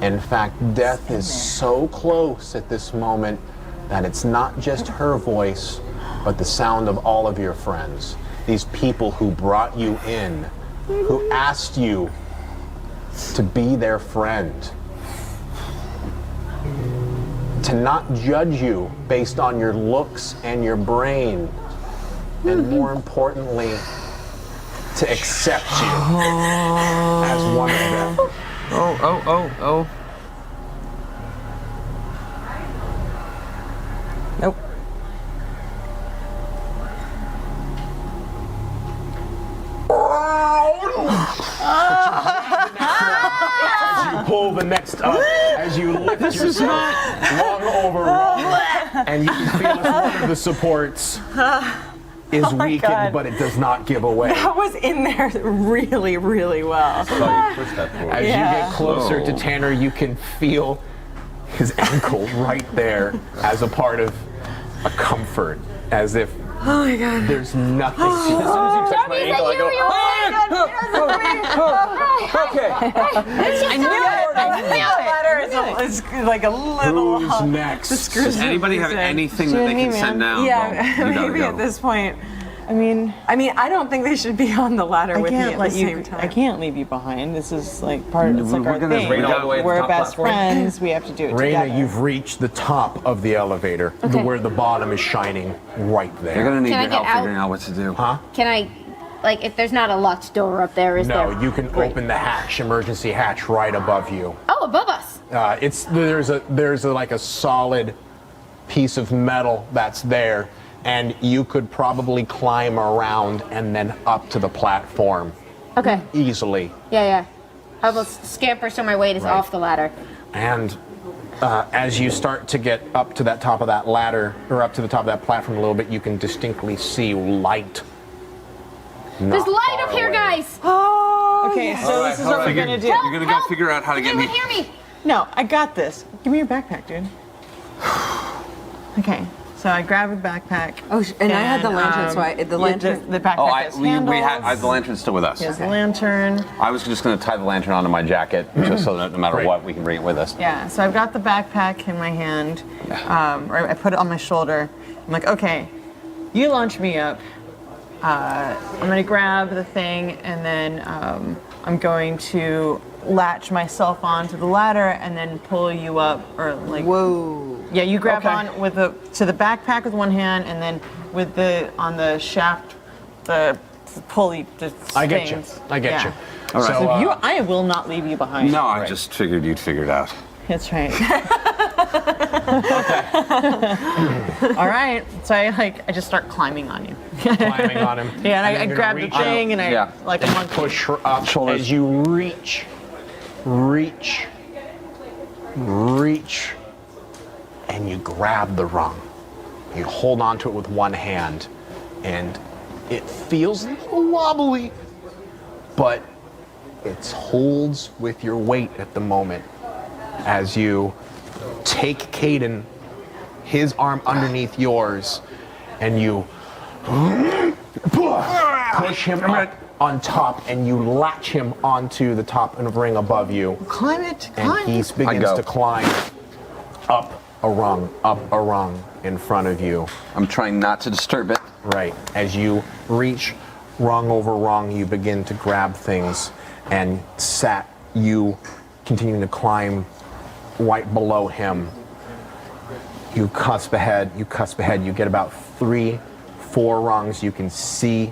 In fact, death is so close at this moment that it's not just her voice, but the sound of all of your friends. These people who brought you in, who asked you to be their friend, to not judge you based on your looks and your brain, and more importantly, to accept you as one of them. Oh. Nope. As you pull the next up, as you lift yourself long over, and you can feel as one of the supports is weakened, God. but it does not give away. That was in there really, really well. I thought you pushed that forward. As you Yeah. get closer to Tanner, you can feel his ankle right there as a part of a comfort, as if there's nothing to As soon as you touch my Darby, is ankle, that I go, okay. I knew it. The ladder is like a little. Who's next? Does anybody have anything that they can send down? Yeah, Well, you gotta maybe go. at this point. I mean, I don't think they should be on the ladder with me at the same time. I can't leave you behind. This is like part of it's like We're our gonna thing. bring all the way to the We're top best platform. friends. We have to do it together. Raina, you've reached the top of the elevator, where the bottom is shining right there. They're gonna need Can I your get help out? figuring out what to do. Huh? Can I, like, if there's not a locked door up there, is No, there? you can open the hatch, emergency hatch right above you. Oh, above us. There's like a solid piece of metal that's there, and you could probably climb around and then up to the platform Okay. easily. Yeah. I will scamper so my weight is off the ladder. And as you start to get up to that top of that ladder, or up to the top of that platform a little bit, you can distinctly see light. There's light up here, guys. Oh, Okay, so this is what we're gonna do. You're gonna go figure out how to Does get me. anyone hear me? No, I got this. Give me your backpack, dude. Okay, So I grab a backpack. Oh, and I had the lantern, so the lantern. The backpack Oh, has handles. the lantern's still with us. He has the lantern. I was just going to tie the lantern onto my jacket, just so that no matter what, we can bring it with us. Yeah, so I've got the backpack in my hand, or I put it on my shoulder. I'm like, okay, you launch me up. I'm gonna grab the thing, and then I'm going to latch myself onto the ladder and then pull you up, or like. Whoa. Yeah, you grab on to the backpack with one hand, and then with on the shaft, the pulley. I get you. I get you. All right. So I will not leave you behind. No, I just figured you'd figure it out. That's right. All right. So I just start climbing on you. Climbing on him. Yeah, and I you're grab gonna the reach thing and I like a monkey. push her up as you reach, and you grab the rung. You hold onto it with one hand, and it feels a little wobbly, but it holds with your weight at the moment as you take Caden, his arm underneath yours, and you push him up on top, and you latch him onto the top of the ring above you. Climb it. And he begins to climb up a rung in front of you. I'm trying not to disturb it. Right. As you reach rung over rung, you begin to grab things, and you continuing to climb right below him. You cusp ahead, you get about 3-4 rungs. You can see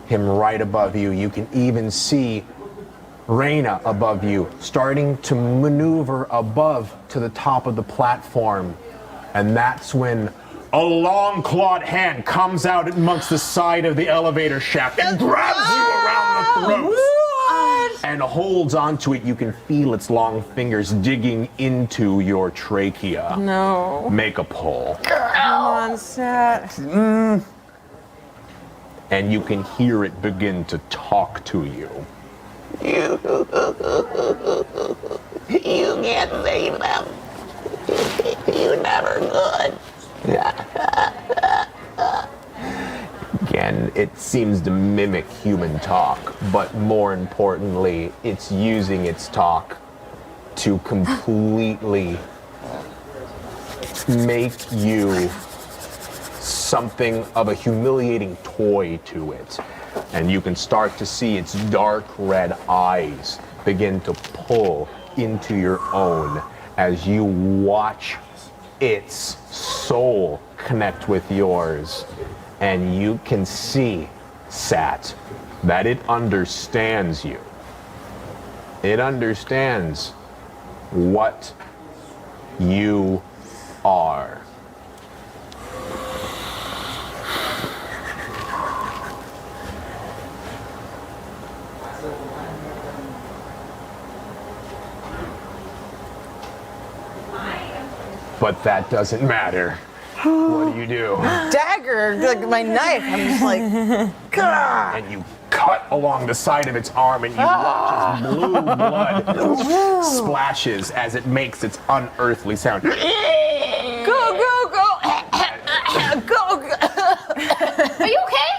him right above you. You can even see Raina above you, starting to maneuver above to the top of the platform. And that's when a long clawed hand comes out amongst the side of the elevator shaft and grabs you around the throat. And holds onto it. You can feel its long fingers digging into your trachea. No. Make a pull. Come on, Sat. And you can hear it begin to talk to you. You can't save them. You're never good. Again, it seems to mimic human talk, but more importantly, it's using its talk to completely make you something of a humiliating toy to it. And you can start to see its dark red eyes begin to pull into your own as you watch its soul connect with yours. And you can see, Sat, that it understands you. It understands what you are. But that doesn't matter. What do? Dagger, like my knife. I'm just like, Gah! And you cut along the side of its arm, and you watch as blue blood splashes as it makes its unearthly sound. Go, go, go! Go, go! Are you okay?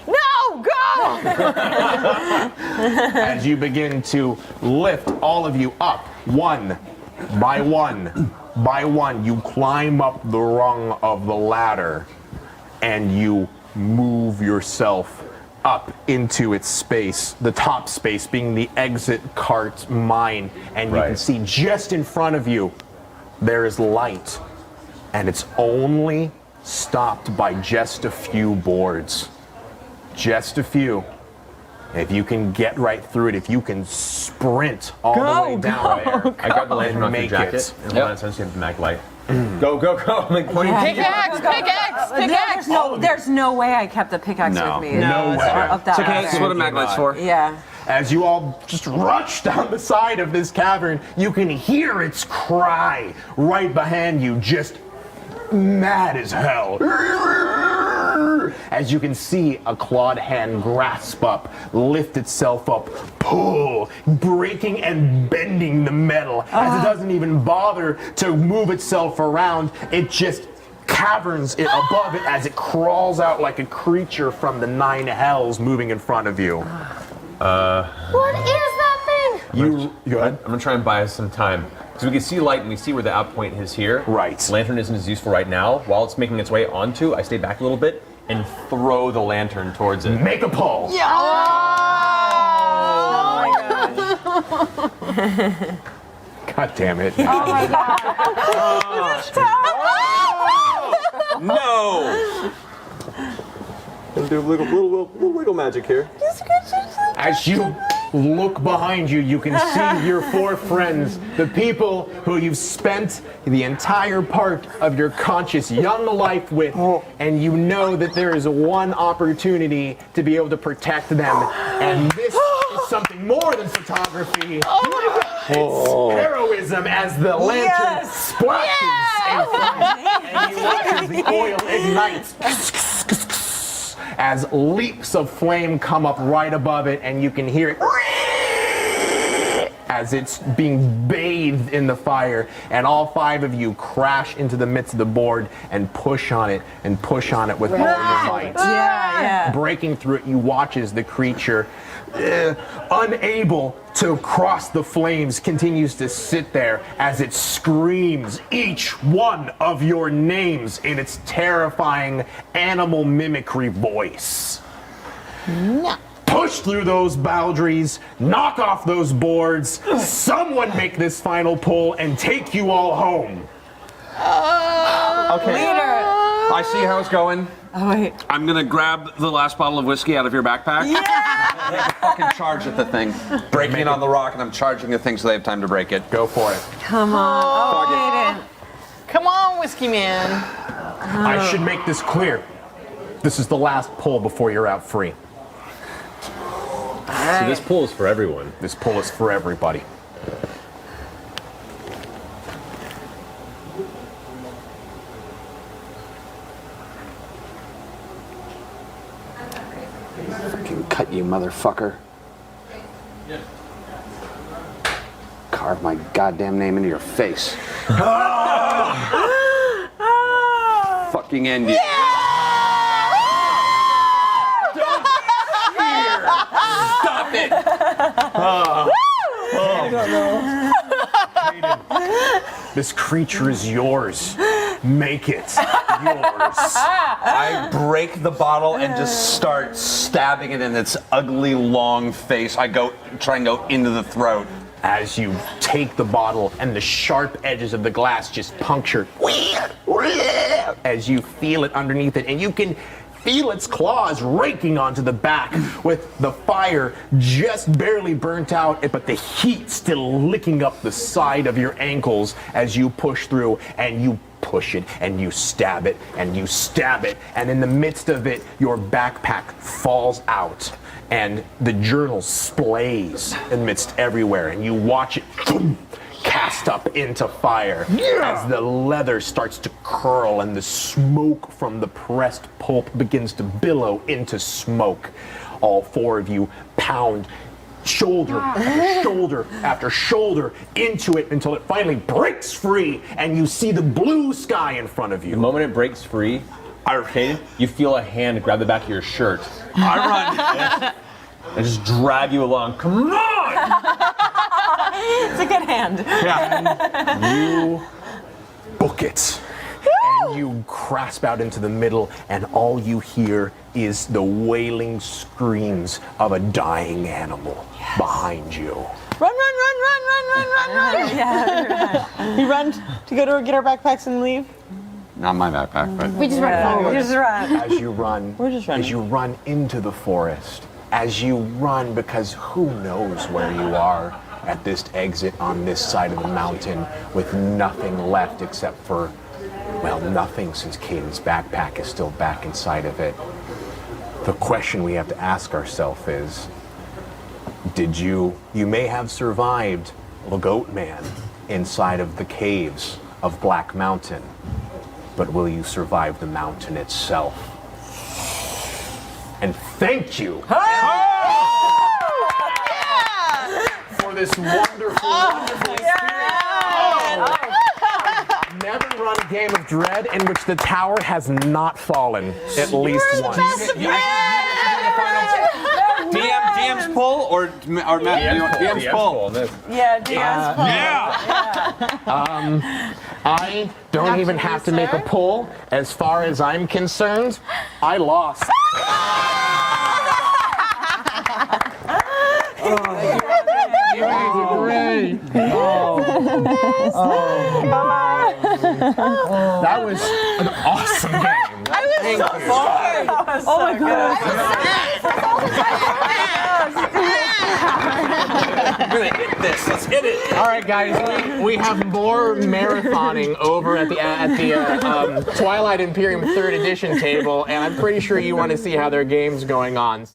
No, go! As you begin to lift all of you up, one by one, you climb up the rung of the ladder, and you move yourself up into its space, the top space being the exit cart mine, and you can see just in front of you, there is light, and it's only stopped by just a few boards. Just a few. If you can get right through it, if you can sprint all the way down there, I got the lantern off your make jacket, it. and hold on, so you have the mag light. Go, go, go! I'm like pointing to you. Pickaxe, pickaxe, pickaxe! There's no way I kept the pickaxe No. with me. No way. Up that Okay, ladder. that's what a mag light's for. Yeah. As you all just rush down the side of this cavern, you can hear its cry right behind you, just mad as hell. As you can see a clawed hand grasp up, lift itself up, pull, breaking and bending the metal as it doesn't even bother to move itself around. It just caverns above it as it crawls out like a creature from the 9 hells moving in front of you. What is that thing? You go ahead. I'm gonna try and buy us some time. Because we can see light and we see where the out point is here. Right. Lantern isn't as useful right now. While it's making its way onto, I stay back a little bit and throw the lantern towards it. Make a pull. Yeah. Oh my gosh. God damn it. Oh my god. No! Gonna do a little wiggle magic here. As you look behind you, you can see your 4 friends, the people who you've spent the entire part of your conscious young life with, and you know that there is one opportunity to be able to protect them, and this is something more than photography. It's heroism as the lantern splashes in front, and you watch as the oil ignites. As leaps of flame come up right above it, and you can hear it as it's being bathed in the fire, and all 5 of you crash into the midst of the board and push on it with all your might. Yeah. Breaking through it, you watch as the creature, unable to cross the flames, continues to sit there as it screams each one of your names in its terrifying animal mimicry voice. No. Push through those boundaries, knock off those boards, someone make this final pull and take you all home. Okay. Leader. I see how it's going. Oh wait. I'm gonna grab the last bottle of whiskey out of your backpack. Yeah. Fucking charge at the thing. Breaking it on the rock, and I'm charging the thing so they have time to break it. Go for it. Come on. Oh, Aiden. Come on, Whiskey Man. I should make this clear. This is the last pull before you're out free. So this pool is for everyone. This pull is for everybody. Fucking cut, you motherfucker. Carve my goddamn name into your face. Fucking end you. Stop it! I don't know. This creature is yours. Make it yours. I break the bottle and just start stabbing it in its ugly long face. I try and go into the throat. As you take the bottle and the sharp edges of the glass just puncture as you feel it underneath it, and you can feel its claws raking onto the back with the fire just barely burnt out, but the heat still licking up the side of your ankles as you push through, and you push it and you stab it and you stab it, and in the midst of it your backpack falls out and the journal splays amidst everywhere, and you watch it cast up into fire as the leather starts to curl and the smoke from the pressed pulp begins to billow into smoke. All 4 of you pound shoulder after shoulder after shoulder into it until it finally breaks free and you see the blue sky in front of you. The moment it breaks free, you feel a hand grab the back of your shirt. I run. And just drag you along. Come on! It's a good hand. You book it. And you grasp out into the middle, and all you hear is the wailing screams of a dying animal behind you. Run. Yeah. You run to go to get our backpacks and leave? Not my backpack, but We just run forward. You just run. As you run, We're just running. as you run into the forest, as you run, because who knows where you are at this exit on this side of the mountain with nothing left except for, well, nothing, since Caden's backpack is still back inside of it. The question we have to ask ourselves is, you may have survived the Goat Man inside of the caves of Black Mountain, but will you survive the mountain itself? And thank you for this wonderful, wonderful experience. never run a game of Dread in which the tower has not fallen at least once. DM's pull or Matt? DM's pull. Yeah, DM's pull. I don't even have to make a pull. As far as I'm concerned, I lost. Great. That was an awesome game. Oh my god. Really hit this. Let's hit it. All right, guys, we have more marathoning over at the Twilight Imperium 3rd Edition table, and I'm pretty sure you want to see how their game's going on.